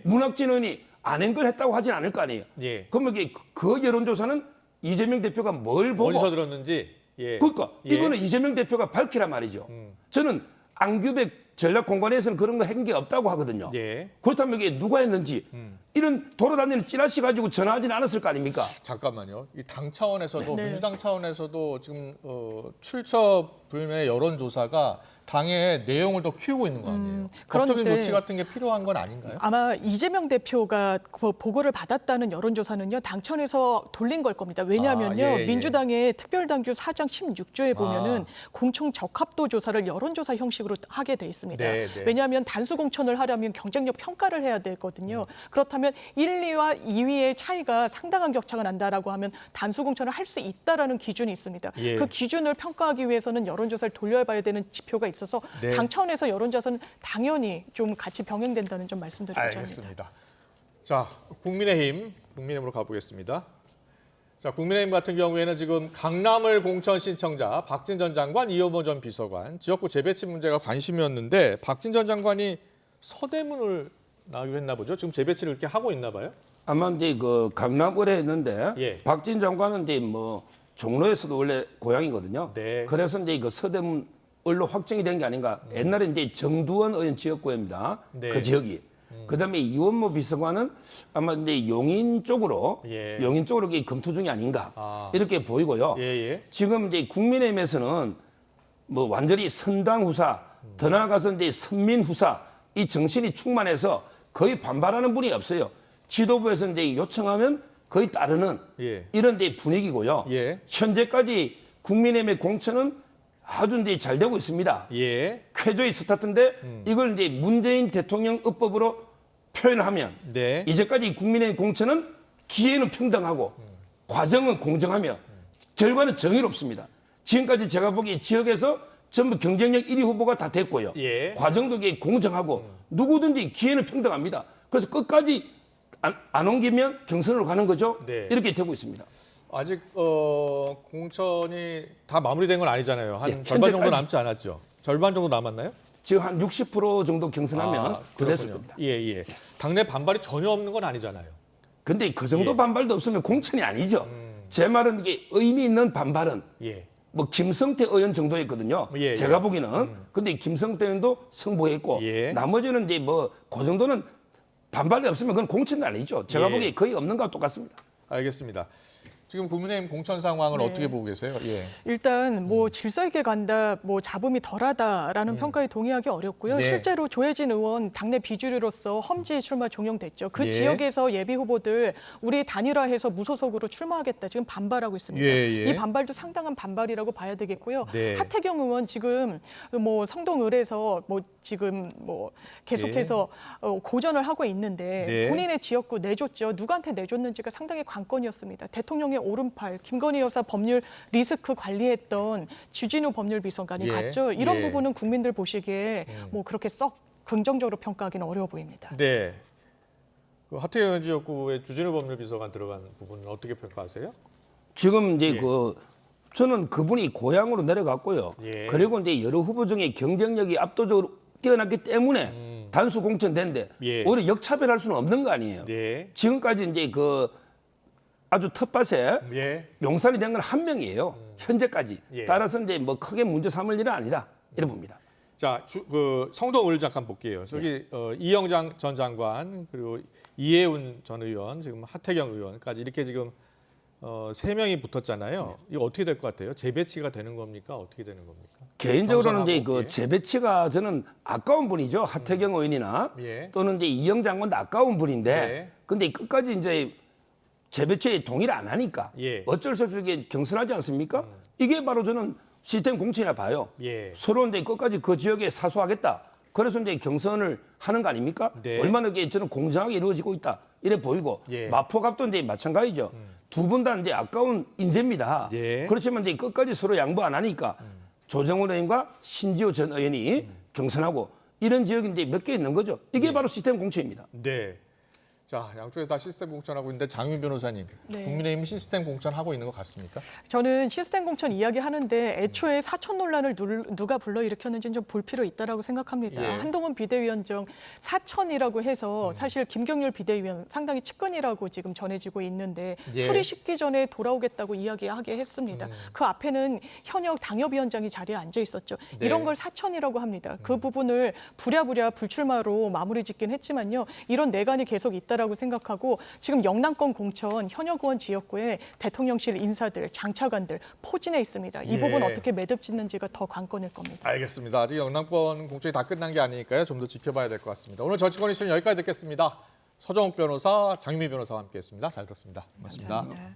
[SPEAKER 8] 문학진 의원이 안 한 걸 했다고 하진 않을 거 아니에요. 그러면 그 여론조사는 이재명 대표가 뭘 보고
[SPEAKER 1] 어디서 들었는지.
[SPEAKER 8] 그러니까 이거는 이재명 대표가 밝히란 말이죠. 저는 안규백 전략공관에서는 그런 거 한 게 없다고 하거든요.
[SPEAKER 1] 예.
[SPEAKER 8] 그렇다면 이게 누가 했는지 이런 돌아다니는 찌라시 가지고 전화하지는 않았을 거 아닙니까?
[SPEAKER 1] 잠깐만요. 이 당 차원에서도
[SPEAKER 9] 네.
[SPEAKER 1] 민주당 차원에서도 지금 출처 불명의 여론조사가 당의 내용을 더 키우고 있는 거 아니에요? 법적인
[SPEAKER 9] 그런데
[SPEAKER 1] 조치 같은 게 필요한 건 아닌가요?
[SPEAKER 9] 아마 이재명 대표가 보고를 받았다는 여론조사는요, 당천에서 돌린 걸 겁니다. 왜냐하면요,
[SPEAKER 1] 예, 예.
[SPEAKER 9] 민주당의 특별당규 4장 16조에 보면은 공청 적합도 조사를 여론조사 형식으로 하게 돼 있습니다.
[SPEAKER 1] 네, 네.
[SPEAKER 9] 왜냐하면 단수 공천을 하려면 경쟁력 평가를 해야 되거든요. 그렇다면 1, 2와 2위의 차이가 상당한 격차가 난다라고 하면 단수 공천을 할 수 있다라는 기준이 있습니다.
[SPEAKER 1] 예.
[SPEAKER 9] 그 기준을 평가하기 위해서는 여론조사를 돌려봐야 되는 지표가 있어서
[SPEAKER 1] 네.
[SPEAKER 9] 당 차원에서 여론조사는 당연히 좀 같이 병행된다는 점 말씀드리고자 합니다.
[SPEAKER 1] 알겠습니다. 자, 국민의힘으로 가보겠습니다. 자, 국민의힘 같은 경우에는 지금 강남을 공천 신청자 박진 전 장관, 이호모 전 비서관, 지역구 재배치 문제가 관심이었는데 박진 전 장관이 서대문을 나기로 했나 보죠. 지금 재배치를 이렇게 하고 있나 봐요.
[SPEAKER 8] 아마 이제 그 강남을에 했는데
[SPEAKER 1] 예.
[SPEAKER 8] 박진 장관은 이제 뭐 종로에서도 원래 고향이거든요.
[SPEAKER 1] 네.
[SPEAKER 8] 그래서 이제 그 서대문을로 확정이 된 게 아닌가. 옛날에 이제 정두원 의원 지역구입니다.
[SPEAKER 1] 네.
[SPEAKER 8] 그 지역이. 그다음에 이원모 비서관은 아마 이제 용인 쪽으로
[SPEAKER 1] 예.
[SPEAKER 8] 이게 검토 중이 아닌가 이렇게 보이고요.
[SPEAKER 1] 예.
[SPEAKER 8] 지금 이제 국민의힘에서는 뭐 완전히 선당 후사, 더 나아가서 이제 선민 후사 이 정신이 충만해서 거의 반발하는 분이 없어요. 지도부에서 이제 요청하면 거의 따르는 이런 데 분위기고요.
[SPEAKER 1] 예.
[SPEAKER 8] 현재까지 국민의힘의 공천은 아주 이제 잘 되고 있습니다.
[SPEAKER 1] 예.
[SPEAKER 8] 쾌조의 스타트인데 이걸 이제 문재인 대통령 입법으로 표현하면
[SPEAKER 1] 네.
[SPEAKER 8] 이제까지 국민의힘 공천은 기회는 평등하고 과정은 공정하며 결과는 정의롭습니다. 지금까지 제가 보기에 지역에서 전부 경쟁력 1위 후보가 다 됐고요.
[SPEAKER 1] 예.
[SPEAKER 8] 과정도 이게 공정하고 누구든지 기회는 평등합니다. 그래서 끝까지 안 옮기면 경선으로 가는 거죠.
[SPEAKER 1] 네.
[SPEAKER 8] 이렇게 되고 있습니다.
[SPEAKER 1] 아직 공천이 다 마무리된 건 아니잖아요. 한
[SPEAKER 8] 예,
[SPEAKER 1] 절반 정도
[SPEAKER 8] 현재까지.
[SPEAKER 1] 남지 않았죠. 절반 정도 남았나요?
[SPEAKER 8] 지금 한 60% 정도 경선하면 그
[SPEAKER 1] 그렇군요.
[SPEAKER 8] 됐을 겁니다.
[SPEAKER 1] 예. 당내 반발이 전혀 없는 건 아니잖아요.
[SPEAKER 8] 근데 그 정도 반발도 없으면 공천이 아니죠. 제 말은 이게 의미 있는 반발은
[SPEAKER 1] 예.
[SPEAKER 8] 뭐 김성태 의원 정도였거든요.
[SPEAKER 1] 예.
[SPEAKER 8] 제가 보기에는. 근데 김성태 의원도 승복했고
[SPEAKER 1] 예.
[SPEAKER 8] 나머지는 이제 뭐 그 정도는 반발이 없으면 그건 공천은 아니죠. 제가
[SPEAKER 1] 예.
[SPEAKER 8] 보기에 거의 없는 것과 똑같습니다.
[SPEAKER 1] 알겠습니다. 지금 국민의힘 공천 상황을
[SPEAKER 9] 네.
[SPEAKER 1] 어떻게 보고 계세요? 예.
[SPEAKER 9] 일단 뭐 질서 있게 간다, 뭐 잡음이 덜하다라는 평가에 동의하기 어렵고요.
[SPEAKER 1] 네.
[SPEAKER 9] 실제로 조혜진 의원 당내 비주류로서 험지 출마 종용됐죠. 그
[SPEAKER 1] 예.
[SPEAKER 9] 지역에서 예비 후보들 우리 단일화해서 무소속으로 출마하겠다 지금 반발하고 있습니다.
[SPEAKER 1] 예.
[SPEAKER 9] 이 반발도 상당한 반발이라고 봐야 되겠고요.
[SPEAKER 1] 네.
[SPEAKER 9] 하태경 의원 지금 뭐 성동을에서 뭐 지금 뭐 계속해서 고전을 하고 있는데
[SPEAKER 1] 네.
[SPEAKER 9] 본인의 지역구 내줬죠. 누구한테 내줬는지가 상당히 관건이었습니다. 대통령의 오른팔 김건희 여사 법률 리스크 관리했던 주진우 법률비서관이
[SPEAKER 1] 예.
[SPEAKER 9] 갔죠. 이런
[SPEAKER 1] 예.
[SPEAKER 9] 부분은 국민들 보시기에 뭐 그렇게 썩 긍정적으로 평가하기는 어려워 보입니다.
[SPEAKER 1] 네. 그 하태경 지역구에 주진우 법률비서관 들어간 부분은 어떻게 평가하세요?
[SPEAKER 8] 지금 이제
[SPEAKER 1] 예.
[SPEAKER 8] 저는 그분이 고향으로 내려갔고요.
[SPEAKER 1] 예.
[SPEAKER 8] 그리고 이제 여러 후보 중에 경쟁력이 압도적으로 뛰어났기 때문에 단수 공천된데
[SPEAKER 1] 예.
[SPEAKER 8] 오히려 역차별할 수는 없는 거 아니에요.
[SPEAKER 1] 네.
[SPEAKER 8] 지금까지 이제 그 아주 텃밭에
[SPEAKER 1] 예.
[SPEAKER 8] 용산이 된 건 한 명이에요. 현재까지.
[SPEAKER 1] 예.
[SPEAKER 8] 따라서 이제 뭐 크게 문제 삼을 일은 아니다. 이래 봅니다.
[SPEAKER 1] 자, 그 성동을 잠깐 볼게요. 저기 이영장 전 장관 그리고 이해운 전 의원, 지금 하태경 의원까지 이렇게 지금 3명이 붙었잖아요. 이거 어떻게 될 것 같아요? 재배치가 되는 겁니까? 어떻게 되는 겁니까?
[SPEAKER 8] 개인적으로는 이제
[SPEAKER 1] 경선하고,
[SPEAKER 8] 그 재배치가 저는 아까운 분이죠. 하태경 의원이나
[SPEAKER 1] 예.
[SPEAKER 8] 또는 이제 이영 장관도 아까운 분인데
[SPEAKER 1] 네.
[SPEAKER 8] 근데 끝까지 이제 재배치에 동의를 안 하니까
[SPEAKER 1] 예.
[SPEAKER 8] 어쩔 수 없이 이게 경선하지 않습니까? 이게 바로 저는 시스템 공천이라 봐요.
[SPEAKER 1] 예.
[SPEAKER 8] 서로 이제 끝까지 그 지역에 사수하겠다. 그래서 이제 경선을 하는 거 아닙니까?
[SPEAKER 1] 네.
[SPEAKER 8] 얼마나 이게 저는 공정하게 이루어지고 있다. 이래 보이고
[SPEAKER 1] 예.
[SPEAKER 8] 마포갑도 이제 마찬가지죠. 두 분 다 이제 아까운 인재입니다.
[SPEAKER 1] 예.
[SPEAKER 8] 그렇지만 이제 끝까지 서로 양보 안 하니까 조정훈 의원과 신지호 전 의원이 경선하고 이런 지역이 이제 몇 개 있는 거죠. 이게 바로 시스템 공천입니다.
[SPEAKER 1] 네. 자, 양쪽에 다 시스템 공천하고 있는데 장윤 변호사님,
[SPEAKER 9] 네.
[SPEAKER 1] 국민의힘 시스템 공천하고 있는 것 같습니까?
[SPEAKER 9] 저는 시스템 공천 이야기하는데 애초에 사천 논란을 누가 불러일으켰는지는 좀 볼 필요 있다라고 생각합니다.
[SPEAKER 1] 예.
[SPEAKER 9] 한동훈 비대위원장 사천이라고 해서 사실 김경률 비대위원 상당히 측근이라고 지금 전해지고 있는데
[SPEAKER 1] 예.
[SPEAKER 9] 풀이 식기 전에 돌아오겠다고 이야기하게 했습니다. 그 앞에는 현역 당협위원장이 자리에 앉아 있었죠.
[SPEAKER 1] 네.
[SPEAKER 9] 이런 걸 사천이라고 합니다. 그 부분을 부랴부랴 불출마로 마무리 짓긴 했지만요. 이런 내관이 계속 있다라고 생각하고 지금 영남권 공천 현역 의원 지역구에 대통령실 인사들, 장차관들 포진해 있습니다. 이
[SPEAKER 1] 예.
[SPEAKER 9] 부분 어떻게 매듭 짓는지가 더 관건일 겁니다.
[SPEAKER 1] 알겠습니다. 아직 영남권 공천이 다 끝난 게 아니니까요. 좀 더 지켜봐야 될 것 같습니다. 오늘 정치권 이슈는 여기까지 듣겠습니다. 서정욱 변호사, 장유미 변호사와 함께했습니다. 잘 들었습니다. 고맙습니다.
[SPEAKER 9] 감사합니다.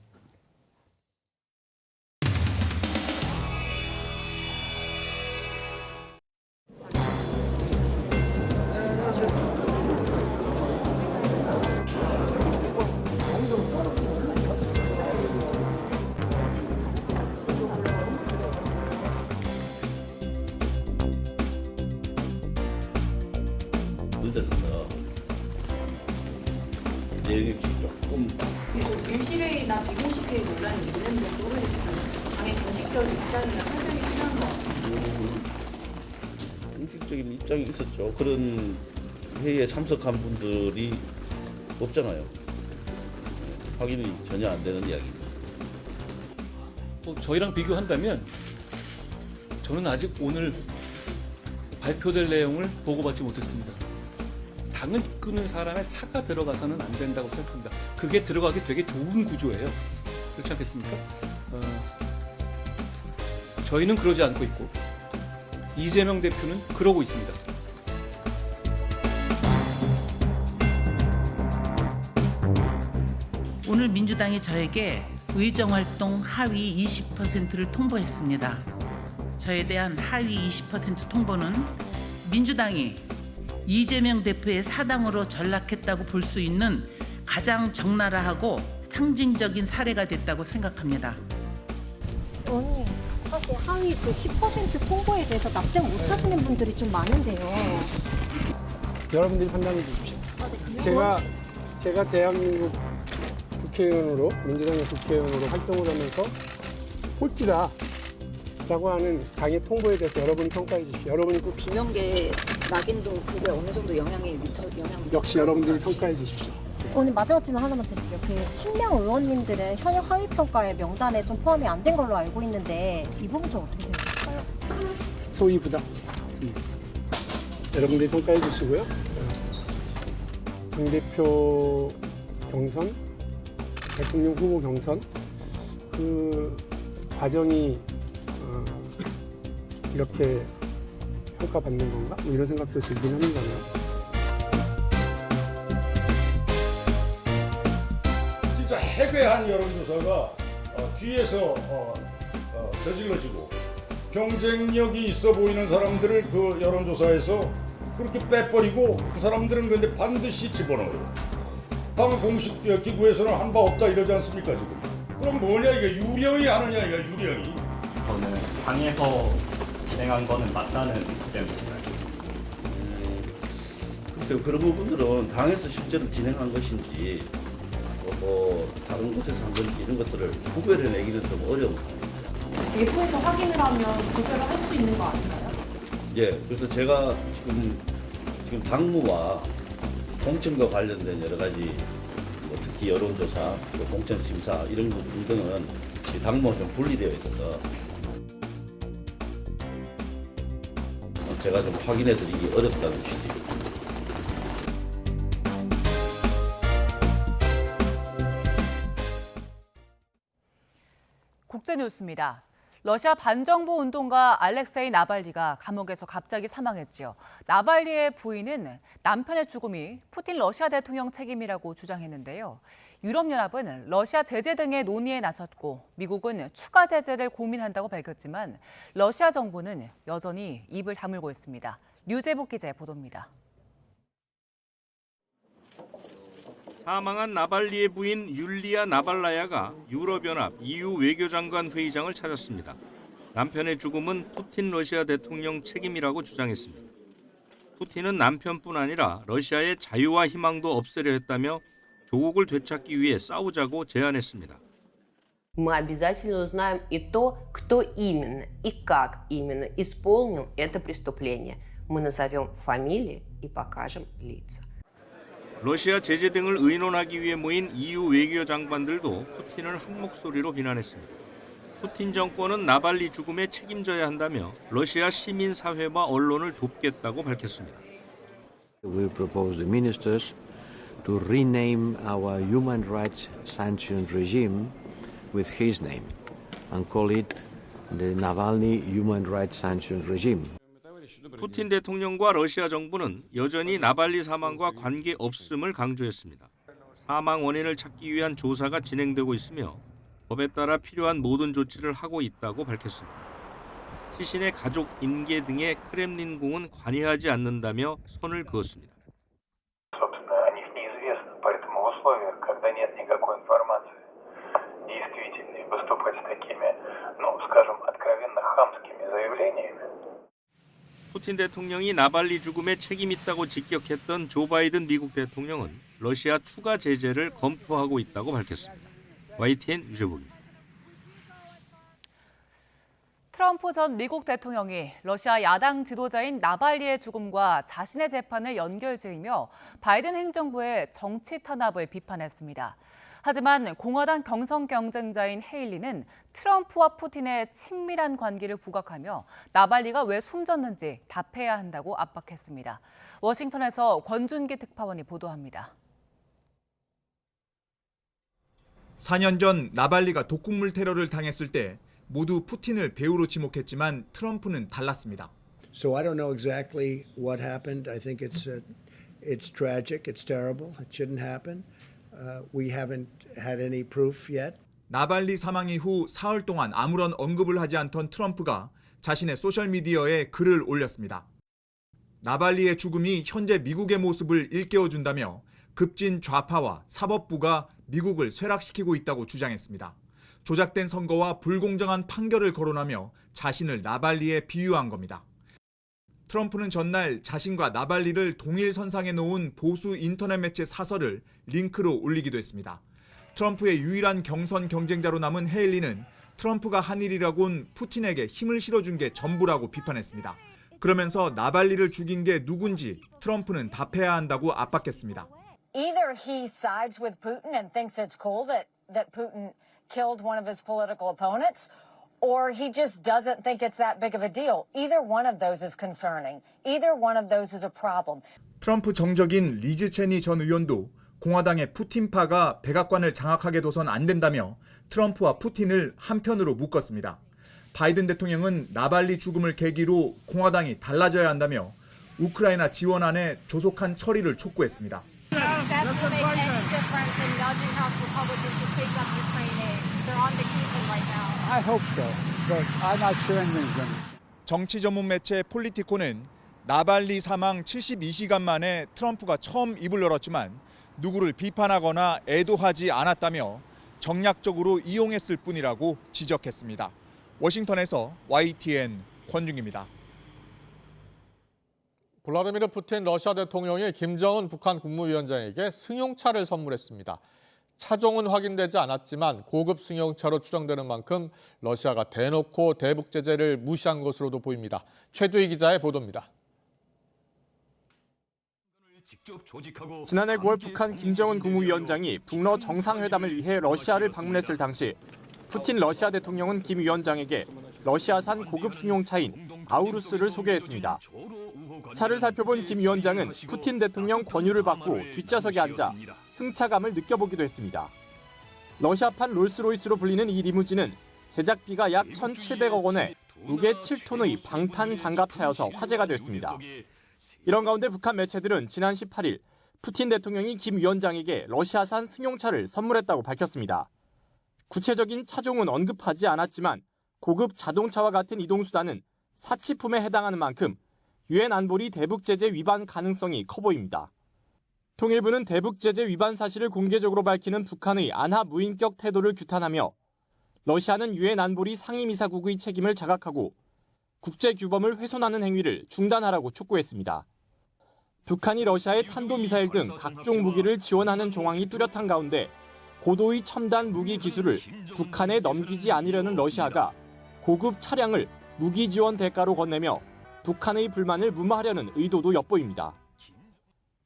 [SPEAKER 13] 늦어서 내용이 조금
[SPEAKER 23] 밀실회의나 비공식회의 논란이 있는데 그거를 당의 공식적인 입장이나 설명이 필요한 거
[SPEAKER 13] 공식적인 입장이 있었죠. 그런 회의에 참석한 분들이 없잖아요. 확인이 전혀 안 되는 이야기입니다.
[SPEAKER 11] 저희랑 비교한다면 저는 아직 오늘 발표될 내용을 보고받지 못했습니다. 당을 이끄는 사람의 사가 들어가서는 안 된다고 생각합니다. 그게 들어가기 되게 좋은 구조예요. 그렇지 않겠습니까? 저희는 그러지 않고 있고 이재명 대표는 그러고 있습니다.
[SPEAKER 14] 오늘 민주당이 저에게 의정활동 하위 20%를 통보했습니다. 저에 대한 하위 20% 통보는 민주당이 이재명 대표의 사당으로 전락했다고 볼 수 있는 가장 적나라하고 상징적인 사례가 됐다고 생각합니다.
[SPEAKER 16] 의원님, 사실 하위 그 10% 통보에 대해서 납득 못하시는 분들이 좀 많은데요.
[SPEAKER 10] 여러분들이 판단해 주십시오. 제가 대한민국 국회의원으로 민주당의 국회의원으로 활동을 하면서 꼴찌다라고 하는 당의 통보에 대해서 여러분이 평가해 주십시오. 여러분이 꼭
[SPEAKER 23] 비명계 낙인도 그게 어느 정도 영향 미쳐
[SPEAKER 10] 역시 여러분들이 평가해 주십시오.
[SPEAKER 16] 오늘 마지막 질문 하나만 드릴게요. 그 친명 의원님들은 현역 하위 평가의 명단에 좀 포함이 안 된 걸로 알고 있는데 이 부분 좀 어떻게 생각하세요?
[SPEAKER 10] 소위 부당. 여러분들이 평가해 주시고요. 당대표 경선, 대통령 후보 경선 그 과정이 이렇게 평가받는 건가? 뭐 이런 생각도 들긴 합니다만.
[SPEAKER 21] 진짜 해괴한 여론조사가 뒤에서 저질러지고 경쟁력이 있어 보이는 사람들을 그 여론조사에서 그렇게 빼버리고 그 사람들은 근데 반드시 집어넣어요. 당 공식 기구에서는 한 바 없다 이러지 않습니까 지금? 그럼 뭐냐 이게 유령이 하느냐 이거 유령이.
[SPEAKER 24] 저는 당에서 진행한 거는 맞다는 입장입니다.
[SPEAKER 13] 글쎄요, 그런 부분들은 당에서 실제로 진행한 것인지 뭐 다른 곳에서 한 건지 이런 것들을 구별해 내기는 좀 어려운 상황입니다.
[SPEAKER 23] 내부에서 확인을 하면 구별을 할 수 있는 거 아닌가요?
[SPEAKER 13] 예, 그래서 제가 지금 당무와 공천과 관련된 여러 가지 뭐 특히 여론조사, 공천 심사 이런 것 등등은 당무와 좀 분리되어 있어서 제가 좀 확인해드리기 어렵다는 취지입니다.
[SPEAKER 2] 국제뉴스입니다. 러시아 반정부 운동가 알렉세이 나발리가 감옥에서 갑자기 사망했지요. 나발리의 부인은 남편의 죽음이 푸틴 러시아 대통령 책임이라고 주장했는데요. 유럽연합은 러시아 제재 등의 논의에 나섰고 미국은 추가 제재를 고민한다고 밝혔지만 러시아 정부는 여전히 입을 다물고 있습니다. 류재복 기자의 보도입니다.
[SPEAKER 25] 사망한 나발리의 부인 율리아 나발라야가 유럽연합 EU 외교장관 회의장을 찾았습니다. 남편의 죽음은 푸틴 러시아 대통령 책임이라고 주장했습니다. 푸틴은 남편뿐 아니라 러시아의 자유와 희망도 없애려 했다며 조국을 되찾기 위해 싸우자고 제안했습니다.
[SPEAKER 3] Мы обязательно узнаем и то, кто именно и как именно исполнил это преступление. Мы назовем фамилии и покажем лица.
[SPEAKER 25] 러시아 제재 등을 의논하기 위해 모인 EU 외교 장관들도 푸틴을 한 목소리로 비난했습니다. 푸틴 정권은 나발리 죽음에 책임져야 한다며 러시아 시민사회와 언론을 돕겠다고 밝혔습니다.
[SPEAKER 15] We propose the ministers to rename our human rights sanction regime with his name and call it the Navalny Human Rights Sanction Regime.
[SPEAKER 25] 푸틴 대통령과 러시아 정부는 여전히 나발리 사망과 관계없음을 강조했습니다. 사망 원인을 찾기 위한 조사가 진행되고 있으며 법에 따라 필요한 모든 조치를 하고 있다고 밝혔습니다. 시신의 가족 인계 등의 크렘린궁은 관여하지 않는다며 선을 그었습니다. 푸틴 대통령이 나발리 죽음에 책임 있다고 직격했던 조 바이든 미국 대통령은 러시아 추가 제재를 검토하고 있다고 밝혔습니다. YTN 유재복입니다.
[SPEAKER 2] 트럼프 전 미국 대통령이 러시아 야당 지도자인 나발리의 죽음과 자신의 재판을 연결지으며 바이든 행정부의 정치 탄압을 비판했습니다. 하지만 공화당 경선 경쟁자인 헤일리는 트럼프와 푸틴의 친밀한 관계를 부각하며 나발리가 왜 숨졌는지 답해야 한다고 압박했습니다. 워싱턴에서 권준기 특파원이 보도합니다.
[SPEAKER 17] 4년 전 나발리가 독극물 테러를 당했을 때 모두 푸틴을 배우로 지목했지만 트럼프는 달랐습니다.
[SPEAKER 18] So I don't know exactly what happened. I think it's tragic. It's terrible. It shouldn't happen. We haven't had any proof yet.
[SPEAKER 17] 나발리 사망 이후 사흘 동안 아무런 언급을 하지 않던 트럼프가 자신의 소셜미디어에 글을 올렸습니다. 나발리의 죽음이 현재 미국의 모습을 일깨워준다며 급진 좌파와 사법부가 미국을 쇠락시키고 있다고 주장했습니다. 조작된 선거와 불공정한 판결을 거론하며 자신을 나발리에 비유한 겁니다. 트럼프는 전날 자신과 나발리를 동일 선상에 놓은 보수 인터넷 매체 사설을 링크로 올리기도 했습니다. 트럼프의 유일한 경선 경쟁자로 남은 헤일리는 트럼프가 한 일이라곤 푸틴에게 힘을 실어준 게 전부라고 비판했습니다. 그러면서 나발리를 죽인 게 누군지 트럼프는 답해야 한다고 압박했습니다.
[SPEAKER 19] Either he sides with Putin and thinks it's cool that Putin killed one of his political opponents, or he just doesn't think it's that big of a deal. Either one of those is concerning. Either one of those is a problem.
[SPEAKER 17] 트럼프 정적인 리즈 체니 전 의원도 공화당의 푸틴파가 백악관을 장악하게 둬선 안 된다며 트럼프와 푸틴을 한편으로 묶었습니다. 바이든 대통령은 나발리 죽음을 계기로 공화당이 달라져야 한다며 우크라이나 지원안의 조속한 처리를 촉구했습니다. 정치 전문 매체 폴리티코는 나발리 사망 72시간 만에 트럼프가 처음 입을 열었지만 누구를 비판하거나 애도하지 않았다며 정략적으로 이용했을 뿐이라고 지적했습니다. 워싱턴에서 YTN 권중기입니다.
[SPEAKER 1] 블라디미르 푸틴 러시아 대통령이 김정은 북한 국무위원장에게 승용차를 선물했습니다. 차종은 확인되지 않았지만 고급 승용차로 추정되는 만큼 러시아가 대놓고 대북 제재를 무시한 것으로도 보입니다. 최두희 기자의 보도입니다.
[SPEAKER 26] 지난해 9월 북한 김정은 국무위원장이 북러 정상회담을 위해 러시아를 방문했을 당시 푸틴 러시아 대통령은 김 위원장에게 러시아산 고급 승용차인 아우루스를 소개했습니다. 차를 살펴본 김 위원장은 푸틴 대통령 권유를 받고 뒷좌석에 앉아 승차감을 느껴보기도 했습니다. 러시아판 롤스로이스로 불리는 이 리무진은 제작비가 약 1,700억 원에 무게 7톤의 방탄 장갑차여서 화제가 됐습니다. 이런 가운데 북한 매체들은 지난 18일 푸틴 대통령이 김 위원장에게 러시아산 승용차를 선물했다고 밝혔습니다. 구체적인 차종은 언급하지 않았지만 고급 자동차와 같은 이동수단은 사치품에 해당하는 만큼 유엔 안보리 대북제재 위반 가능성이 커 보입니다. 통일부는 대북제재 위반 사실을 공개적으로 밝히는 북한의 안하 무인격 태도를 규탄하며 러시아는 유엔 안보리 상임이사국의 책임을 자각하고 국제규범을 훼손하는 행위를 중단하라고 촉구했습니다. 북한이 러시아에 탄도미사일 등 각종 무기를 지원하는 정황이 뚜렷한 가운데 고도의 첨단 무기 기술을 북한에 넘기지 않으려는 러시아가 고급 차량을 무기 지원 대가로 건네며 북한의 불만을 무마하려는 의도도 엿보입니다.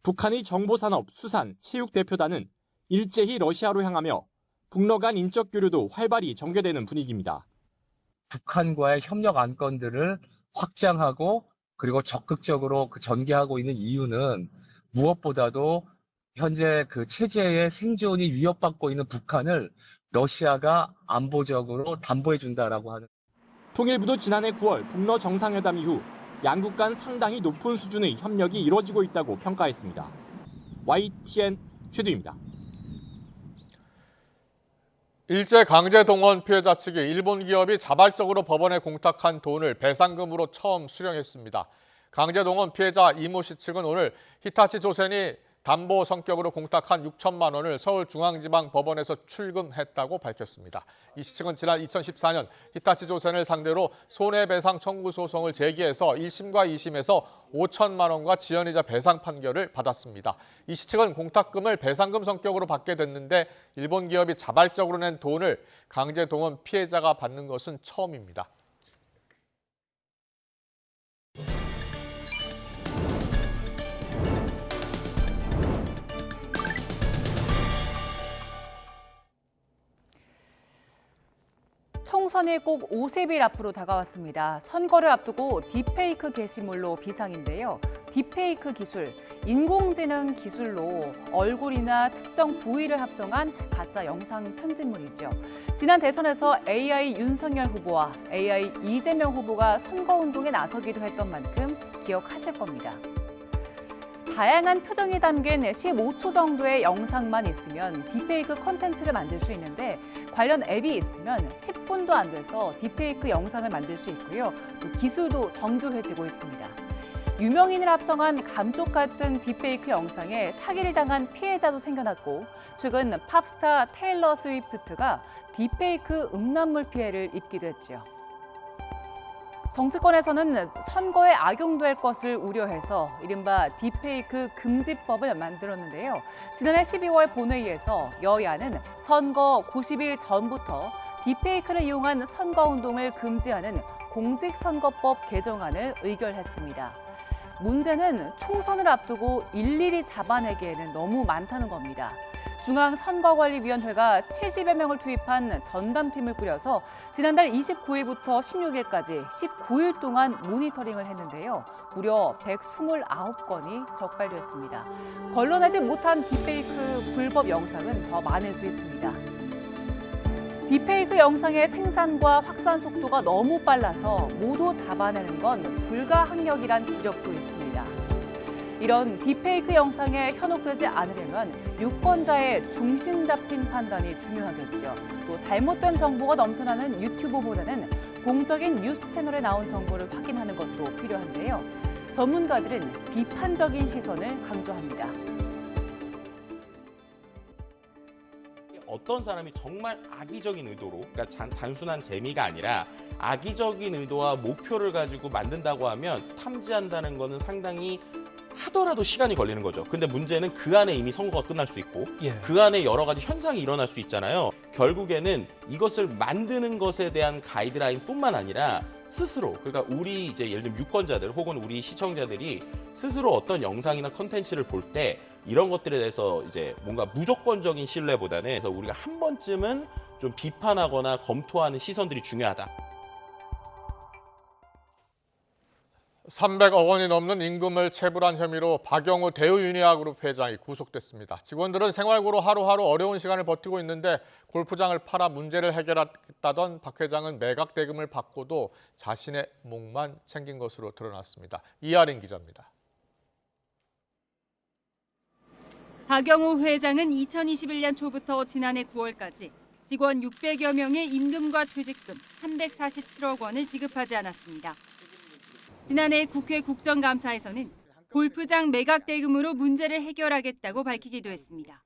[SPEAKER 26] 북한의 정보산업, 수산, 체육 대표단은 일제히 러시아로 향하며 북러 간 인적 교류도 활발히 전개되는 분위기입니다.
[SPEAKER 4] 북한과의 협력 안건들을 확장하고 그리고 적극적으로 전개하고 있는 이유는 무엇보다도 현재 그 체제의 생존이 위협받고 있는 북한을 러시아가 안보적으로 담보해 준다라고 하는.
[SPEAKER 26] 통일부도 지난해 9월 북러 정상회담 이후 양국 간 상당히 높은 수준의 협력이 이루어지고 있다고 평가했습니다. YTN 최두입니다.
[SPEAKER 1] 일제 강제 동원 피해자 측이 일본 기업이 자발적으로 법원에 공탁한 돈을 배상금으로 처음 수령했습니다. 강제 동원 피해자 이모 씨 측은 오늘 히타치 조센이 담보 성격으로 공탁한 6천만 원을 서울중앙지방법원에서 출금했다고 밝혔습니다. 이 씨 측은 지난 2014년 히타치 조센을 상대로 손해배상 청구 소송을 제기해서 1심과 2심에서 5천만 원과 지연이자 배상 판결을 받았습니다. 이 씨 측은 공탁금을 배상금 성격으로 받게 됐는데 일본 기업이 자발적으로 낸 돈을 강제 동원 피해자가 받는 것은 처음입니다.
[SPEAKER 2] 총선이 꼭 50일 앞으로 다가왔습니다. 선거를 앞두고 딥페이크 게시물로 비상인데요. 딥페이크 기술, 인공지능 기술로 얼굴이나 특정 부위를 합성한 가짜 영상 편집물이죠. 지난 대선에서 AI 윤석열 후보와 AI 이재명 후보가 선거운동에 나서기도 했던 만큼 기억하실 겁니다. 다양한 표정이 담긴 15초 정도의 영상만 있으면 딥페이크 콘텐츠를 만들 수 있는데 관련 앱이 있으면 10분도 안 돼서 딥페이크 영상을 만들 수 있고요. 또 기술도 정교해지고 있습니다. 유명인을 합성한 감쪽 같은 딥페이크 영상에 사기를 당한 피해자도 생겨났고 최근 팝스타 테일러 스위프트가 딥페이크 음란물 피해를 입기도 했죠. 정치권에서는 선거에 악용될 것을 우려해서 이른바 딥페이크 금지법을 만들었는데요. 지난해 12월 본회의에서 여야는 선거 90일 전부터 딥페이크를 이용한 선거운동을 금지하는 공직선거법 개정안을 의결했습니다. 문제는 총선을 앞두고 일일이 잡아내기에는 너무 많다는 겁니다. 중앙선거관리위원회가 70여 명을 투입한 전담팀을 꾸려서 지난달 29일부터 16일까지 19일 동안 모니터링을 했는데요. 무려 129건이 적발됐습니다. 걸러내지 못한 딥페이크 불법 영상은 더 많을 수 있습니다. 딥페이크 영상의 생산과 확산 속도가 너무 빨라서 모두 잡아내는 건 불가항력이란 지적도 있습니다. 이런 딥페이크 영상에 현혹되지 않으려면 유권자의 중심 잡힌 판단이 중요하겠죠. 또 잘못된 정보가 넘쳐나는 유튜브보다는 공적인 뉴스 채널에 나온 정보를 확인하는 것도 필요한데요. 전문가들은 비판적인 시선을 강조합니다.
[SPEAKER 5] 어떤 사람이 정말 악의적인 의도로, 그러니까 단순한 재미가 아니라 악의적인 의도와 목표를 가지고 만든다고 하면 탐지한다는 거는 상당히 하더라도 시간이 걸리는 거죠. 근데 문제는 그 안에 이미 선거가 끝날 수 있고 그 안에 여러 가지 현상이 일어날 수 있잖아요. 결국에는 이것을 만드는 것에 대한 가이드라인뿐만 아니라 스스로, 그러니까 우리 이제 예를 들면 유권자들 혹은 우리 시청자들이 스스로 어떤 영상이나 컨텐츠를 볼 때 이런 것들에 대해서 이제 뭔가 무조건적인 신뢰보다는 그래서 우리가 한 번쯤은 좀 비판하거나 검토하는 시선들이 중요하다.
[SPEAKER 1] 300억 원이 넘는 임금을 체불한 혐의로 박영우 대우유니아그룹 회장이 구속됐습니다. 직원들은 생활고로 하루하루 어려운 시간을 버티고 있는데 골프장을 팔아 문제를 해결하겠다던 박 회장은 매각 대금을 받고도 자신의 몫만 챙긴 것으로 드러났습니다. 이하린 기자입니다.
[SPEAKER 6] 박영우 회장은 2021년 초부터 지난해 9월까지 직원 600여 명의 임금과 퇴직금 347억 원을 지급하지 않았습니다. 지난해 국회 국정감사에서는 골프장 매각 대금으로 문제를 해결하겠다고 밝히기도 했습니다.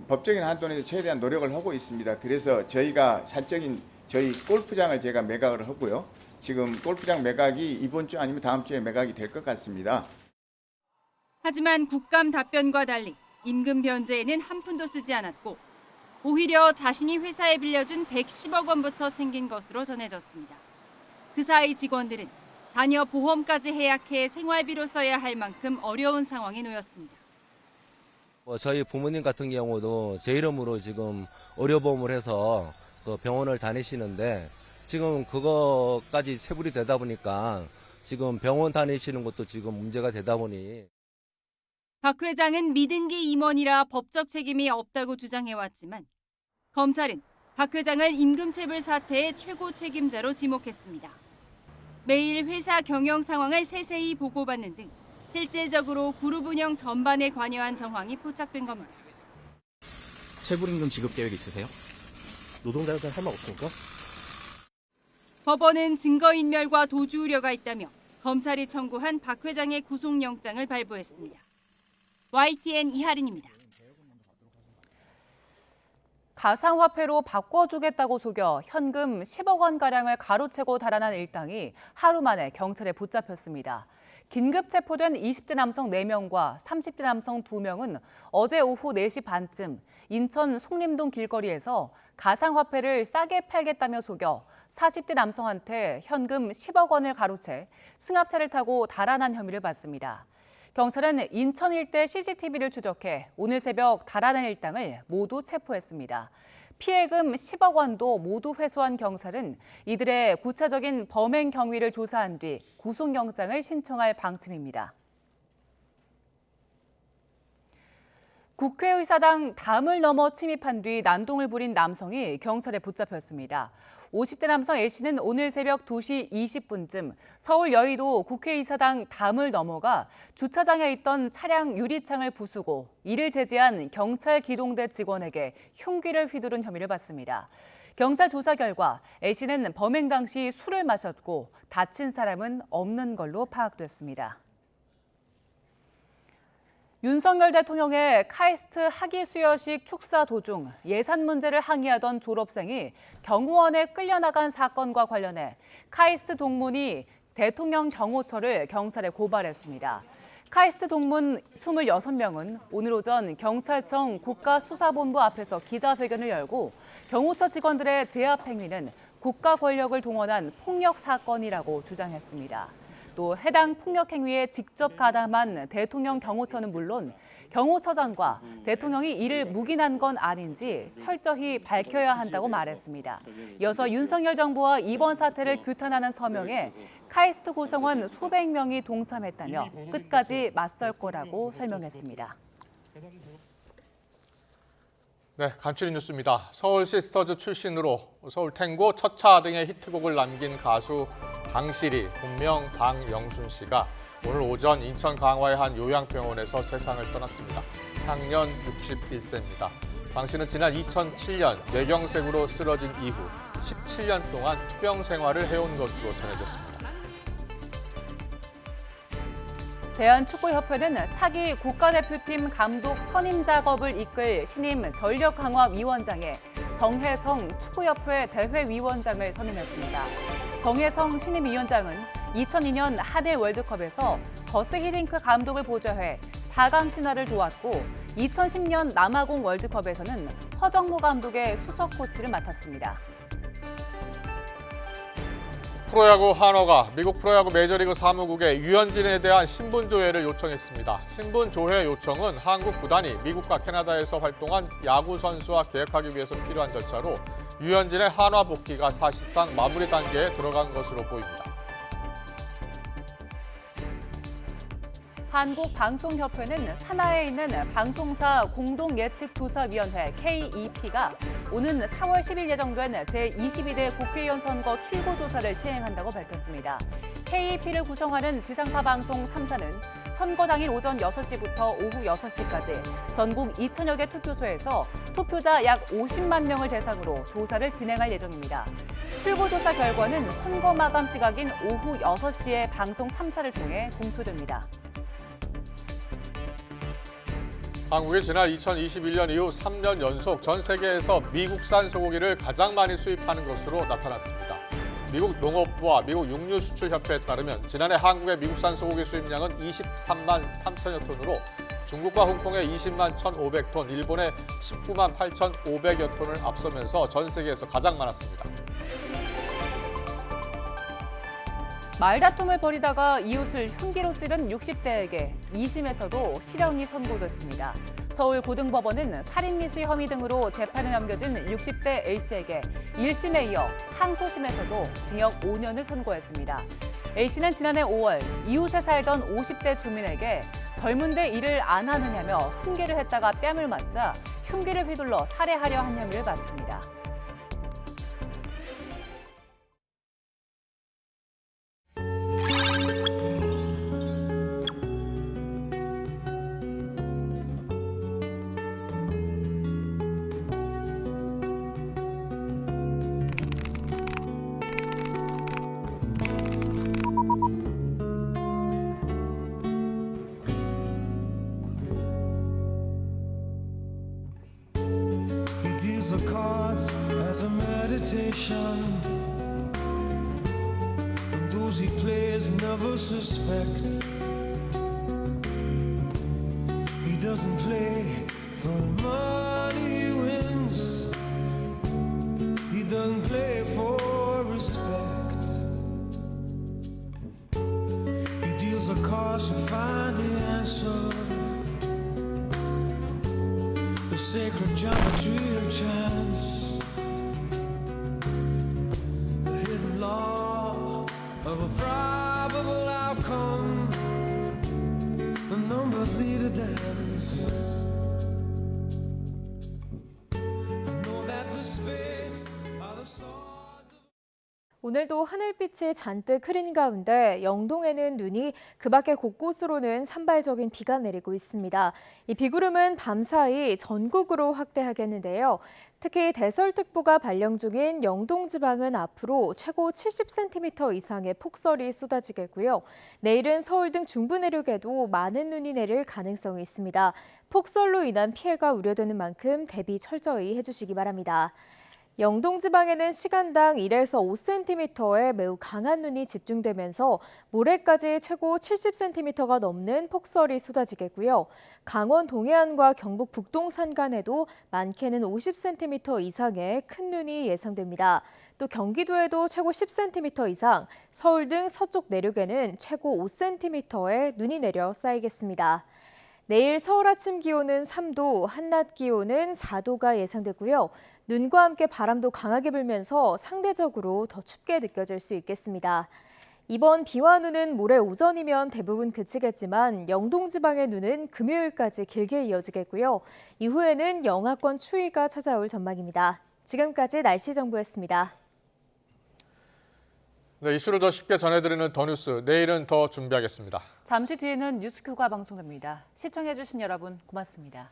[SPEAKER 7] 법적인 한도 내에서 최대한 노력을 하고 있습니다. 그래서 저희가 사적인 저희 골프장을 제가 매각을 하고요. 지금 골프장 매각이 이번 주 아니면 다음 주에 매각이 될 것 같습니다.
[SPEAKER 6] 하지만 국감 답변과 달리 임금 변제에는 한 푼도 쓰지 않았고 오히려 자신이 회사에 빌려준 110억 원부터 챙긴 것으로 전해졌습니다. 그 사이 직원들은 자녀 보험까지 해약해 생활비로 써야 할 만큼 어려운 상황에 놓였습니다.
[SPEAKER 8] 저희 부모님 같은 경우도 제 이름으로 지금 의료보험을 해서 그 병원을 다니시는데 지금 그거까지 체불이 되다 보니까 지금 병원 다니시는 것도 지금 문제가 되다 보니
[SPEAKER 6] 박 회장은 미등기 임원이라 법적 책임이 없다고 주장해왔지만 검찰은 박 회장을 임금체불 사태의 최고 책임자로 지목했습니다. 매일 회사 경영 상황을 세세히 보고받는 등 실질적으로 그룹 운영 전반에 관여한 정황이 포착된 겁니다.
[SPEAKER 9] 체불임금 지급 계획 있으세요? 노동자한테 할 말 없습니까?
[SPEAKER 6] 법원은 증거인멸과 도주 우려가 있다며 검찰이 청구한 박 회장의 구속영장을 발부했습니다. YTN 이하린입니다.
[SPEAKER 2] 가상화폐로 바꿔주겠다고 속여 현금 10억 원가량을 가로채고 달아난 일당이 하루 만에 경찰에 붙잡혔습니다. 긴급 체포된 20대 남성 4명과 30대 남성 2명은 어제 오후 4시 반쯤 인천 송림동 길거리에서 가상화폐를 싸게 팔겠다며 속여 40대 남성한테 현금 10억 원을 가로채 승합차를 타고 달아난 혐의를 받습니다. 경찰은 인천 일대 CCTV를 추적해 오늘 새벽 달아난 일당을 모두 체포했습니다. 피해금 10억 원도 모두 회수한 경찰은 이들의 구체적인 범행 경위를 조사한 뒤 구속영장을 신청할 방침입니다. 국회의사당 담을 넘어 침입한 뒤 난동을 부린 남성이 경찰에 붙잡혔습니다. 50대 남성 A씨는 오늘 새벽 2시 20분쯤 서울 여의도 국회의사당 담을 넘어가 주차장에 있던 차량 유리창을 부수고 이를 제지한 경찰 기동대 직원에게 흉기를 휘두른 혐의를 받습니다. 경찰 조사 결과 A씨는 범행 당시 술을 마셨고 다친 사람은 없는 걸로 파악됐습니다. 윤석열 대통령의 카이스트 학위 수여식 축사 도중 예산 문제를 항의하던 졸업생이 경호원에 끌려나간 사건과 관련해 카이스트 동문이 대통령 경호처를 경찰에 고발했습니다. 카이스트 동문 26명은 오늘 오전 경찰청 국가수사본부 앞에서 기자회견을 열고 경호처 직원들의 제압 행위는 국가 권력을 동원한 폭력 사건이라고 주장했습니다. 또 해당 폭력 행위에 직접 가담한 대통령 경호처는 물론 경호처장과 대통령이 이를 묵인한 건 아닌지 철저히 밝혀야 한다고 말했습니다. 이어서 윤석열 정부와 이번 사태를 규탄하는 서명에 카이스트 구성원 수백 명이 동참했다며 끝까지 맞설 거라고 설명했습니다.
[SPEAKER 1] 네, 간추린 뉴스입니다. 서울 시스터즈 출신으로 서울 탱고, 첫차 등의 히트곡을 남긴 가수 방실이, 본명 방영순 씨가 오늘 오전 인천 강화의 한 요양병원에서 세상을 떠났습니다. 향년 61세입니다. 방 씨는 지난 2007년 뇌경색으로 쓰러진 이후 17년 동안 투병 생활을 해온 것으로 전해졌습니다.
[SPEAKER 2] 대한축구협회는 차기 국가대표팀 감독 선임 작업을 이끌 신임 전력강화위원장에 정혜성 축구협회 대회위원장을 선임했습니다. 정혜성 신임위원장은 2002년 한일 월드컵에서 거스 히딩크 감독을 보좌해 4강 신화를 도왔고 2010년 남아공 월드컵에서는 허정무 감독의 수석 코치를 맡았습니다.
[SPEAKER 1] 프로야구 한화가 미국 프로야구 메이저리그 사무국에 유현진에 대한 신분조회를 요청했습니다. 신분조회 요청은 한국 구단이 미국과 캐나다에서 활동한 야구 선수와 계약하기 위해서 필요한 절차로 유현진의 한화 복귀가 사실상 마무리 단계에 들어간 것으로 보입니다.
[SPEAKER 2] 한국방송협회는 산하에 있는 방송사 공동예측조사위원회 KEP가 오는 4월 10일 예정된 제22대 국회의원 선거 출구조사를 시행한다고 밝혔습니다. KEP를 구성하는 지상파 방송 3사는 선거 당일 오전 6시부터 오후 6시까지 전국 2천여 개 투표소에서 투표자 약 50만 명을 대상으로 조사를 진행할 예정입니다. 출구조사 결과는 선거 마감 시각인 오후 6시에 방송 3사를 통해 공표됩니다.
[SPEAKER 1] 한국이 지난 2021년 이후 3년 연속 전 세계에서 미국산 소고기를 가장 많이 수입하는 것으로 나타났습니다. 미국 농업부와 미국 육류수출협회에 따르면 지난해 한국의 미국산 소고기 수입량은 23만 3천여 톤으로 중국과 홍콩의 20만 1,500톤, 일본의 19만 8,500여 톤을 앞서면서 전 세계에서 가장 많았습니다.
[SPEAKER 2] 말다툼을 벌이다가 이웃을 흉기로 찌른 60대에게 2심에서도 실형이 선고됐습니다. 서울고등법원은 살인미수 혐의 등으로 재판에 넘겨진 60대 A씨에게 1심에 이어 항소심에서도 징역 5년을 선고했습니다. A씨는 지난해 5월 이웃에 살던 50대 주민에게 젊은데 일을 안 하느냐며 흉기를 했다가 뺨을 맞자 흉기를 휘둘러 살해하려 한 혐의를 받습니다.
[SPEAKER 11] The cards as a meditation, and those he plays never suspect. He doesn't play for the money he wins. He doesn't play for respect. He deals a cards to find the answer. The sacred geometry of chance, the hidden law of a probable outcome. The numbers lead a dance. I know that the spades are the swords.
[SPEAKER 12] 오늘도 하늘빛이 잔뜩 흐린 가운데 영동에는 눈이 그 밖에 곳곳으로는 산발적인 비가 내리고 있습니다. 이 비구름은 밤사이 전국으로 확대하겠는데요. 특히 대설특보가 발령 중인 영동 지방은 앞으로 최고 70cm 이상의 폭설이 쏟아지겠고요. 내일은 서울 등 중부 내륙에도 많은 눈이 내릴 가능성이 있습니다. 폭설로 인한 피해가 우려되는 만큼 대비 철저히 해주시기 바랍니다. 영동 지방에는 시간당 1에서 5cm의 매우 강한 눈이 집중되면서 모레까지 최고 70cm가 넘는 폭설이 쏟아지겠고요. 강원 동해안과 경북 북동 산간에도 많게는 50cm 이상의 큰 눈이 예상됩니다. 또 경기도에도 최고 10cm 이상, 서울 등 서쪽 내륙에는 최고 5cm의 눈이 내려 쌓이겠습니다. 내일 서울 아침 기온은 3도, 한낮 기온은 4도가 예상되고요. 눈과 함께 바람도 강하게 불면서 상대적으로 더 춥게 느껴질 수 있겠습니다. 이번 비와 눈은 모레 오전이면 대부분 그치겠지만 영동 지방의 눈은 금요일까지 길게 이어지겠고요. 이후에는 영하권 추위가 찾아올 전망입니다. 지금까지 날씨 정보였습니다.
[SPEAKER 1] 네, 이슈를 더 쉽게 전해드리는 더 뉴스, 내일은 더 준비하겠습니다.
[SPEAKER 2] 잠시 뒤에는 뉴스큐가 방송됩니다. 시청해주신 여러분 고맙습니다.